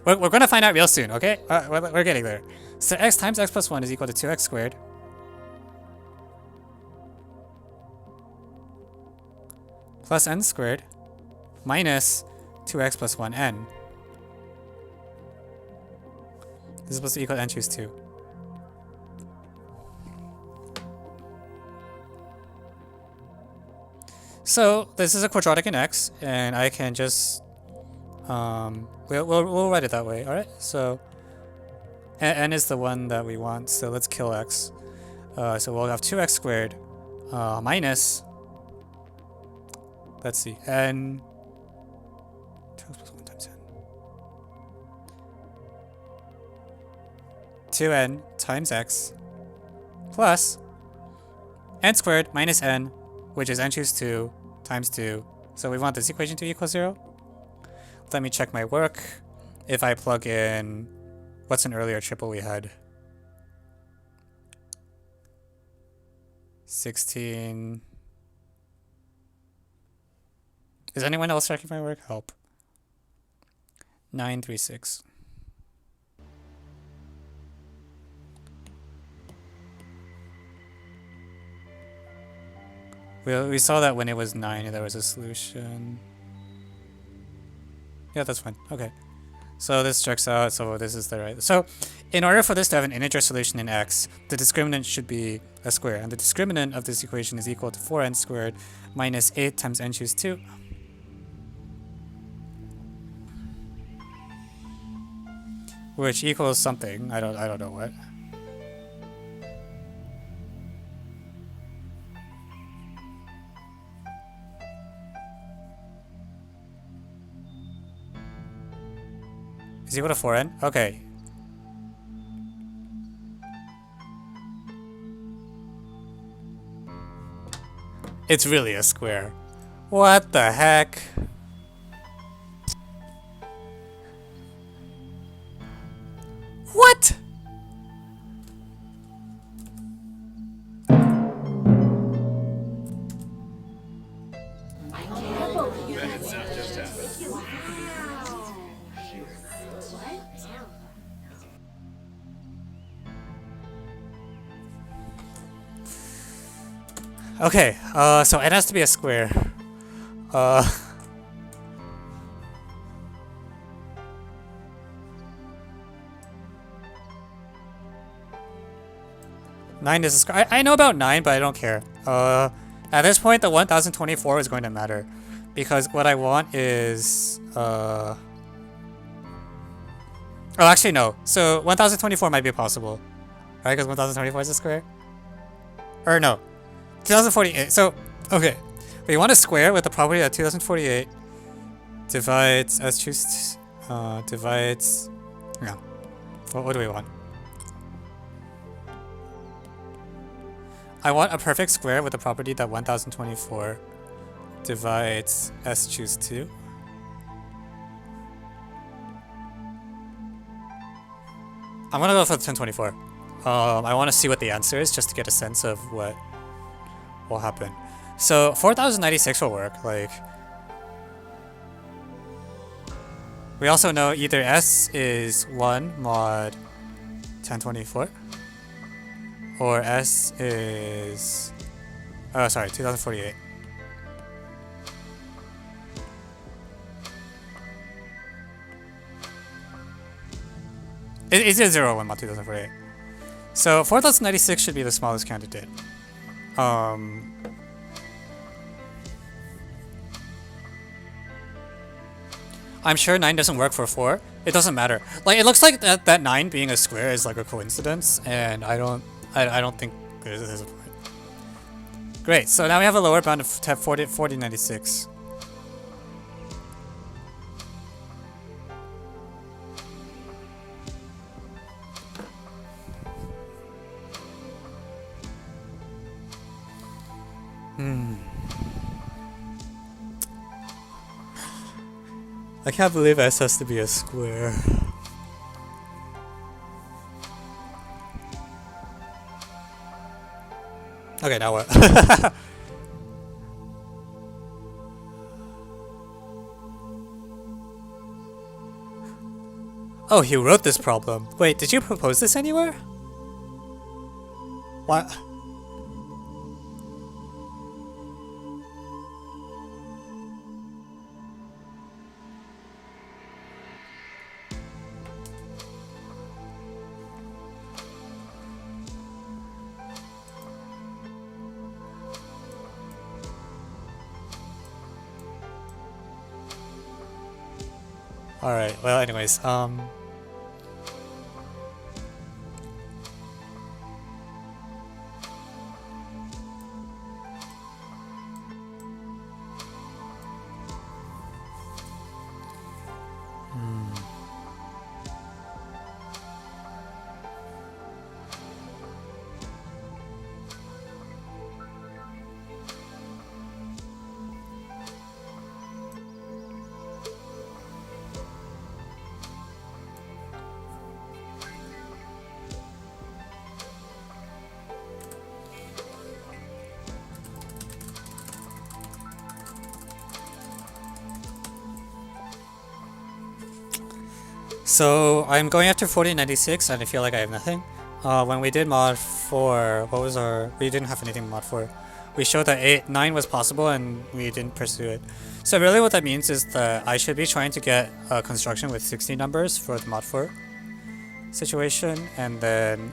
We're gonna find out real soon, okay? We're getting there. So x times x plus 1 is equal to 2x squared plus n squared minus 2x plus 1n. This is supposed to equal n choose 2. So this is a quadratic in x, and I can just we'll write it that way. All right. So n is the one that we want. So let's kill x. So we'll have 2x squared minus. Let's see, n. 2x plus 1 times n. 2n times x plus n squared minus n, which is n choose 2 times 2. So we want this equation to equal 0. Let me check my work. If I plug in, what's an earlier triple we had? 16. Is anyone else checking my work? Help. 936. We saw that when it was 9, there was a solution. Yeah, that's fine. Okay. So this checks out. So this is the right. So in order for this to have an integer solution in x, the discriminant should be a square. And the discriminant of this equation is equal to 4n squared minus 8 times n choose 2. Which equals something. I don't know what. Is equal to 4n? Okay. It's really a square. What the heck? What? Okay, so it has to be a square. 9 is a square. I know about 9, but I don't care. At this point, the 1024 is going to matter. Because what I want is... Oh, actually, no. So, 1024 might be possible. Right? Because 1024 is a square? Or no. 2048. So, okay. We want a square with the property that 2048 divides... Let's choose... divides... Yeah. What do we want? I want a perfect square with the property that 1024 divides s choose 2. I'm gonna go for the 1024. I want to see what the answer is just to get a sense of what will happen. So 4096 will work. Like, we also know either s is 1 mod 1024. Or s is... Oh, sorry, 2048. It's a 0 1 mod 2048. So 4096 should be the smallest candidate. I'm sure 9 doesn't work for 4. It doesn't matter. Like, it looks like that 9 being a square is like a coincidence, and I don't think there's a point. Great, so now we have a lower bound of 4096. I can't believe S has to be a square. Okay, now what? Oh, he wrote this problem. Wait, did you propose this anywhere? What? Alright, well anyways, so I'm going after 4096 and I feel like I have nothing. When we did mod 4, we didn't have anything mod 4. We showed that 9 was possible and we didn't pursue it. So really what that means is that I should be trying to get a construction with 60 numbers for the mod 4 situation, and then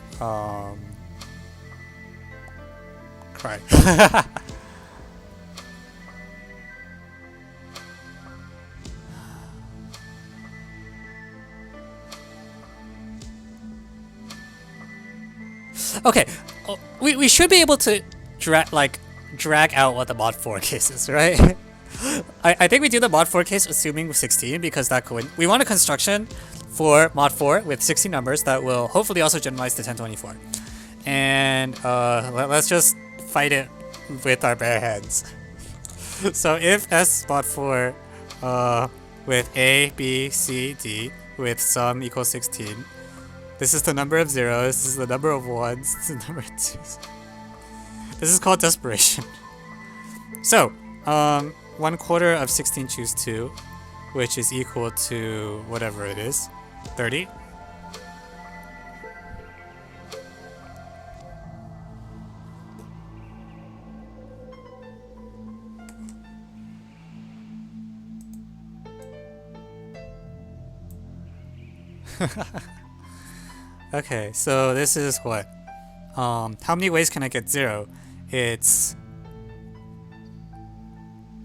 cry. Okay, we should be able to drag out what the mod 4 case is, right? I think we do the mod 4 case assuming 16 because we want a construction for mod 4 with 60 numbers that will hopefully also generalize to 1024. And let's just fight it with our bare hands. So if S mod 4 with A, B, C, D with sum equals 16, this is the number of zeros, this is the number of ones, this is the number of twos. This is called desperation. So, 1/4 of 16 choose 2, which is equal to whatever it is, 30. Okay, so this is what? How many ways can I get 0? It's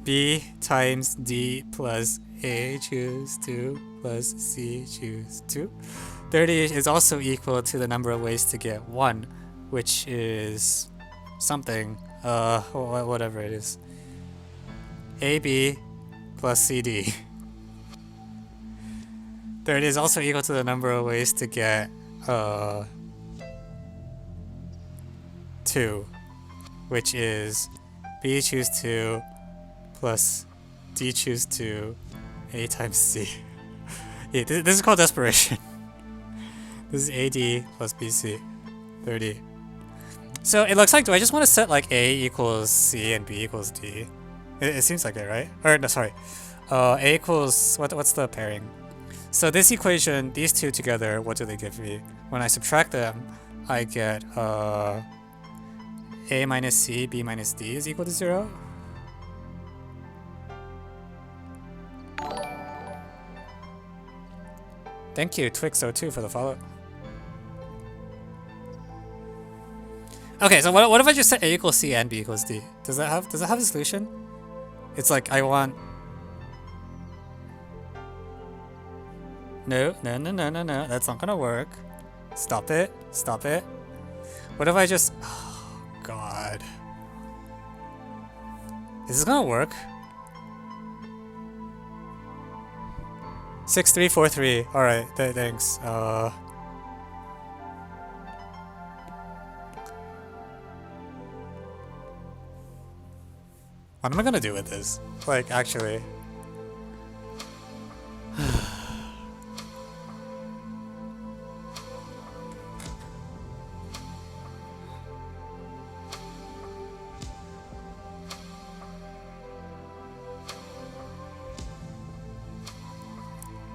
B times D plus A choose 2 plus C choose 2. 30 is also equal to the number of ways to get 1, which is something, whatever it is. AB plus CD. 30 is also equal to the number of ways to get 2, which is B choose 2 plus D choose 2 A times C. Yeah, this is called desperation. This is AD plus BC. 30. So it looks like, do I just want to set like A equals C and B equals D? It seems like it, right? Or no, sorry. A equals, what's the pairing? So this equation, these two together, what do they give me? When I subtract them, I get A minus C, B minus D is equal to 0. Thank you, Twix02 for the follow. Okay, so what if I just set A equals C and B equals D? Does that have a solution? It's like I want No, no, no, no, no, no. That's not gonna work. Stop it. Stop it. What if I just... Oh, God. Is this gonna work? 6343. Alright, thanks. What am I gonna do with this? Like, actually.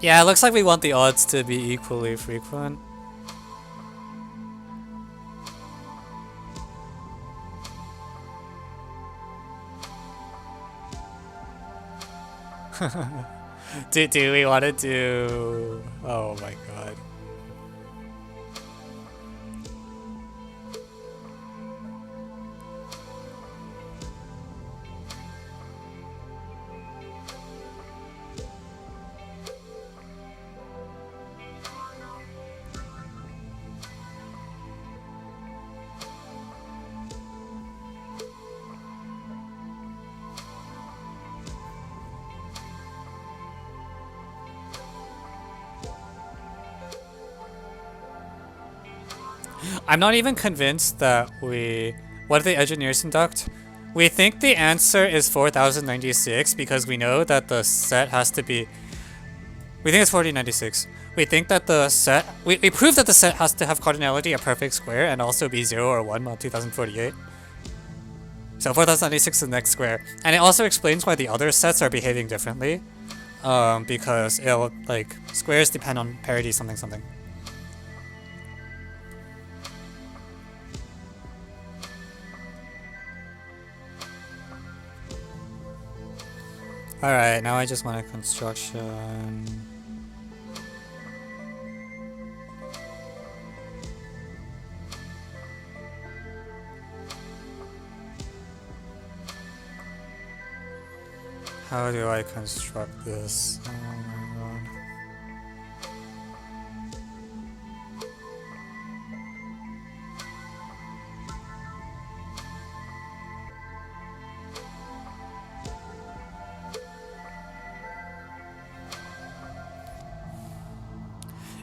Yeah, it looks like we want the odds to be equally frequent. do we want to do... Oh my god. I'm not even convinced that we... What did the engineers conduct? We think the answer is 4096 because we know that the set has to be... We think it's 4096. We think that the set... We prove that the set has to have cardinality a perfect square and also be 0 or 1 on 2048. So 4096 is the next square. And it also explains why the other sets are behaving differently. Because it'll, like, squares depend on parity something something. Alright, now I just want a construction. How do I construct this? Oh my god.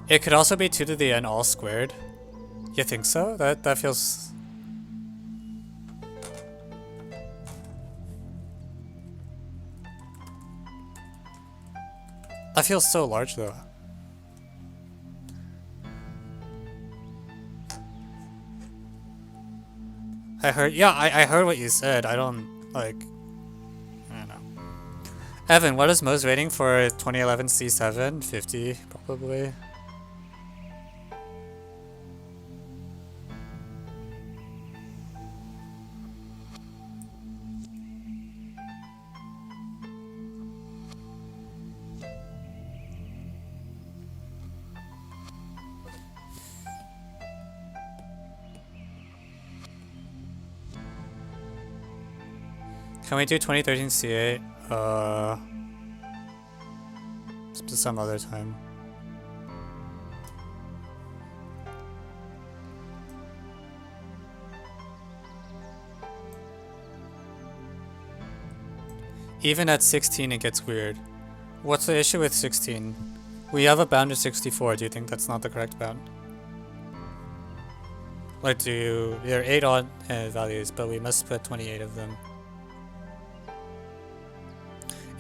It could also be 2 to the n all squared. You think so? That feels... That feels so large though. I heard, yeah, I heard what you said. I don't, like, I don't know. Evan, what is Mo's rating for 2011 C7? 50, probably. Can we do 2013 C8? Some other time. Even at 16 it gets weird. What's the issue with 16? We have a bound of 64. Do you think that's not the correct bound? Like, there are 8 odd values, but we must put 28 of them.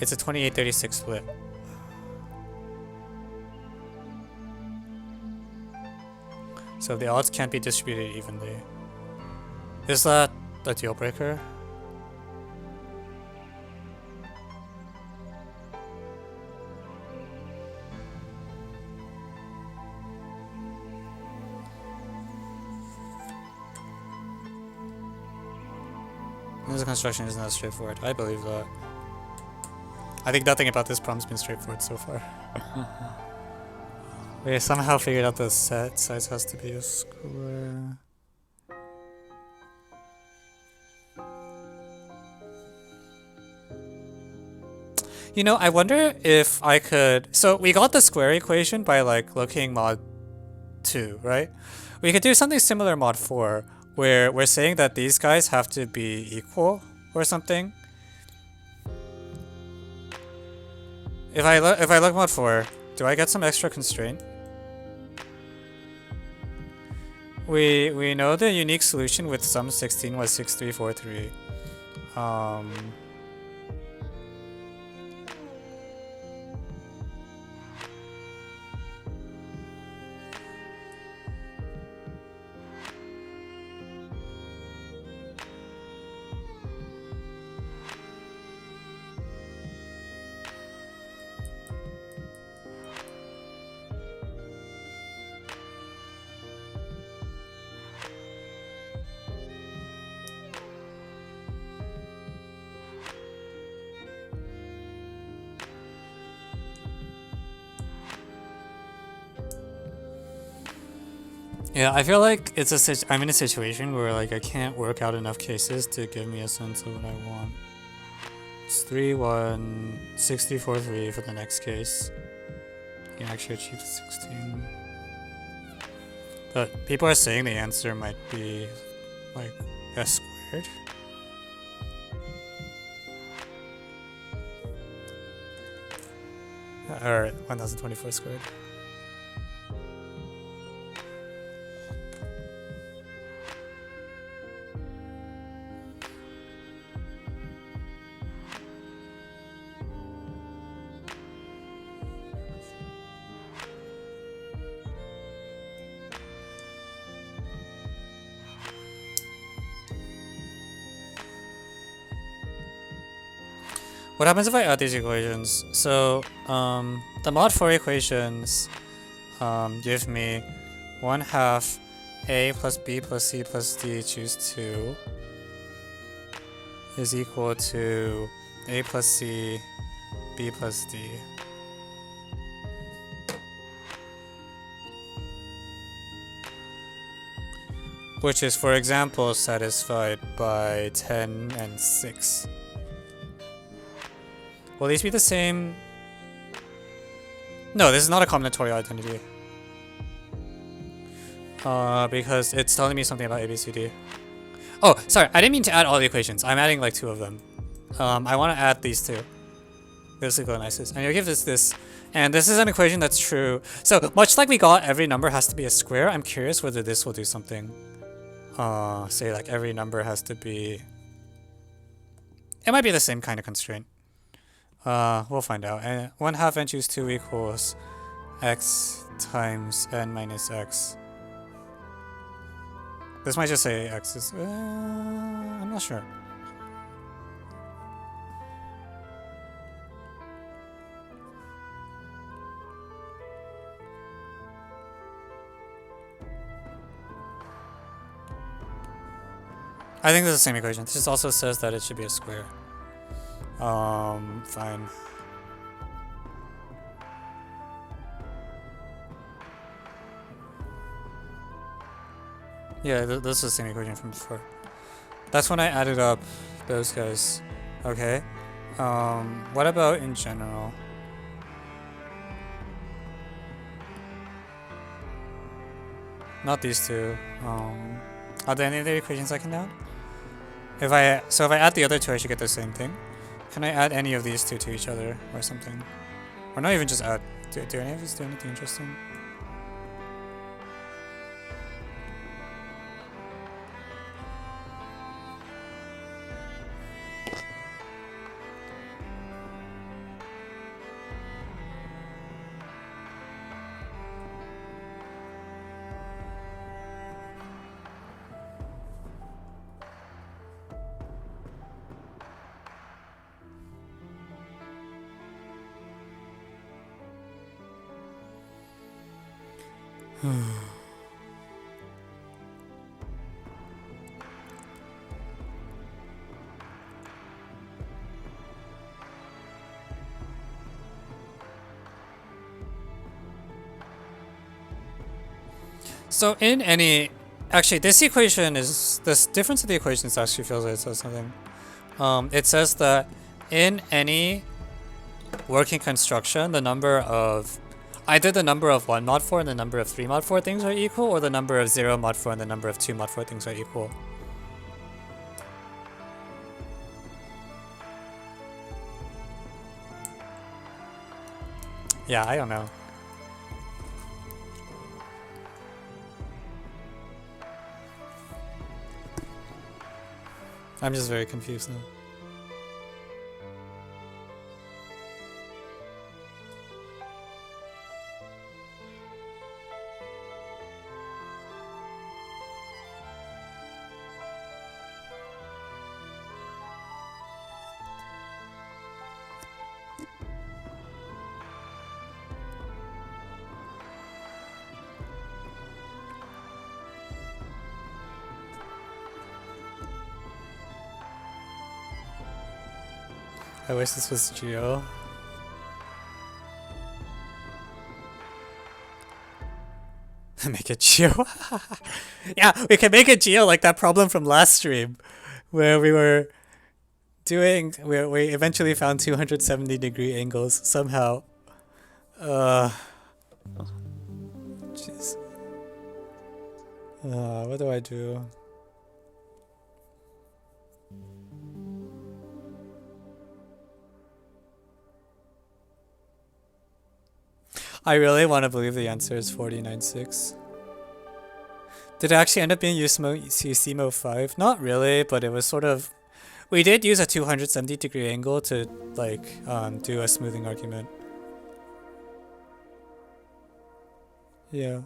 It's a 28-36 split. So the odds can't be distributed evenly. Is that a deal breaker? This construction is not straightforward. I believe that. I think nothing about this problem's been straightforward so far. We somehow figured out the set size has to be a square. You know, I wonder if I could... So we got the square equation by like looking mod 2, right? We could do something similar mod 4, where we're saying that these guys have to be equal or something. If I look mod 4, do I get some extra constraint? We know the unique solution with sum 16 was 6343. Yeah, I feel like I'm in a situation where like I can't work out enough cases to give me a sense of what I want. It's 3-1, 64-3 for the next case. You can actually achieve 16. But people are saying the answer might be like s squared. Or 1024 squared. What happens if I add these equations? So, the mod 4 equations give me 1/2 a plus b plus c plus d choose 2 is equal to a plus c, b plus d. Which is, for example, satisfied by 10 and 6. Will these be the same? No, this is not a combinatorial identity. Because it's telling me something about ABCD. Oh, sorry, I didn't mean to add all the equations. I'm adding like 2 of them. I want to add these 2. This is going nicest. And you'll give this. And this is an equation that's true. So, much like we got every number has to be a square, I'm curious whether this will do something. Say like every number has to be... It might be the same kind of constraint. We'll find out. And 1/2 n choose 2 equals x times n minus x. This might just say x is... I'm not sure. I think this is the same equation. This just also says that it should be a square. Fine. Yeah, this is the same equation from before. That's when I added up those guys. Okay. What about in general? Not these 2. Are there any other equations I can add? If I add the other 2, I should get the same thing. Can I add any of these 2 to each other or something? Or not even just add. Do any of these do anything interesting? So in any... Actually, this equation is... This difference of the equations actually feels like it says something. It says that in any working construction, the number of either the number of 1 mod 4 and the number of 3 mod 4 things are equal, or the number of 0 mod 4 and the number of 2 mod 4 things are equal. Yeah, I don't know. I'm just very confused now. I wish this was Geo. Make it Geo. Yeah, we can make it Geo like that problem from last stream where we were doing, where we eventually found 270-degree angles somehow. Jeez. What do I do? I really want to believe the answer is 49.6. Did it actually end up being usemo 5? Not really, but it was sort of... We did use a 270-degree angle to, like, do a smoothing argument. Yeah.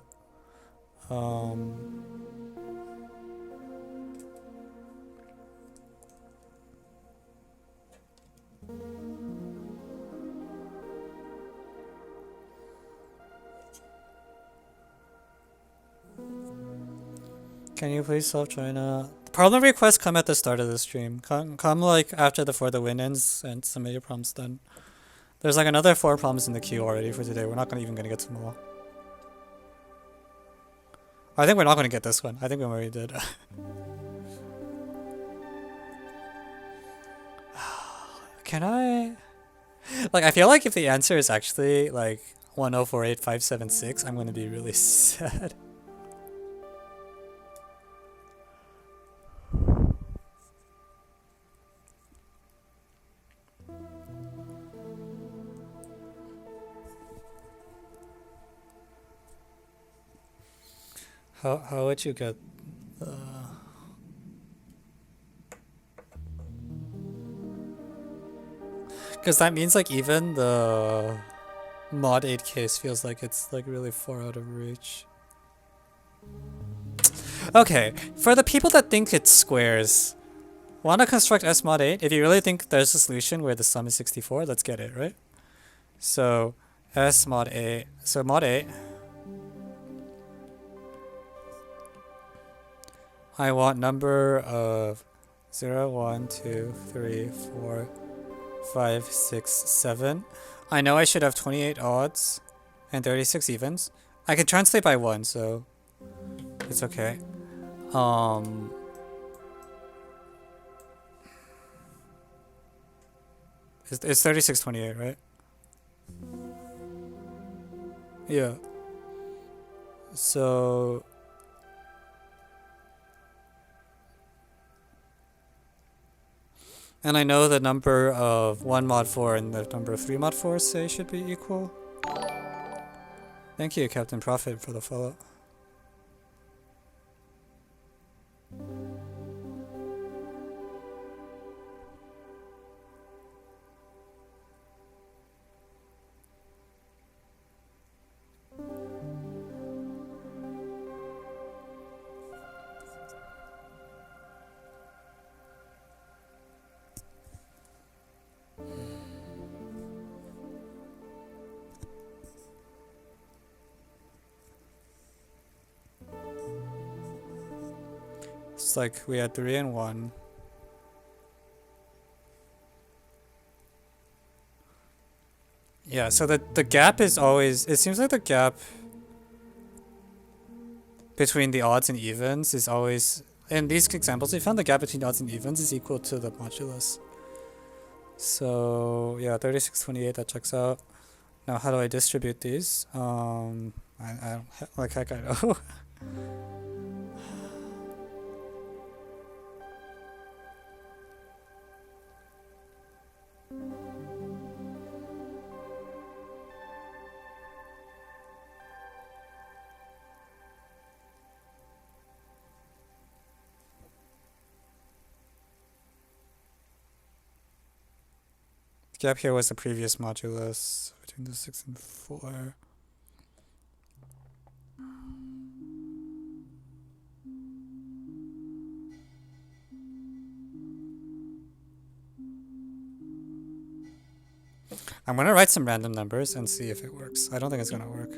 Can you please solve China? Problem requests come at the start of the stream. Come like after the for the win ends and submit your problems then. There's like another 4 problems in the queue already for today. We're not even gonna get to them all. I think we're not gonna get this one. I think we already did. Can I? Like, I feel like if the answer is actually like 1048576, I'm gonna be really sad. How would you get because that means like even the mod 8 case feels like it's like really far out of reach. Okay, for the people that think it's squares, wanna construct S mod 8? If you really think there's a solution where the sum is 64, let's get it, right? So S mod 8, so mod 8, I want number of 0, 1, 2, 3, 4, 5, 6, 7. I know I should have 28 odds and 36 evens. I can translate by 1, so it's okay. It's 36, 28, right? Yeah. So... And I know the number of 1 mod 4 and the number of 3 mod 4 say should be equal. Thank you, Captain Prophet, for the follow. It's like we had 3 and 1. Yeah, so the gap is always... It seems like the gap between the odds and evens is always... In these examples, we found the gap between odds and evens is equal to the modulus. So yeah, 3628, that checks out. Now how do I distribute these? I like heck I know. Gap here was the previous modulus between the 6 and 4. I'm gonna write some random numbers and see if it works. I don't think it's gonna work.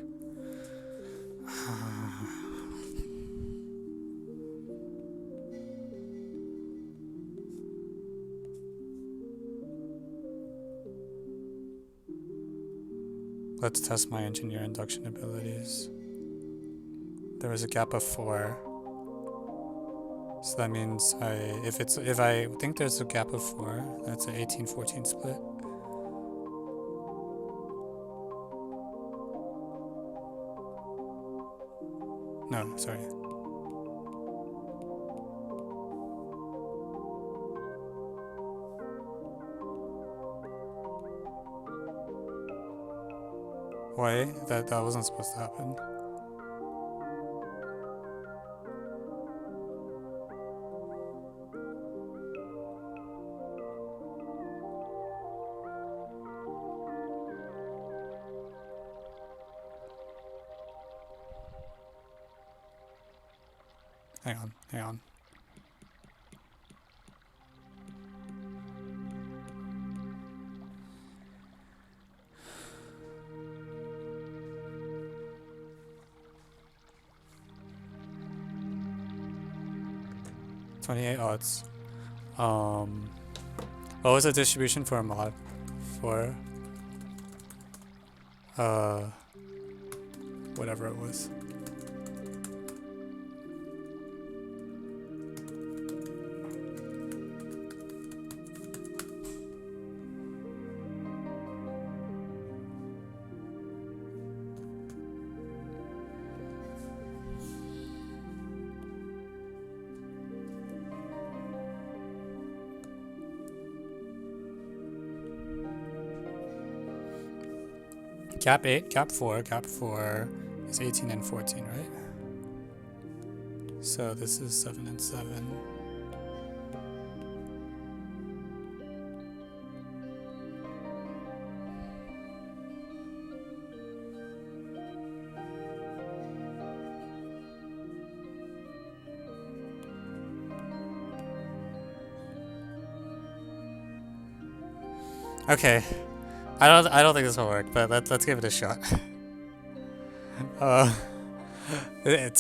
Let's test my engineer induction abilities. There was a gap of 4. So that means if I think there's a gap of 4, that's an 18-14 split. No, sorry. Why? That wasn't supposed to happen. Hang on. $28 odds. What was the distribution for a mod? For whatever it was. Gap 8, gap 4 is 18 and 14, right? So this is 7 and 7. Okay. I don't think this will work, but let's give it a shot.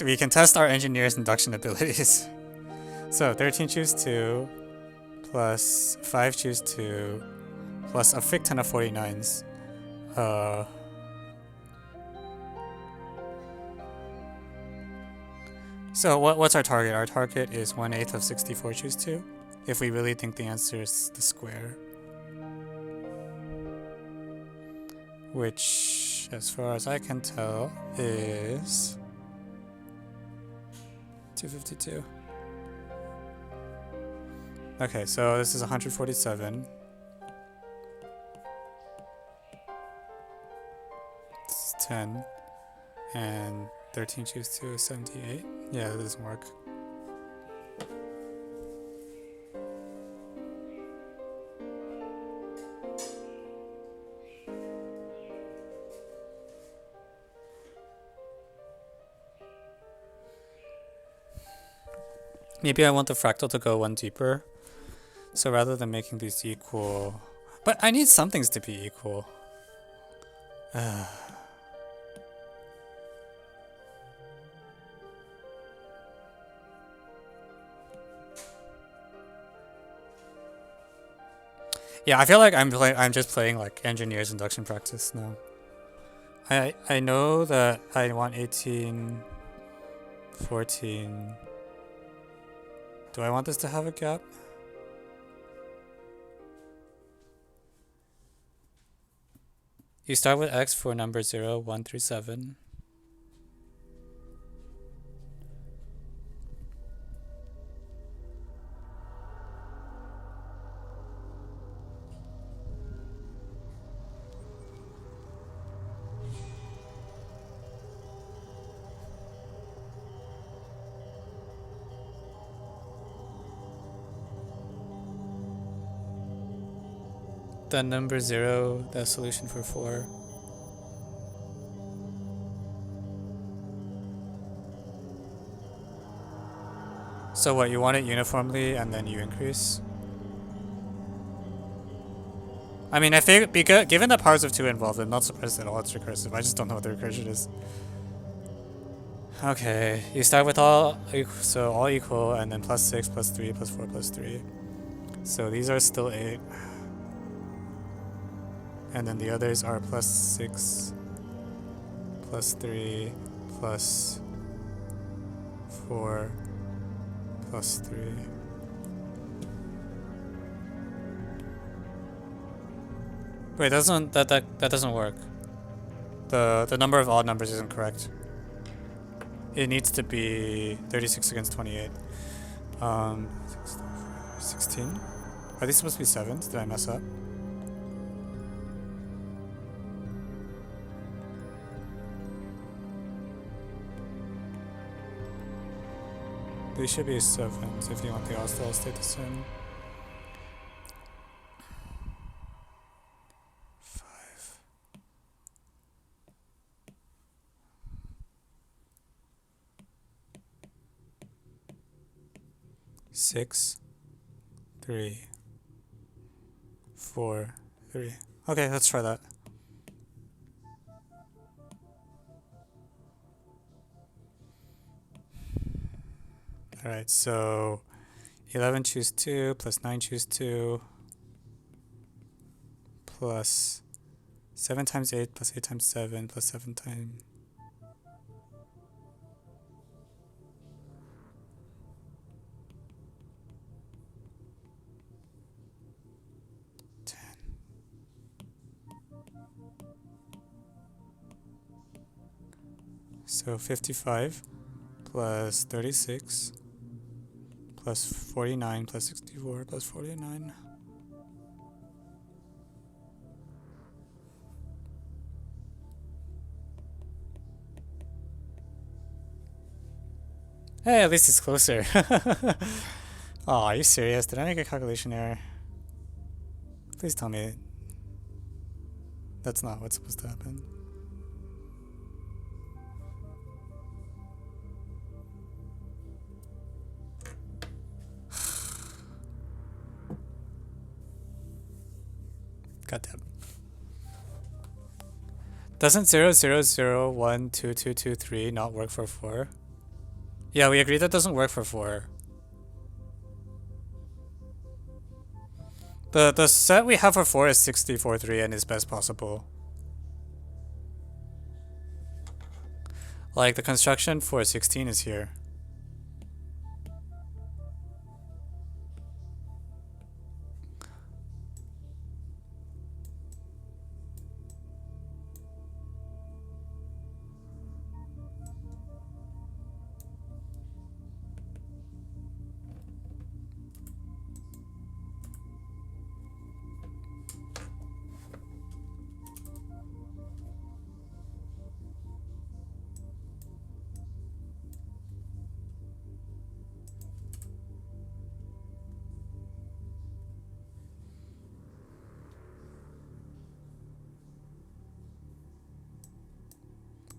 We can test our engineer's induction abilities. So 13 choose 2 plus 5 choose 2 plus a fig ton of 49s. So what's our target? Our target is 1/8 of 64 choose 2 if we really think the answer is the square. Which, as far as I can tell, is 252. Okay, so this is 147. This is 10. And 13 choose 2 is 78. Yeah, that doesn't work. Maybe I want the fractal to go one deeper. So rather than making these equal... But I need some things to be equal. Yeah, I feel like I'm just playing like engineer's induction practice now. I know that I want 18, 14. Do I want this to have a gap? You start with x for number 0, 1 through 7. Then number 0, the solution for 4. So what, you want it uniformly and then you increase? I mean, I think, because, given the powers of 2 involved, I'm not surprised at all it's recursive. I just don't know what the recursion is. Okay, you start with all equal, and then plus 6, plus 3, plus 4, plus 3. So these are still 8. And then the others are plus 6, plus 3, plus 4, plus 3. Wait, that doesn't work. The number of odd numbers isn't correct. It needs to be 36 against 28. 16? Are these supposed to be 7s? Did I mess up? These should be 7s if you want the odds to all stay the same. 5. 6, 3, 4, 3. Okay, let's try that. Alright, so 11 choose 2, plus 9 choose 2, plus 7 times 8, plus 8 times 7, plus 7 times... So 55 plus 36 plus 49 plus 64 plus 49. Hey, at least it's closer. Oh, are you serious? Did I make a calculation error? Please tell me that's not what's supposed to happen. Goddamn. Doesn't 0, 0, 0, 1, 2, 2, 2, 3 not work for 4? Yeah, we agree that doesn't work for 4. The set we have for 4 is 64, 3 and is best possible. Like, the construction for 16 is here.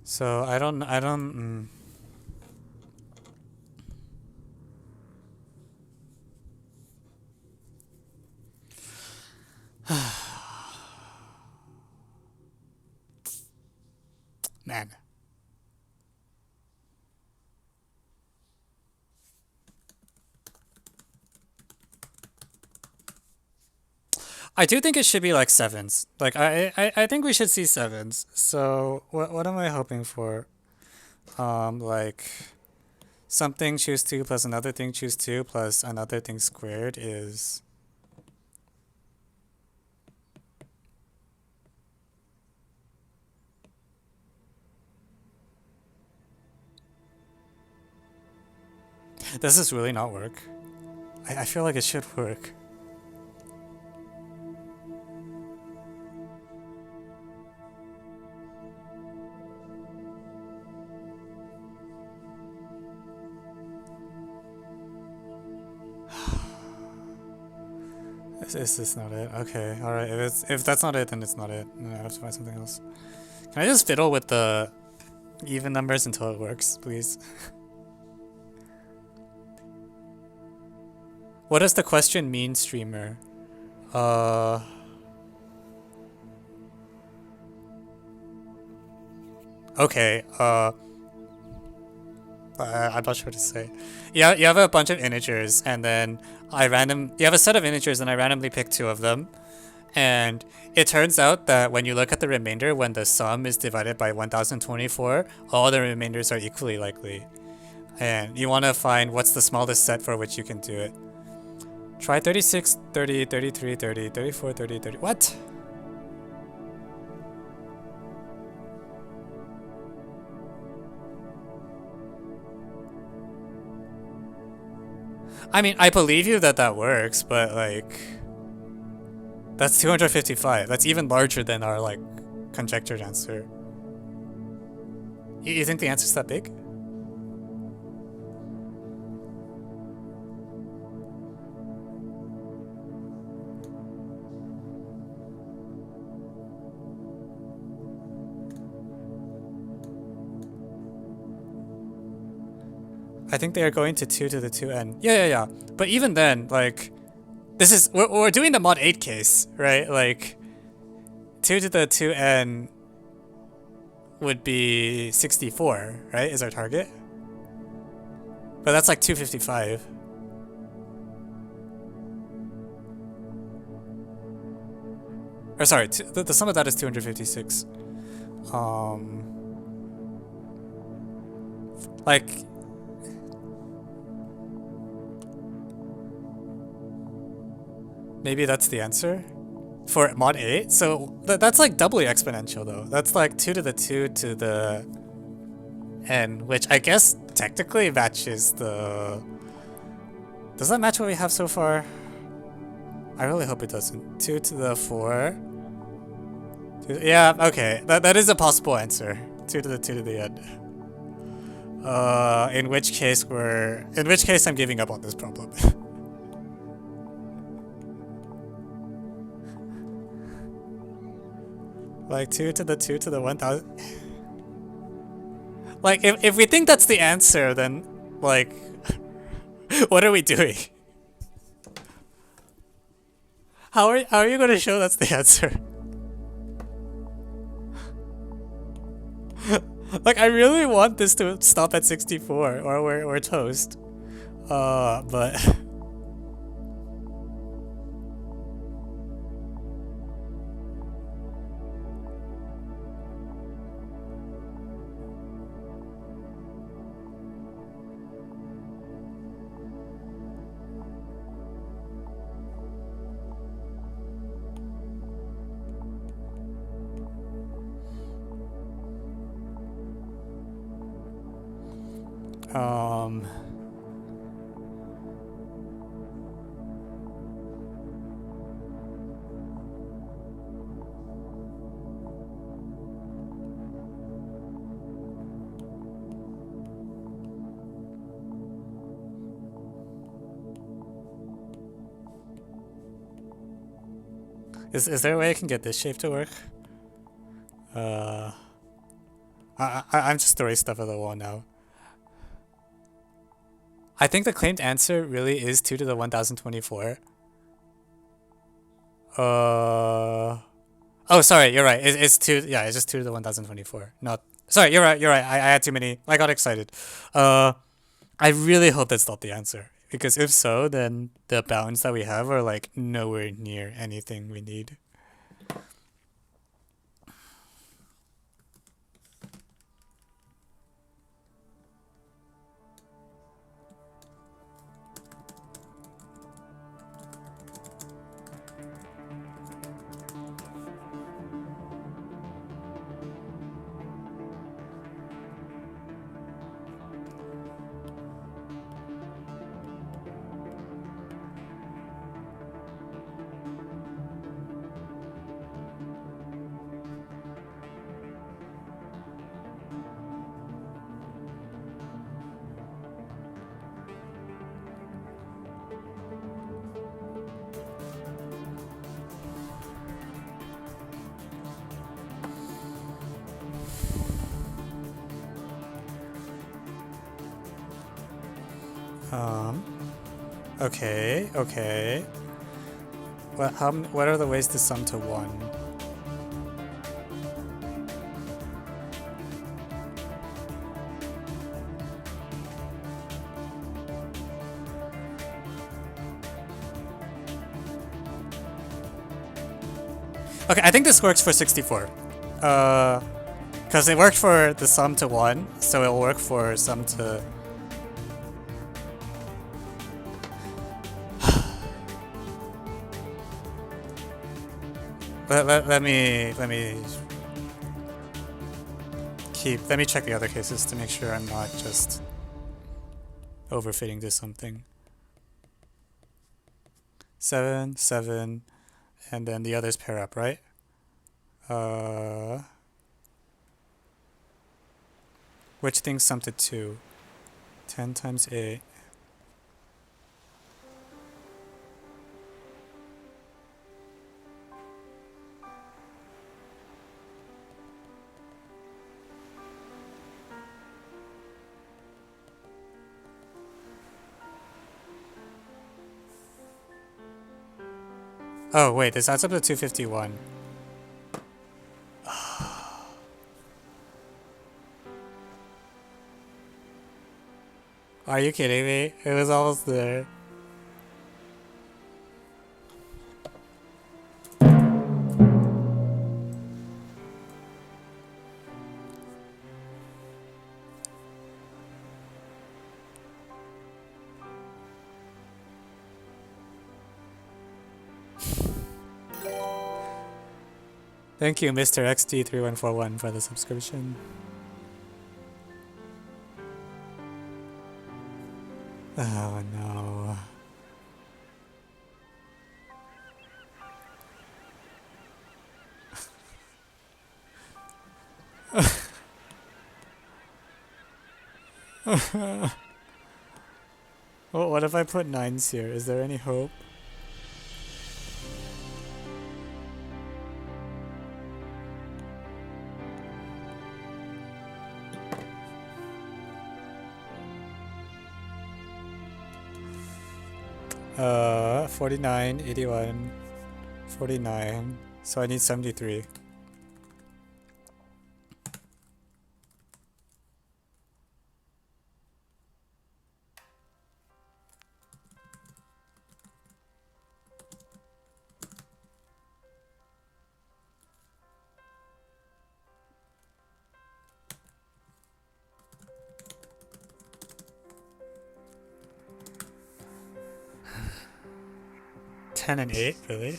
So I don't man. I do think it should be like 7s. Like I think we should see 7s. So what am I hoping for? Like something choose 2 plus another thing choose 2 plus another thing squared is Does this really not work? I feel like it should work. Is this not it? Okay, alright. If that's not it, then it's not it. I have to find something else. Can I just fiddle with the even numbers until it works, please? What does the question mean, streamer? Okay, I'm not sure what to say. Yeah, you have a bunch of integers, and then you have a set of integers, and I randomly pick 2 of them. And it turns out that when you look at the remainder, when the sum is divided by 1024, all the remainders are equally likely. And you want to find what's the smallest set for which you can do it. Try 36, 30, 33, 30, 34, 30, 30. What? I mean, I believe you that that works, but like... That's 255. That's even larger than our, like, conjectured answer. You think the answer's that big? I think they are going to 2 to the 2n. Yeah. But even then, like... This is... We're doing the mod 8 case, right? Like... 2 to the 2n... would be 64, right? Is our target? But that's like 255. Or sorry, the sum of that is 256. Like... Maybe that's the answer for mod 8. So that's like doubly exponential though. That's like 2 to the 2 to the n, which I guess technically matches the... Does that match what we have so far? I really hope it doesn't. 2 to the 4. Yeah, okay. That is a possible answer. 2 to the 2 to the n. In which case I'm giving up on this problem. Like 2 to the 2 to the 1000. Like if we think that's the answer, then like what are we doing? How are you going to show that's the answer? Like I really want this to stop at 64 or we're toast. But Is there a way I can get this shape to work? I'm just throwing stuff at the wall now. I think the claimed answer really is 2 to the 1024. Oh, sorry, you're right. It's 2. Yeah, it's just 2 to the 1024. Not. Sorry, you're right. I had too many. I got excited. I really hope that's not the answer. Because if so, then the bounds that we have are like nowhere near anything we need. Okay, okay. What are the ways to sum to 1? Okay, I think this works for 64. Because it worked for the sum to 1, so it'll work for sum to... let me check the other cases to make sure I'm not just overfitting to something. 7, 7, and then the others pair up, right? Which things sum to 2? 10 times 8. Oh wait, this adds up to 251. Are you kidding me? It was almost there. Thank you, Mr. XD3141, for the subscription. Oh no. Well, what if I put 9s here? Is there any hope? Uh, 49, 81, 49. So I need 73. Ten and 8, really?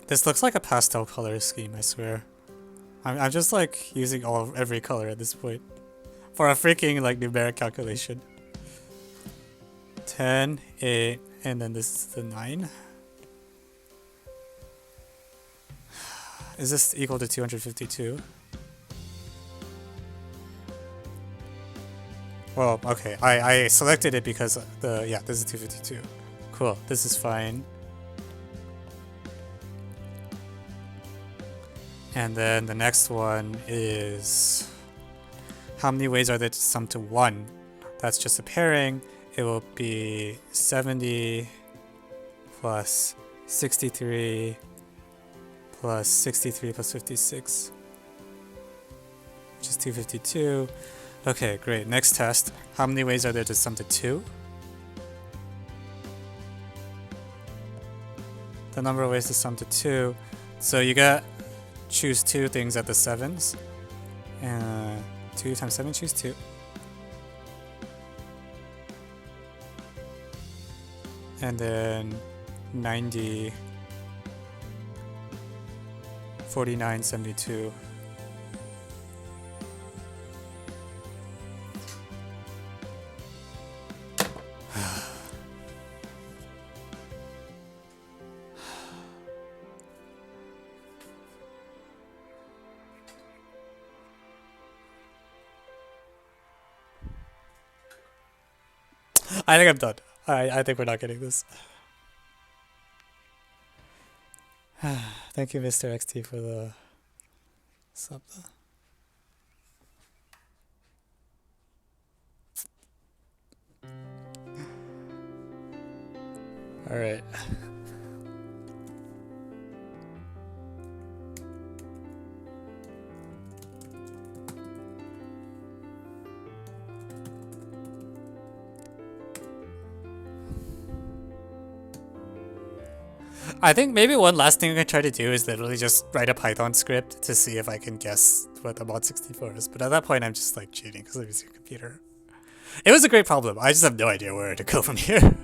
This looks like a pastel color scheme, I swear. I'm just like using every color at this point for a freaking like numeric calculation. 10, 8, and then this is the 9. Is this equal to 252? Well, okay. I selected it because yeah, this is 252. Cool. This is fine. And then the next one is how many ways are there to sum to 1? That's just a pairing. It will be 70 plus 63 plus 63 plus 56, which is 252. Okay, great. Next test. How many ways are there to sum to 2? The number of ways to sum to 2. So you got choose 2 things at the 7s. 2 times 7, choose 2. And then 90, 49, 72. I think I'm done. I think we're not getting this. Thank you, Mr. XT, for the sub. All right. I think maybe one last thing I can try to do is literally just write a Python script to see if I can guess what the mod 64 is. But at that point, I'm just like cheating because I'm using a computer. It was a great problem. I just have no idea where to go from here.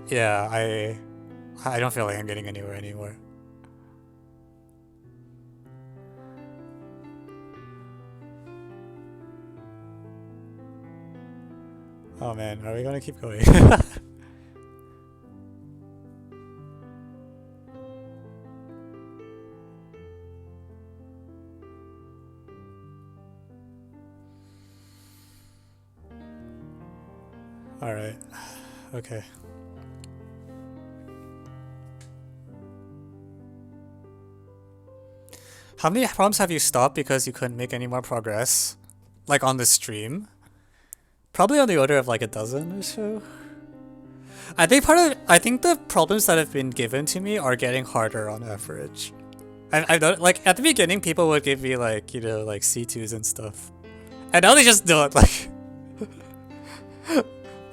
Yeah, I don't feel like I'm getting anywhere anymore. Oh man, are we gonna keep going? All right. Okay. How many problems have you stopped because you couldn't make any more progress? Like on the stream? Probably on the order of like a dozen or so. I think the problems that have been given to me are getting harder on average. I've noticed, like at the beginning people would give me like, you know, like C2s and stuff. And now they just do it like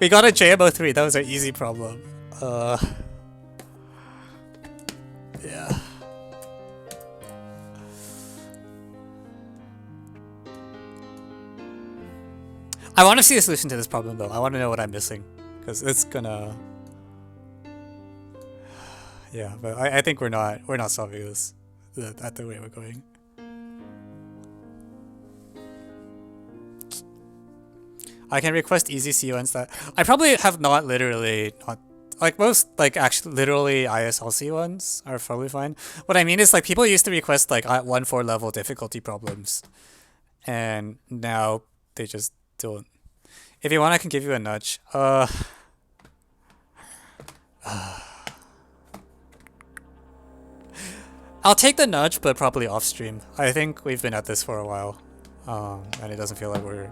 we got a JMO 3, that was an easy problem. Yeah. I want to see a solution to this problem though. I want to know what I'm missing, because it's gonna. Yeah, but I think we're not solving this at the way we're going. I can request easy C1s that I probably have not literally not like most like actually literally ISLC ones are probably fine. What I mean is like people used to request like 1-4 level difficulty problems, and now they just don't. If you want, I can give you a nudge. I'll take the nudge, but probably off stream. I think we've been at this for a while, and it doesn't feel like we're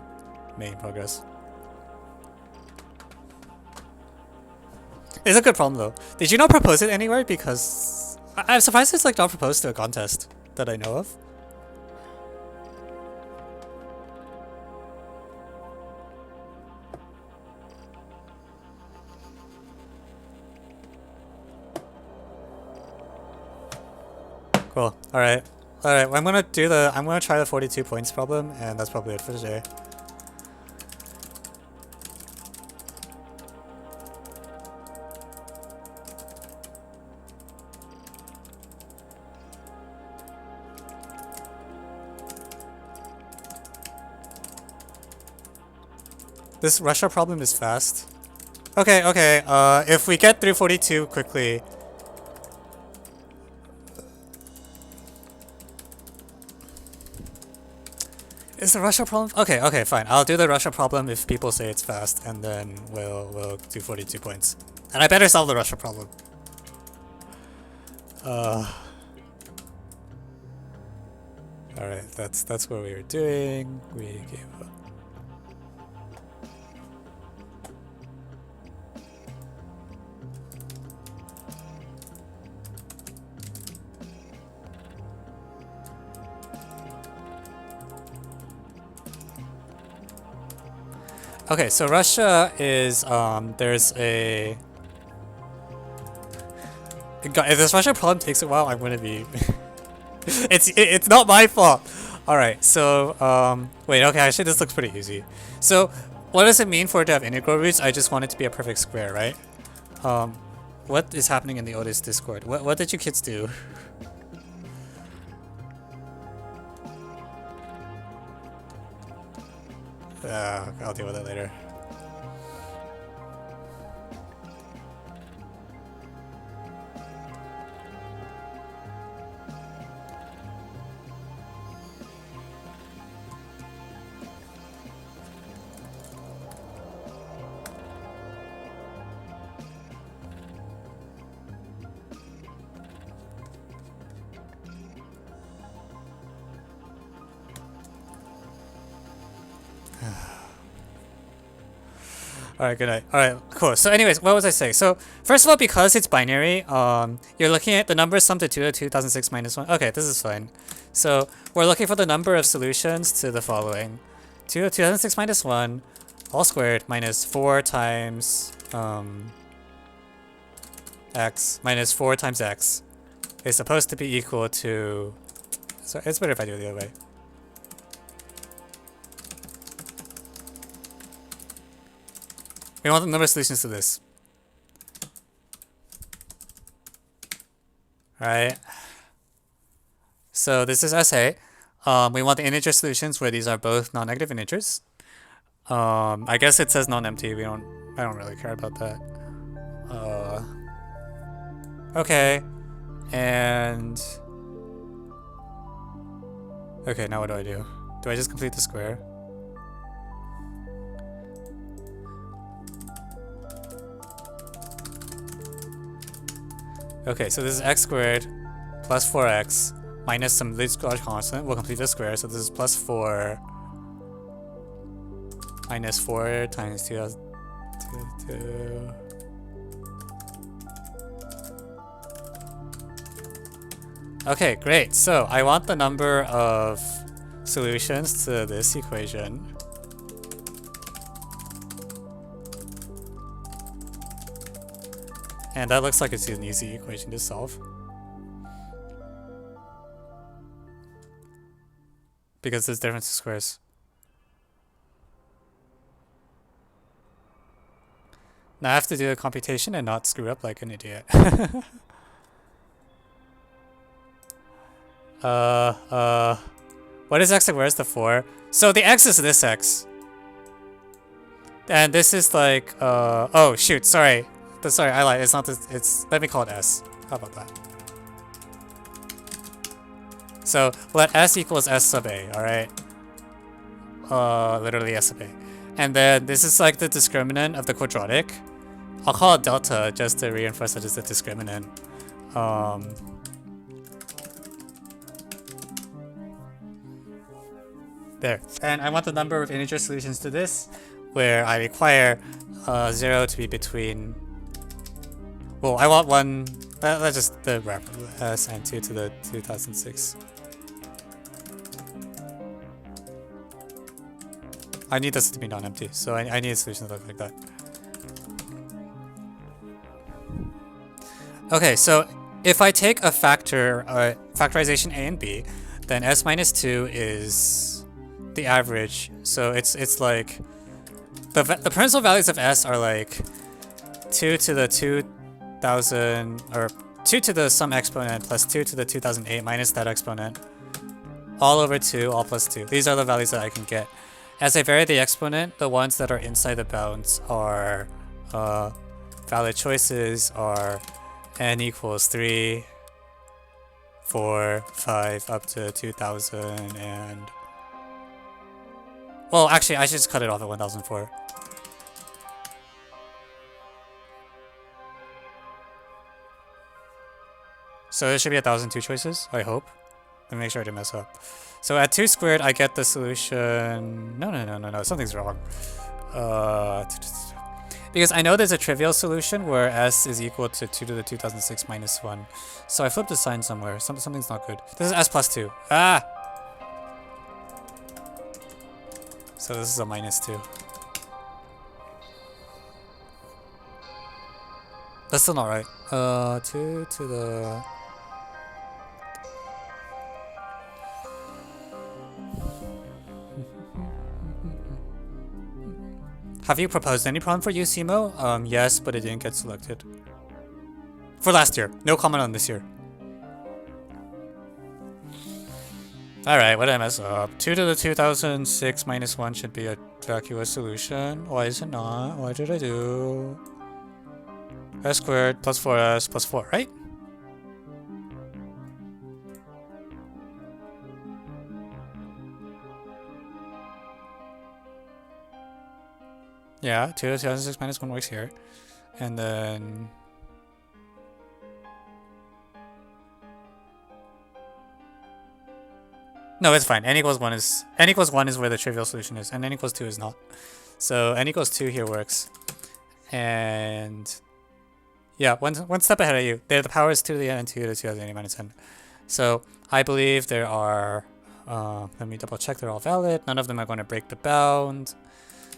making progress. It's a good problem though. Did you not propose it anywhere? Because I'm surprised it's like not proposed to a contest that I know of. Cool. All right. Well, I'm gonna try the 42 points problem, and that's probably it for today. This Russia problem is fast. Okay. If we get through 42 quickly. Is the Russia problem? Okay, fine. I'll do the Russia problem if people say it's fast, and then we'll do 42 points. And I better solve the Russia problem. Alright, that's what we were doing. We gave up. Okay, so Russia is there's a God, if this Russia problem takes a while, I'm gonna be it's not my fault. Alright, so wait, okay, actually this looks pretty easy. So what does it mean for it to have integral roots? I just want it to be a perfect square, right? What is happening in the Otis Discord? What did you kids do? I'll deal with it later. Alright, good night. Alright, cool. So anyways, what was I saying? So first of all, because it's binary, you're looking at the number sum to 2 to 2006 minus 1. Okay, this is fine. So we're looking for the number of solutions to the following. 2 to 2006 minus 1, all squared, minus 4 times x, minus 4 times x is supposed to be equal to... So it's better if I do it the other way. We want the number of solutions to this. Alright. So this is SA. We want the integer solutions where these are both non-negative integers. I guess it says non-empty. I don't really care about that. Okay. And okay, now what do? Do I just complete the square? Okay, so this is x squared plus 4x minus some least large constant. We'll complete the square, so this is plus 4 minus 4 times 2. Okay, great. So I want the number of solutions to this equation. And that looks like it's an easy equation to solve. Because there's difference in squares. Now I have to do a computation and not screw up like an idiot. What is x and where's the 4? So the x is this x. And this is like, oh shoot, sorry. Sorry, I lied. It's not this. It's, let me call it S. How about that? So let S equals S sub A, alright? Literally S sub A. And then this is like the discriminant of the quadratic. I'll call it delta just to reinforce that it's the discriminant. There. And I want the number of integer solutions to this, where I require 0 to be between... Well, I want one... Let's just the wrap S and 2 to the 2006. I need this to be non-empty, so I need a solution to look like that. Okay, so if I take a factor, factorization A and B, then S minus 2 is the average. So it's like... The principal values of S are like 2 to the 2000, or 2 to the some exponent plus 2 to the 2008 minus that exponent, all over 2, all plus 2. These are the values that I can get. As I vary the exponent, the ones that are inside the bounds are valid choices are n equals 3, 4, 5, up to 2000, and... Well, actually, I should just cut it off at 1004. So there should be 1002 choices, I hope. Let me make sure I didn't mess up. So at 2 squared, I get the solution... No, something's wrong. Because I know there's a trivial solution where S is equal to 2 to the 2006 minus 1. So I flipped the sign somewhere. Something's not good. This is S plus 2. Ah! So this is a minus 2. That's still not right. 2 to the... Have you proposed any problem for usemo? Yes, but it didn't get selected. For last year. No comment on this year. Alright, what did I mess up? 2 to the 2006 minus 1 should be a vacuous solution. Why is it not? What did I do? S squared plus 4s plus 4, right? Yeah, 2 to the 2006 minus 1 works here. And then... No, it's fine. N equals 1 is where the trivial solution is, and n equals 2 is not. So n equals 2 here works. And yeah, one step ahead of you. There, the power is 2 to the n and 2 to the 2 to the n minus n. So I believe there are, let me double check they're all valid. None of them are going to break the bound.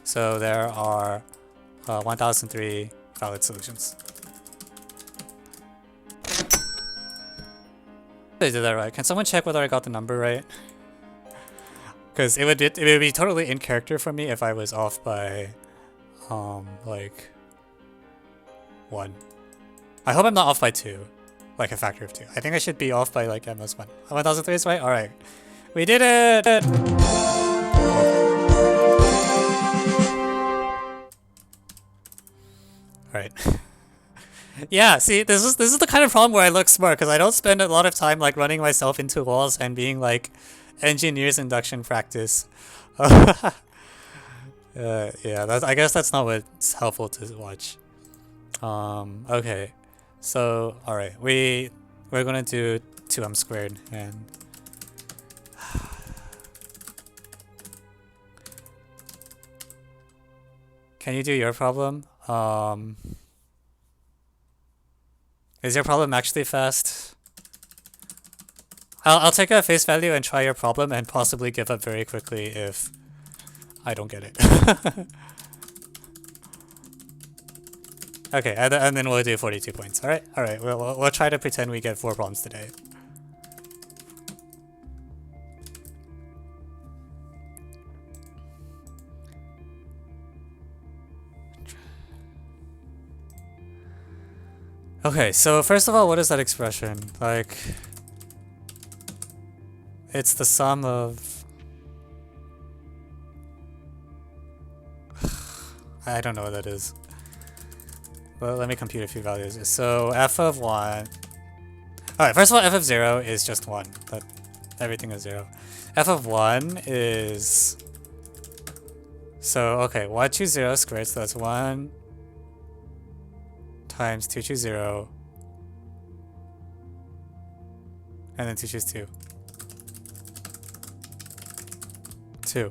So there are 1003 valid solutions. I did that right. Can someone check whether I got the number right? Because it would be totally in character for me if I was off by like 1. I hope I'm not off by 2, like a factor of 2. I think I should be off by like at most 1. 1003 is right? Alright. We did it! Alright. Yeah, see, this is the kind of problem where I look smart, because I don't spend a lot of time like running myself into walls and being like engineer's induction practice. Yeah, I guess that's not what's helpful to watch. Okay, so all right, we're gonna do 2m squared, and can you do your problem? Is your problem actually fast? I'll take it at face value and try your problem and possibly give up very quickly if I don't get it. Okay, and then we'll do 42 points. All right. We'll try to pretend we get 4 problems today. Okay, so first of all, what is that expression? Like, it's the sum of... I don't know what that is. Well, let me compute a few values. So f of 1... Alright, first of all, f of 0 is just 1. But everything is 0. F of 1 is... So, okay, 1 choose 0 squared, so that's 1 times 2 choose 0. And then 2 choose 2. 2.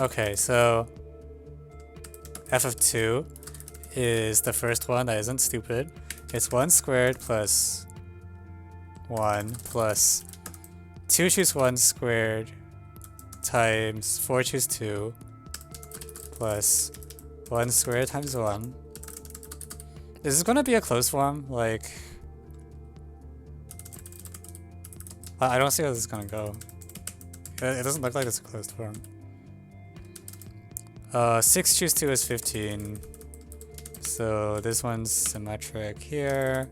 Okay, so f of 2 is the first one that isn't stupid. It's 1 squared plus 1 plus 2 choose 1 squared times 4 choose 2 plus 1 squared times 1. Is this gonna be a closed form? Like, I don't see how this is gonna go. It doesn't look like it's a closed form. 6 choose 2 is 15. So this one's symmetric here.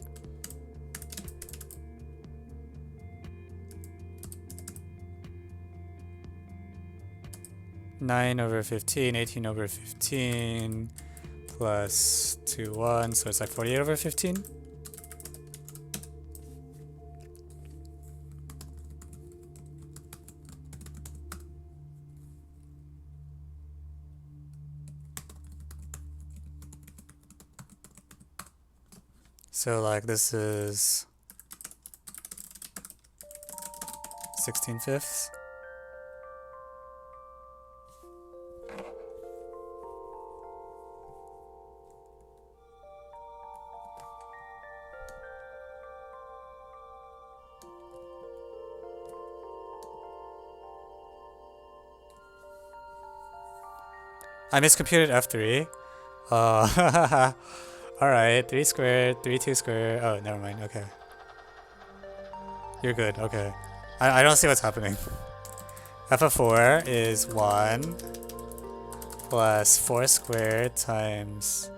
Nine over 15, 18 over 15, plus 2, 1, so it's like 48 over 15. So like this is 16/5. I miscomputed F3. Alright, 3 squared, 3, 2 squared. Oh, never mind, okay. You're good, okay. I don't see what's happening. F of 4 is 1 plus 4 squared times...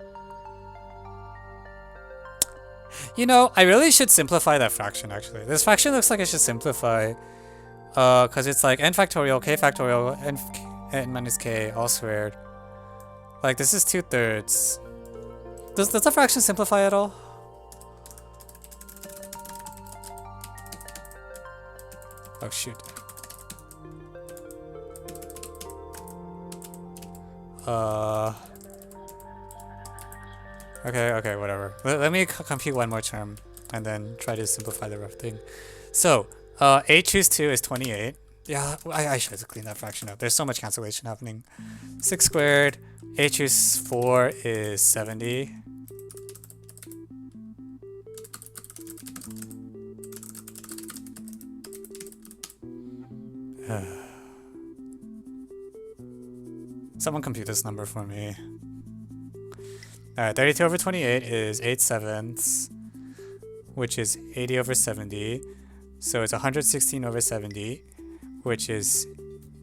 You know, I really should simplify that fraction, actually. This fraction looks like it should simplify. Because it's like n factorial, k factorial, n minus k, all squared. Like, this is 2/3. Does the fraction simplify at all? Oh shoot. Okay, whatever. Let me compute one more term and then try to simplify the rough thing. So, 8 choose 2 is 28. Yeah, I should have cleaned that fraction up. There's so much cancellation happening. 6 squared, a choose 4 is 70. Someone compute this number for me. Alright, 32 over 28 is 8/7, which is 80 over 70. So it's 116 over 70, which is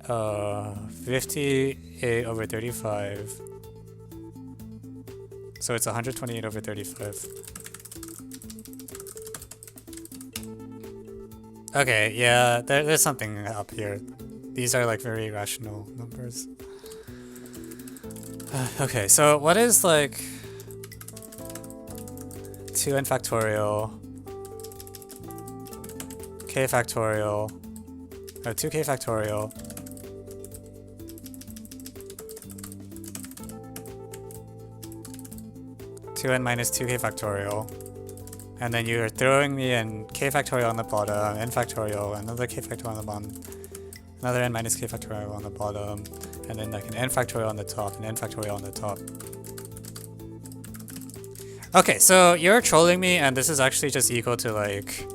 58 over 35. So it's 128 over 35. Okay, yeah, there's something up here. These are like very irrational numbers. Okay, so what is like 2n factorial, k factorial, or 2k factorial, two n minus 2k factorial, and then you're throwing me in k factorial on the bottom, n factorial, another k factorial on the bottom, another n minus k factorial on the bottom, and then like an n factorial on the top, and n factorial on the top. Okay, so you're trolling me, and this is actually just equal to like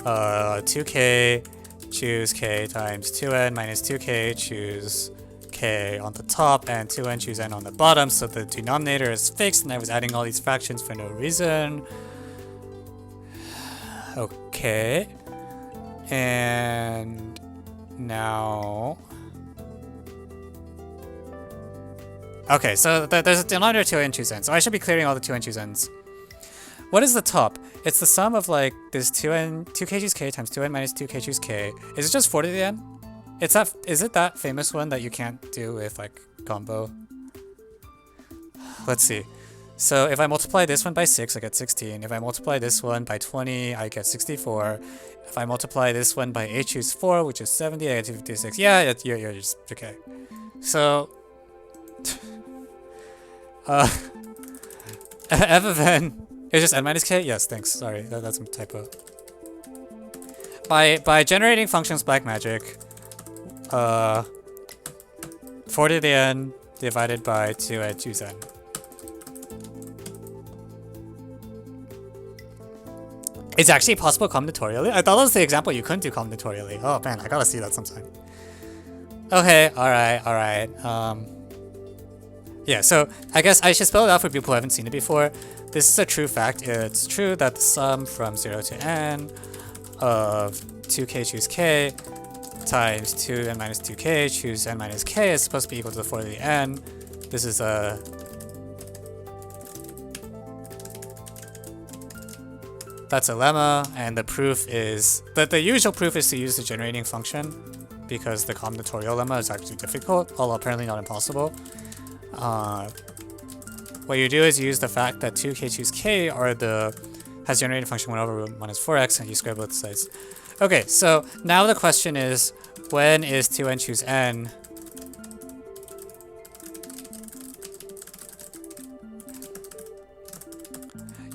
2k choose k times 2n minus 2k choose k on the top, and 2n choose n on the bottom, so the denominator is fixed, and I was adding all these fractions for no reason. Okay. And now... Okay, so there's a denominator 2n choose n, so I should be clearing all the 2n choose n's. What is the top? It's the sum of like this 2k choose k times 2n minus 2k choose k. Is it just 4 to the n? Is it that famous one that you can't do with like combo? Let's see. So if I multiply this one by 6, I get 16. If I multiply this one by 20, I get 64. If I multiply this one by a choose 4, which is 70, I get 256. Yeah, you're just okay. So f of n is just n minus k? Yes, thanks. Sorry, that's a typo. By generating functions black magic, 4 to the n divided by 2n choose n. It's actually possible combinatorially? I thought that was the example you couldn't do combinatorially. Oh man, I gotta see that sometime. Okay, alright. Yeah, so I guess I should spell it out for people who haven't seen it before. This is a true fact. It's true that the sum from 0 to n of 2k choose k times 2n minus 2k choose n minus k is supposed to be equal to the 4 to the n. This is a... That's a lemma, and the proof is... The usual proof is to use the generating function, because the combinatorial lemma is actually difficult, although apparently not impossible. What you do is you use the fact that 2k choose k has generating function 1 over root minus 4x, and you square both sides. Okay, so now the question is, when is 2n choose n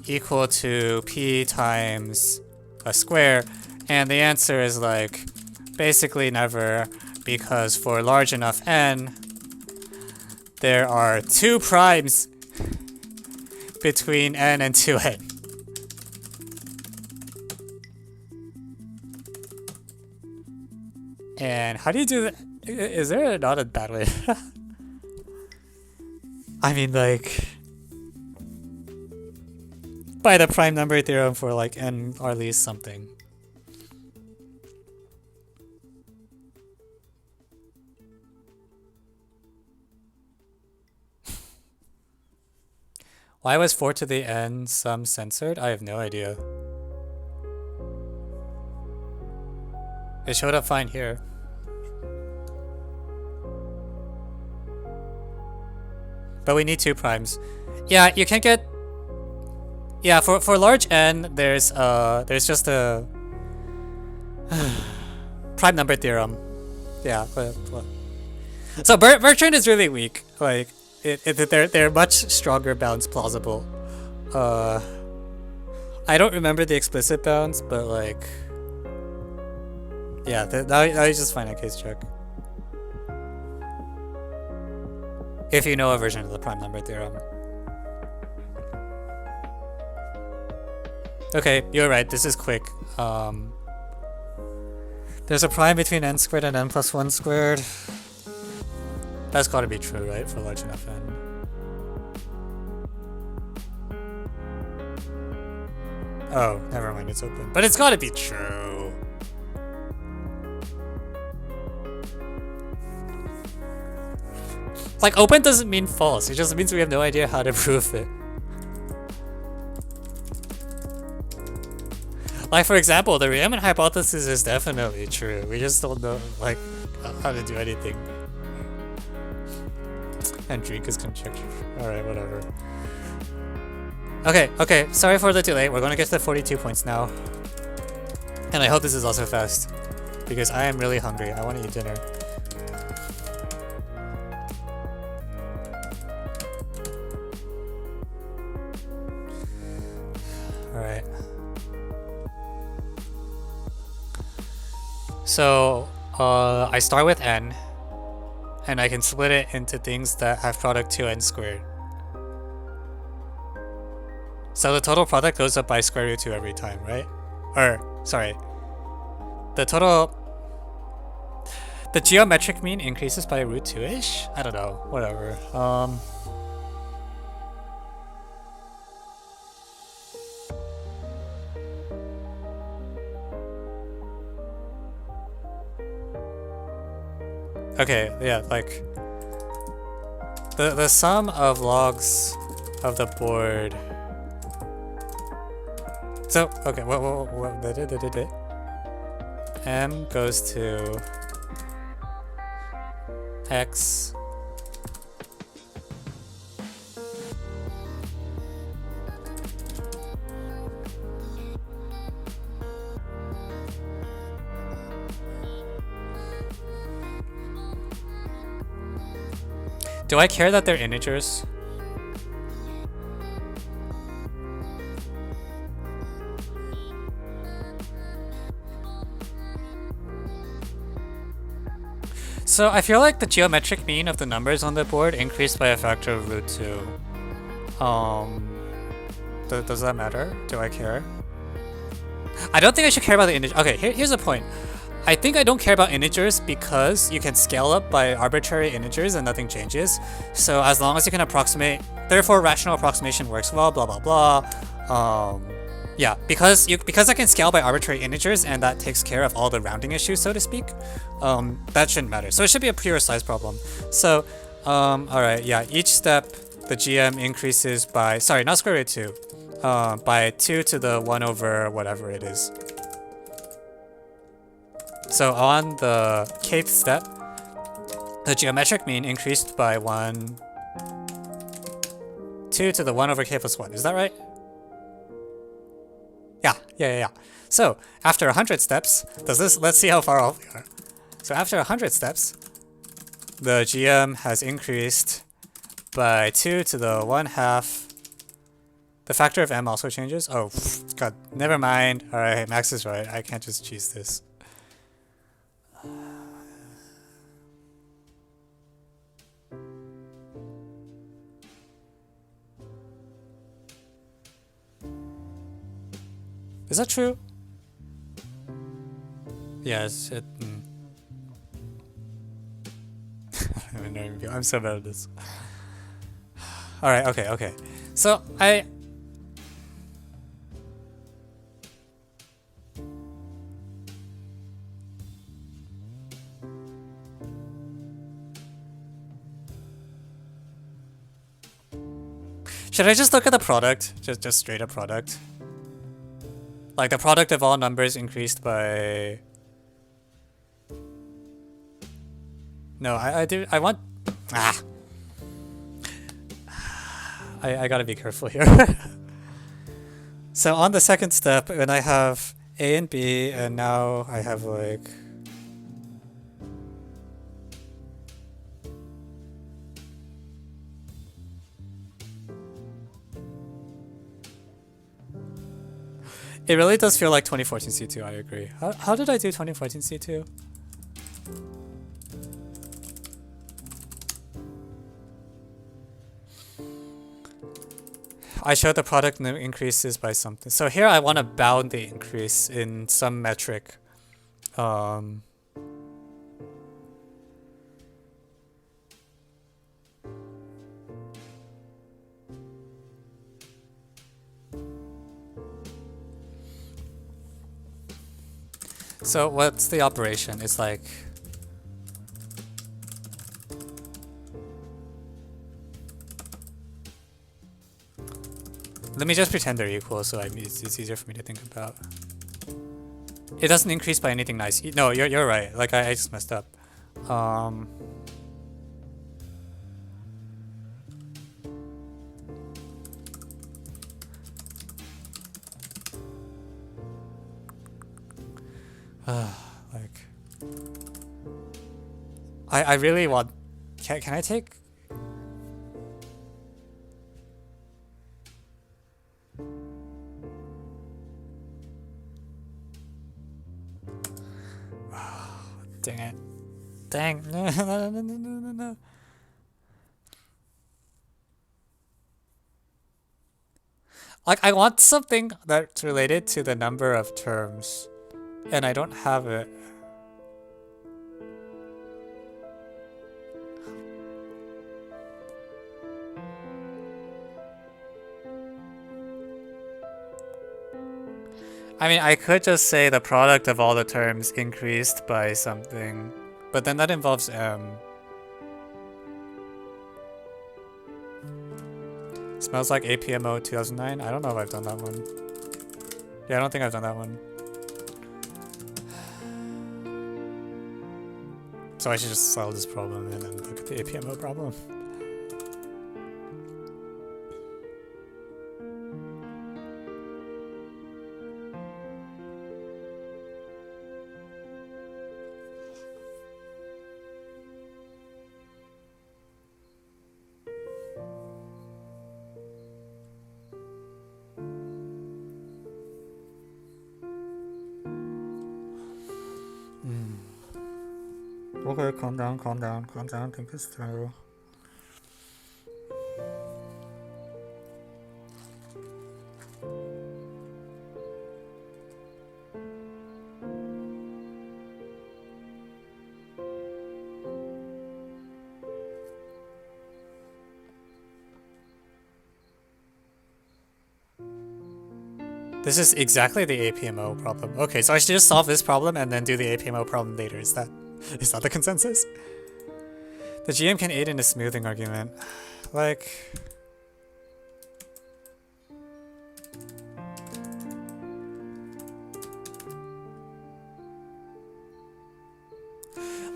equal to p times a square? And the answer is like basically never, because for large enough n there are 2 primes between n and 2n. And how do you do that? Is there not a bad way? I mean, like, by the prime number theorem for like n or at least something. Why was 4 to the n sum censored? I have no idea. It showed up fine here. But we need 2 primes. Yeah, you can get... Yeah, for large n, there's just a prime number theorem. Yeah, but so Bertrand is really weak. Like, they're much stronger bounds plausible. I don't remember the explicit bounds, but like Yeah, now you just find a case check. If you know a version of the prime number theorem. Okay, you're right, this is quick. There's a prime between n squared and n plus 1 squared. That's gotta be true, right, for large enough n. Oh, never mind, it's open. But it's gotta be true. Like, open doesn't mean false, it just means we have no idea how to prove it. Like, for example, the Riemann hypothesis is definitely true. We just don't know, like, how to do anything. And Drika's conjecture. Alright, whatever. Okay, sorry for the delay. We're gonna get to the 42 points now. And I hope this is also fast. Because I am really hungry. I want to eat dinner. Alright. So, I start with n, and I can split it into things that have product 2n squared. So the total product goes up by square root 2 every time, right? Or, sorry. The geometric mean increases by root 2-ish? I don't know, whatever. Okay, yeah, like the sum of logs of the board. So okay, what m goes to x Do I care that they're integers? So I feel like the geometric mean of the numbers on the board increased by a factor of root 2. Does that matter? Do I care? I don't think I should care about the integers. Okay, here's the point. I think I don't care about integers because you can scale up by arbitrary integers and nothing changes. So as long as you can approximate, therefore rational approximation works well, blah blah blah. Yeah, because I can scale by arbitrary integers and that takes care of all the rounding issues, so to speak. That shouldn't matter. So it should be a pure size problem. So, alright, yeah, each step the GM increases by, sorry, not square root 2, by 2 to the 1 over whatever it is. So on the kth step, the geometric mean increased by 2 to the 1 over k plus 1. Is that right? Yeah. So after 100 steps, let's see how far off we are. So after 100 steps, the GM has increased by 2 to the 1/2. The factor of m also changes. Oh, god, never mind. Alright, Max is right. I can't just choose this. Is that true? Yes, I'm so bad at this. Alright, okay. So, should I just look at the product? Just straight up product? Like the product of all numbers increased by... No, I want... I gotta be careful here. So on the second step, when I have A and B, and now I have like... It really does feel like 2014 C2, I agree. How did I do 2014 C2? I showed the product increases by something. So here I want to bound the increase in some metric. So what's the operation? It's like let me just pretend they're equal so it's easier for me to think about. It doesn't increase by anything nice. No, you're right. Like I just messed up. Like I really want. Can I take? Dang it! Dang! No! Like I want something that's related to the number of terms, and I don't have it. I mean, I could just say the product of all the terms increased by something, but then that involves M. Smells like APMO 2009? I don't know if I've done that one. Yeah, I don't think I've done that one. So I should just solve this problem and then look at the APMO problem. Okay, calm down, think this through. This is exactly the APMO problem. Okay, so I should just solve this problem and then do the APMO problem later. Is that the consensus? The GM can aid in a smoothing argument. Like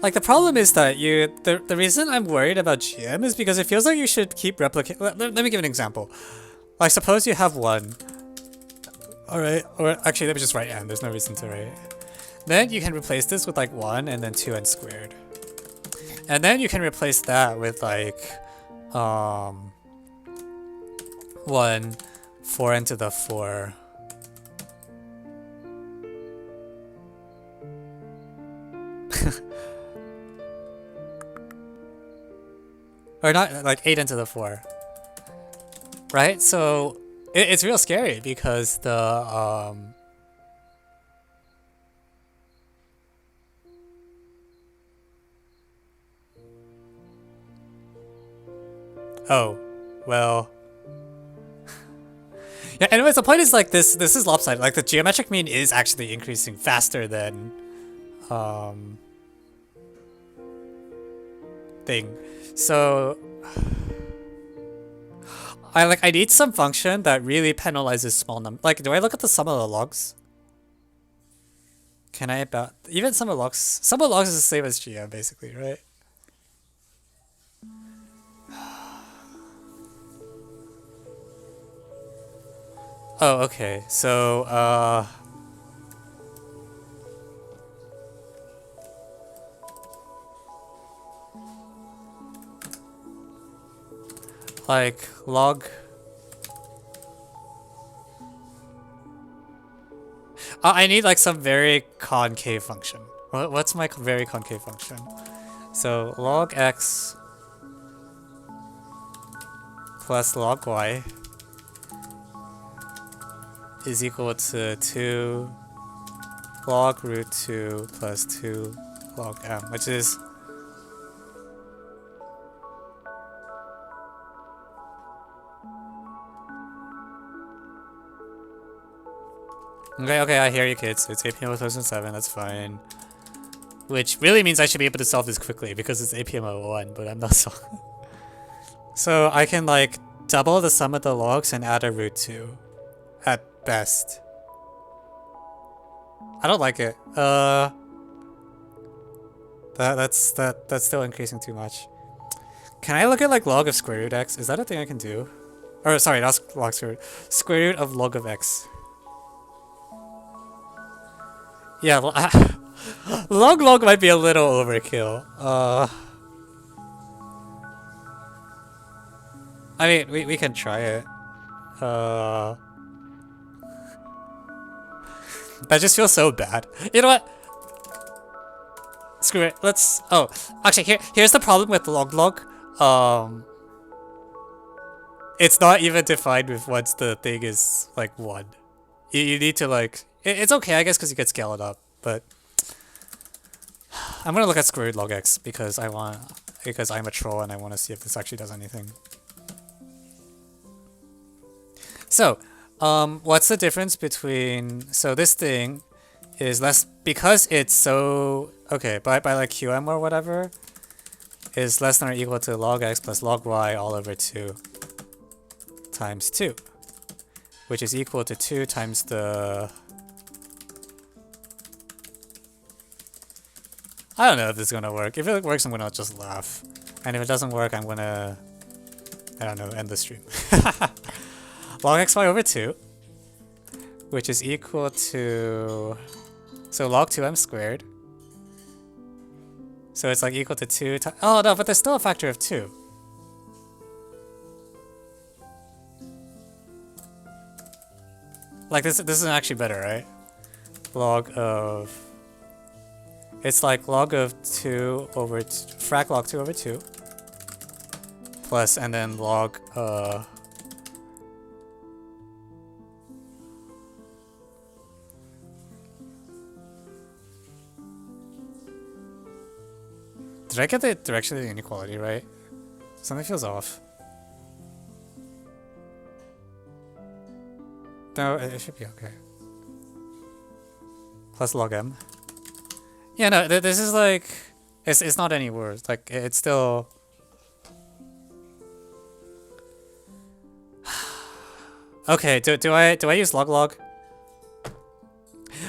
the problem is that the reason I'm worried about GM is because it feels like you should keep replicating. Let me give an example. Like suppose you have 1. Alright, or actually let me just write n, there's no reason to write. Then you can replace this with like 1 and then 2n squared. And then you can replace that with like 1 4n to the 4. Or not, like 8n to the 4. Right? So it's real scary because the oh, well. Yeah, anyways, the point is like this is lopsided. Like the geometric mean is actually increasing faster than thing. So I need some function that really penalizes small number. Like, do I look at the sum of the logs? Can I about even sum of logs? Sum of logs is the same as GM basically, right? Oh, okay. So like log I need like some very concave function. What's my very concave function? So log x plus log y is equal to 2 log root 2 plus 2 log m, which is okay, I hear you kids. It's APMO 2007, that's fine. Which really means I should be able to solve this quickly because it's APMO 1, but I'm not solving. So I can like double the sum of the logs and add a root 2 at best. I don't like it. That's still increasing too much. Can I look at like log of square root x? Is that a thing I can do? Or sorry, not log square root. Square root of log of x. Yeah, log might be a little overkill. I mean, we can try it. That just feels so bad. You know what? Screw it. Let's. Oh, actually, here's the problem with log. It's not even defined with once the thing is like 1. You need to like. It's okay, I guess, because you could scale it up. But I'm gonna look at square root log x because I'm a troll and I want to see if this actually does anything. So, what's the difference between, so this thing is less, because it's so, okay, by like QM or whatever, is less than or equal to log x plus log y all over 2 times 2, which is equal to 2 times the, I don't know if this is gonna work. If it works, I'm gonna just laugh. And if it doesn't work, I'm gonna, I don't know, end the stream. Log xy over 2, which is equal to, so log 2m squared. So it's like equal to 2 times, oh no, but there's still a factor of 2. Like this is actually better, right? Log of, it's like log of 2 over, frac log 2 over 2. Plus, and then log, did I get the direction of the inequality right? Something feels off. No, it should be okay. Plus log m. Yeah, no, this is like, it's not any worse. Like, it's still. Okay, do I use log?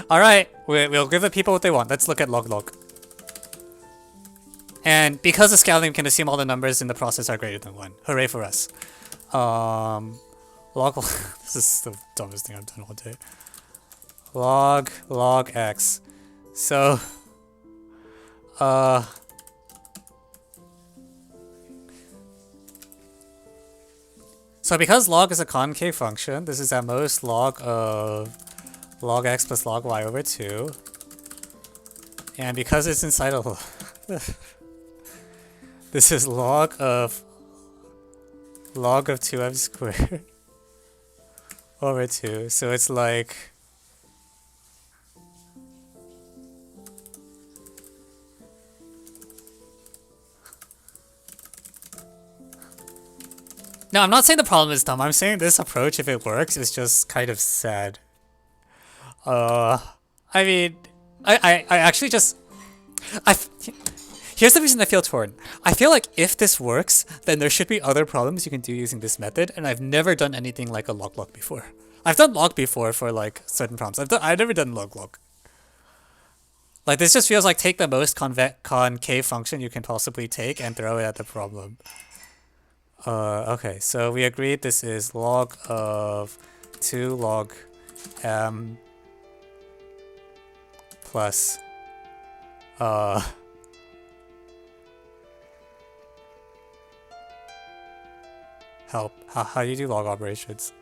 All right, we'll give the people what they want. Let's look at log. And because the scaling can assume all the numbers in the process are greater than 1. Hooray for us. Log this is the dumbest thing I've done all day. Log x. So so because log is a concave function, this is at most log of log x plus log y over 2. And because it's inside a this is log of 2m squared over 2. So it's like, no, I'm not saying the problem is dumb. I'm saying this approach, if it works, is just kind of sad. I mean, I actually just, here's the reason I feel torn. I feel like if this works, then there should be other problems you can do using this method, and I've never done anything like a log before. I've done log before for like certain problems. I've never done log. Like this just feels like take the most concave function you can possibly take and throw it at the problem. Okay, so we agreed this is log of 2 log m plus help. How do you do log operations?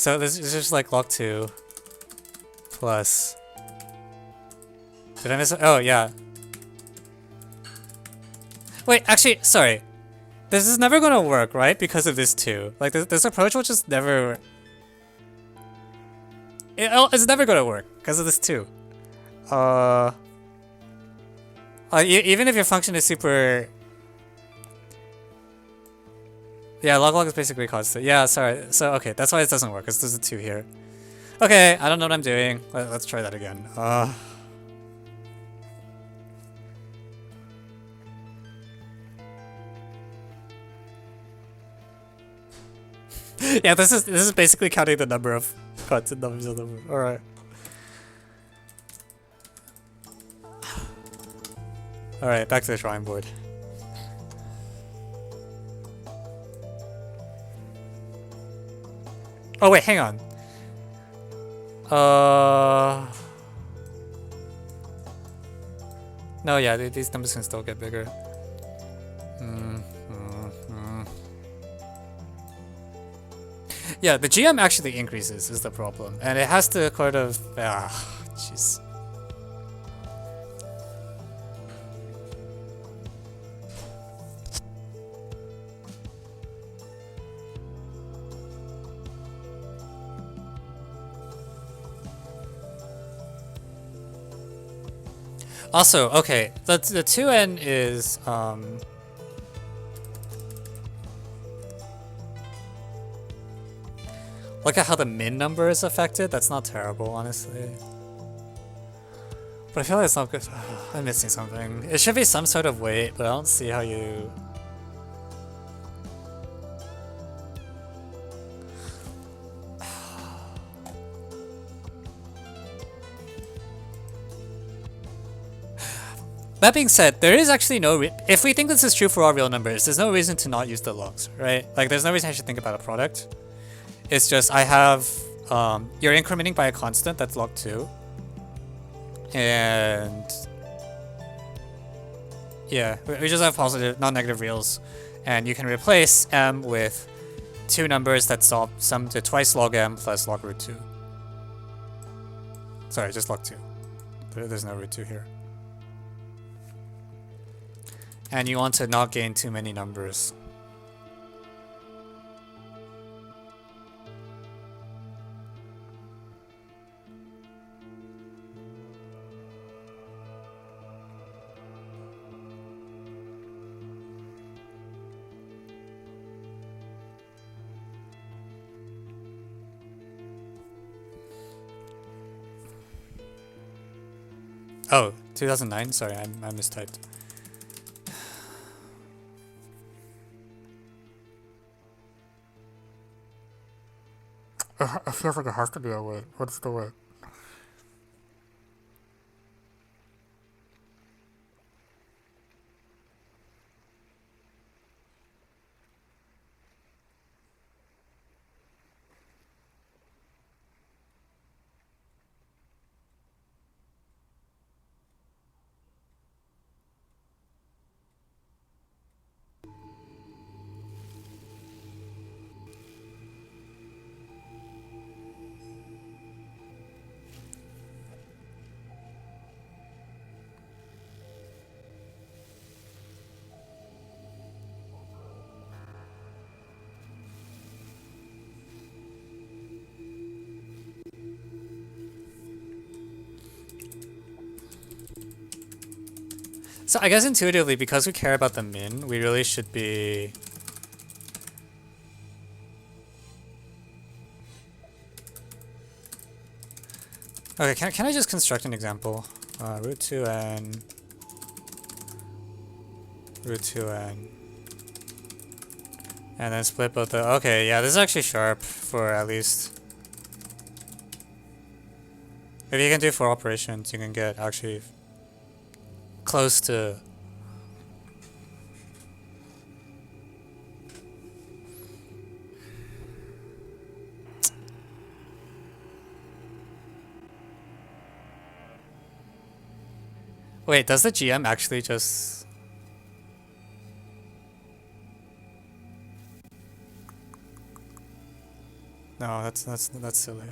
So this is just like log 2 plus... Did I miss it? Oh, yeah. Wait, actually, sorry. This is never gonna work, right? Because of this 2. Like, this approach will just never... It's never gonna work because of this 2. Even if your function is super... Yeah, log is basically constant. Yeah, sorry. So, okay, that's why it doesn't work, because there's a 2 here. Okay, I don't know what I'm doing. Let's try that again. Yeah, this is basically counting the number of constant numbers of them. Alright. Alright, back to the drawing board. Oh wait, hang on. No, yeah, these numbers can still get bigger. Yeah, the GM actually increases is the problem, and it has to kind of jeez. Also, okay, the 2n is look at how the min number is affected. That's not terrible, honestly. But I feel like it's not good. I'm missing something. It should be some sort of weight, but I don't see how you... That being said, there is actually no if we think this is true for all real numbers, there's no reason to not use the logs, right? Like, there's no reason I should think about a product. It's just I have you're incrementing by a constant, that's log 2. And yeah, we just have positive, non-negative reals. And you can replace m with 2 numbers that sum to twice log m plus log root 2. Sorry, just log 2. There's no root 2 here. And you want to not gain too many numbers. Oh, 2009? Sorry, I mistyped. It feels like it has to be a weight. What's the weight? So I guess intuitively, because we care about the min, we really should be... Okay, can I just construct an example? Root 2n... Root 2n... And then split both the... Okay, yeah, this is actually sharp for at least... If you can do 4 operations, you can get actually... close to wait, does the GM actually just no, No, that's silly.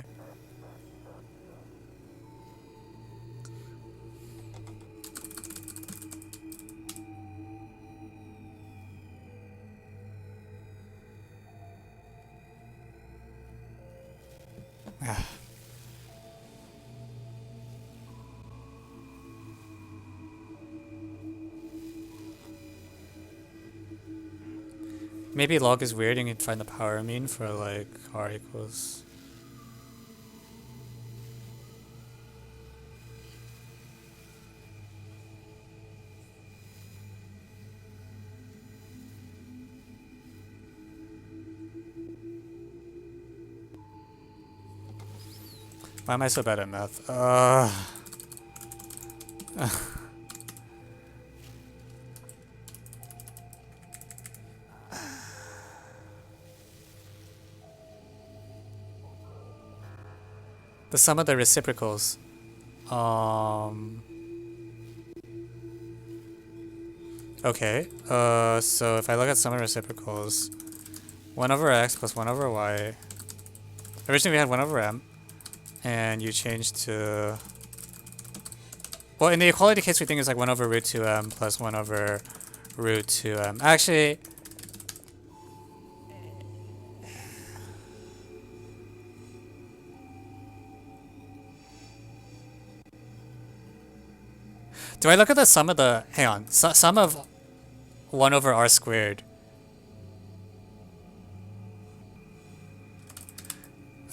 Maybe log is weird and you can find the power mean for like r equals. Why am I so bad at math? The sum of the reciprocals. Okay. So if I look at sum of reciprocals, 1 over x plus 1 over y. Originally we had 1 over m, and you changed to. Well, in the equality case, we think it's like 1 over root 2m plus 1 over root 2m. Actually. Do I look at the sum of the, hang on, sum of 1 over r squared?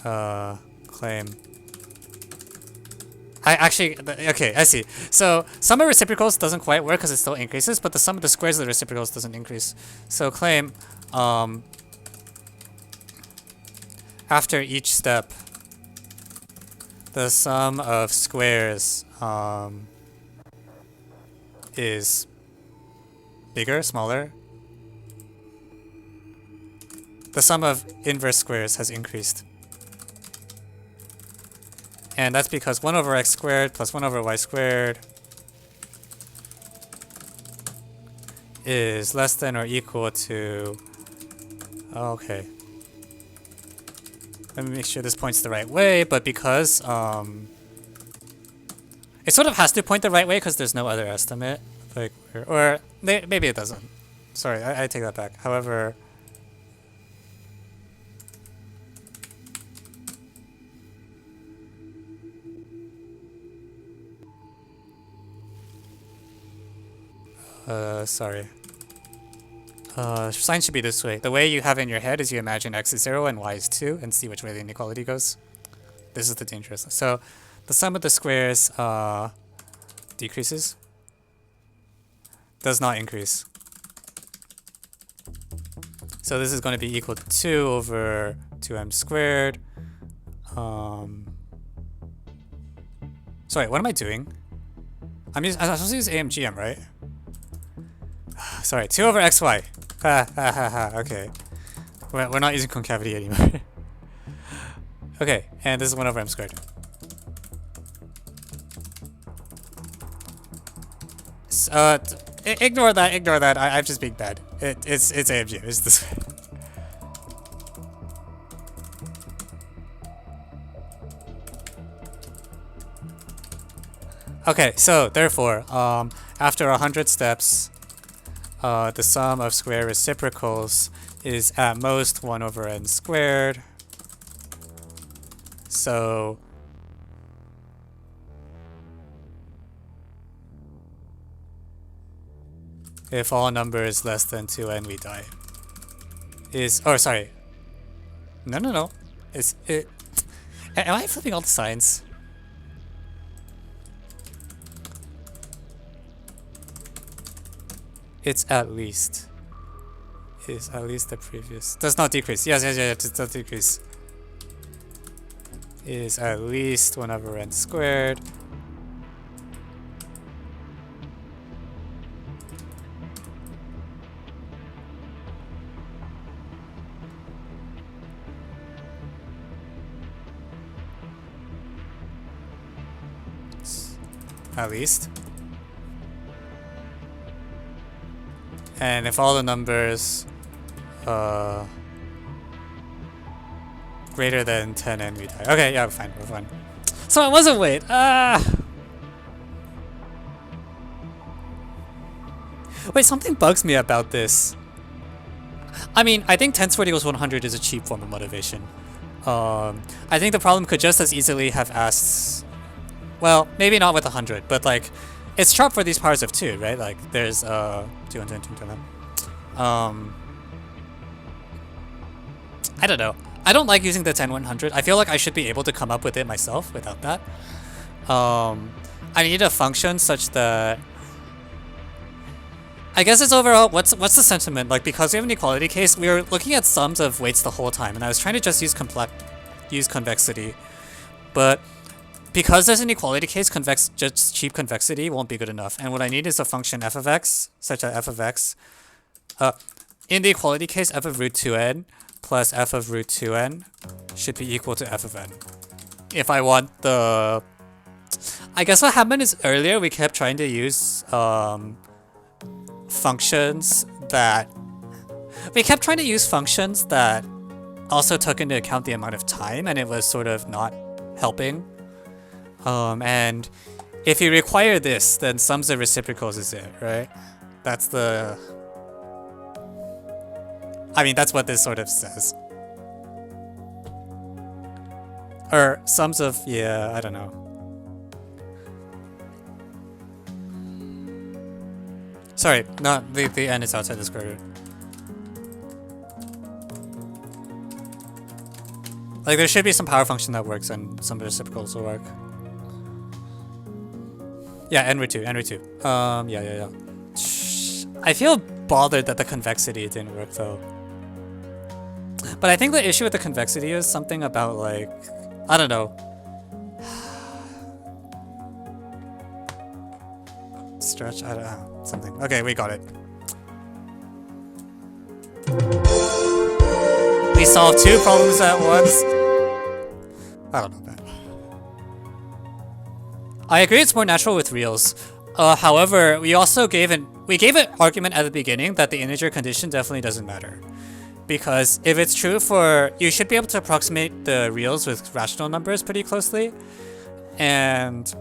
Claim. Okay, I see. So, sum of reciprocals doesn't quite work because it still increases, but the sum of the squares of the reciprocals doesn't increase. So, claim, after each step, the sum of squares, is bigger, smaller. The sum of inverse squares has increased. And that's because 1 over x squared plus 1 over y squared is less than or equal to... Okay. Let me make sure this points the right way, but because it sort of has to point the right way because there's no other estimate. Like, or maybe it doesn't. Sorry, I take that back. However, sorry. Sign should be this way. The way you have it in your head is you imagine x is 0 and y is 2 and see which way the inequality goes. This is the dangerous. So the sum of the squares decreases. Does not increase. So this is going to be equal to 2 over 2m squared. Sorry, what am I doing? I'm supposed to use AMGM, right? Sorry, 2 over xy. Ha ha ha ha, okay. We're not using concavity anymore. Okay, and this is 1 over m squared. Ignore that. I'm just being bad. It's AMG. It's this way. Okay, so therefore, after 100 steps, the sum of square reciprocals is at most 1 over n squared. So if all numbers less than 2n, we die. Sorry. No. Am I flipping all the signs? It's at least. Is at least the previous. Does not decrease. Yes, it does not decrease. Is at least 1 over n squared. At least. And if all the numbers Greater than 10 and we die. Okay, yeah, fine, we're fine. So it was a wait. Wait, something bugs me about this. I mean, I think 10 squared equals 100 is a cheap form of motivation. I think the problem could just as easily have asked... Well, maybe not with 100, but like, it's sharp for these powers of 2, right? Like, there's 200. I don't know. I don't like using the 10-100. I feel like I should be able to come up with it myself without that. I need a function such that... I guess it's overall, what's the sentiment? Like, because we have an equality case, we were looking at sums of weights the whole time, and I was trying to just use convexity. But because there's an equality case, just cheap convexity won't be good enough. And what I need is a function f of x, such that f of x, in the equality case, f of root 2n plus f of root 2n should be equal to f of n. If I want the... I guess what happened is earlier we kept trying to use functions that... We kept trying to use functions that also took into account the amount of time, and it was sort of not helping. And if you require this, then sums of reciprocals is it, right? That's the... I mean, that's what this sort of says. Or sums of... yeah, I don't know. Sorry, no, the n is outside the square root. Like, there should be some power function that works and some reciprocals will work. Yeah, n root 2, n root 2. Yeah. I feel bothered that the convexity didn't work though. But I think the issue with the convexity is something about like, I don't know. Stretch, I don't know, something. Okay, we got it. We solved 2 problems at once. I don't know, man. I agree it's more natural with reals. However, we also gave an argument at the beginning that the integer condition definitely doesn't matter. Because if it's true for... You should be able to approximate the reals with rational numbers pretty closely. And,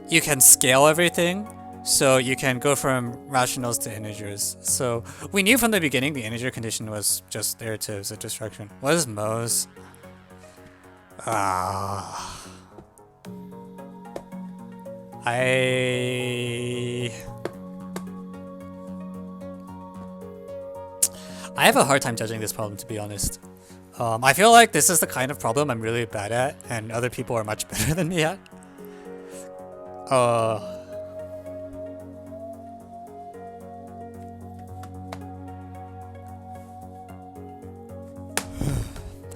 you can scale everything, so you can go from rationals to integers. So we knew from the beginning the integer condition was just there to as a distraction. What is Mo's? I have a hard time judging this problem, to be honest. I feel like this is the kind of problem I'm really bad at, and other people are much better than me at. I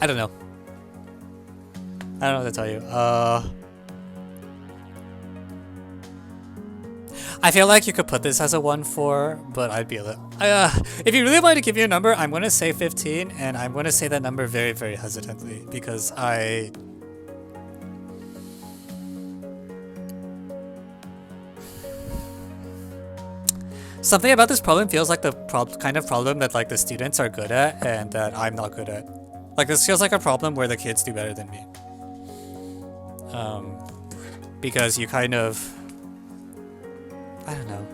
don't know. I don't know what to tell you. I feel like you could put this as a 1-4, but I'd be a little... if you really want to give me a number, I'm going to say 15, and I'm going to say that number very, very hesitantly, because Something about this problem feels like the kind of problem that like the students are good at and that I'm not good at. Like this feels like a problem where the kids do better than me. Because you kind of... I don't know.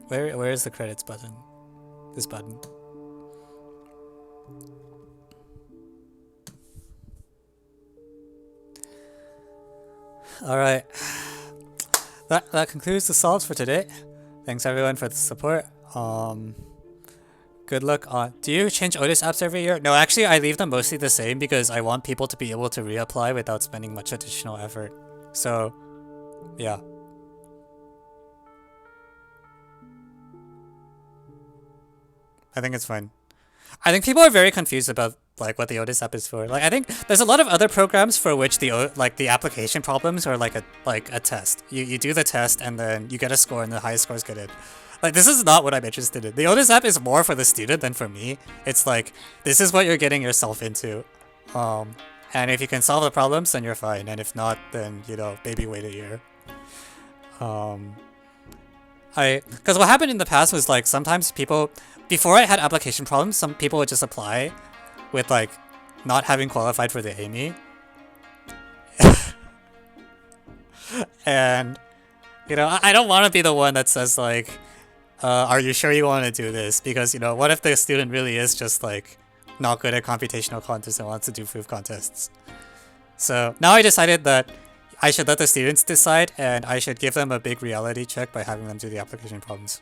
Where is the credits button? This button. Alright. That concludes the solves for today. Thanks everyone for the support. Good luck on... Do you change Otis apps every year? No, actually I leave them mostly the same because I want people to be able to reapply without spending much additional effort. So, yeah. I think it's fine. I think people are very confused about like what the Otis app is for. Like I think there's a lot of other programs for which the application problems are like a test. You do the test and then you get a score and the highest scores get in. Like this is not what I'm interested in. The Otis app is more for the student than for me. It's like this is what you're getting yourself into. And if you can solve the problems, then you're fine. And if not, then, you know, maybe wait a year. Because what happened in the past was like sometimes people, before I had application problems, some people would just apply with like not having qualified for the AME. And, you know, I don't want to be the one that says like, are you sure you want to do this? Because, you know, what if the student really is just like not good at computational contests and wants to do proof contests? So now I decided that I should let the students decide, and I should give them a big reality check by having them do the application problems.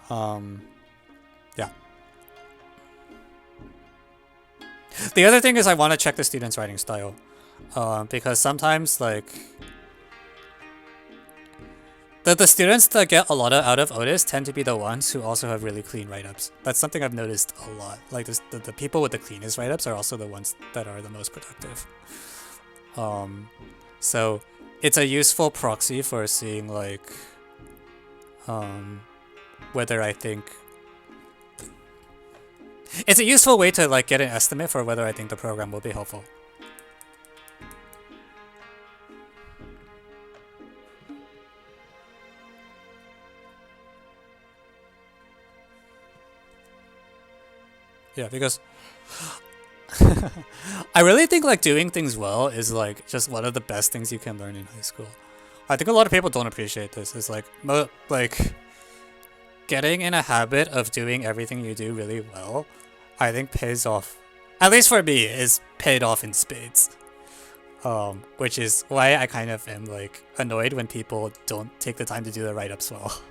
Yeah. The other thing is I want to check the students' writing style, because sometimes like the students that get a lot out of Otis tend to be the ones who also have really clean write-ups. That's something I've noticed a lot. Like the people with the cleanest write-ups are also the ones that are the most productive. So it's a useful proxy for seeing like whether I think it's a useful way to like get an estimate for whether I think the program will be helpful. Yeah, because I really think like doing things well is like just one of the best things you can learn in high school. I think a lot of people don't appreciate this. It's like getting in a habit of doing everything you do really well, I think pays off. At least for me, is paid off in spades. Which is why I kind of am like annoyed when people don't take the time to do the write-ups well.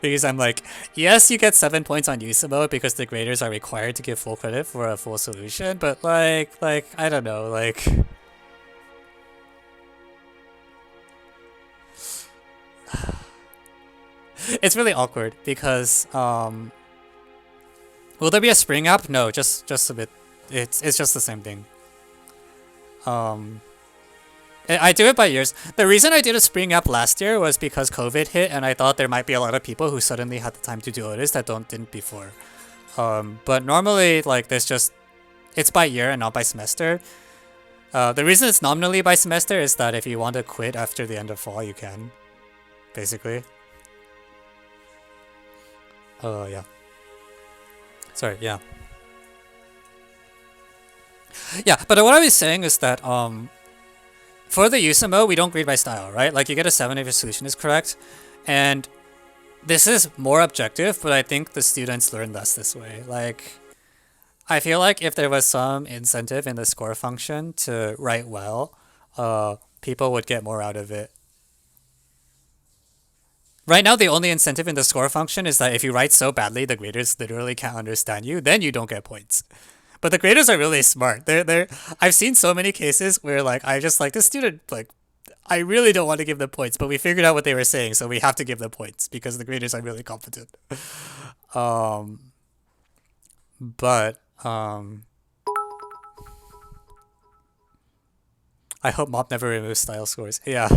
Because I'm like, yes, you get 7 points on usemo because the graders are required to give full credit for a full solution, but like I don't know, like it's really awkward because will there be a spring app? No, just a bit. It's just the same thing. I do it by years. The reason I did a spring app last year was because COVID hit, and I thought there might be a lot of people who suddenly had the time to do Otis that didn't before. But normally, like, it's by year and not by semester. The reason it's nominally by semester is that if you want to quit after the end of fall, you can, basically. Yeah. Sorry, yeah. Yeah, but what I was saying is that, for the usemo, we don't grade by style, right? Like, you get a 7 if your solution is correct. And this is more objective, but I think the students learn less this way. Like, I feel like if there was some incentive in the score function to write well, people would get more out of it. Right now, the only incentive in the score function is that if you write so badly, the graders literally can't understand you, then you don't get points. But the graders are really smart. I've seen so many cases where like I just like this student, like I really don't want to give them points, but we figured out what they were saying, so we have to give them points because the graders are really competent. But I hope MOP never removes style scores. Yeah.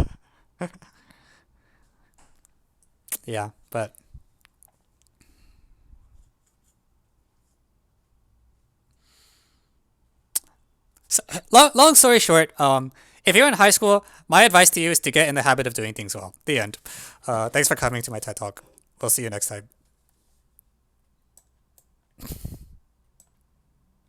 Yeah, but so, long story short, if you're in high school, my advice to you is to get in the habit of doing things well. The end. Thanks for coming to my TED Talk. We'll see you next time.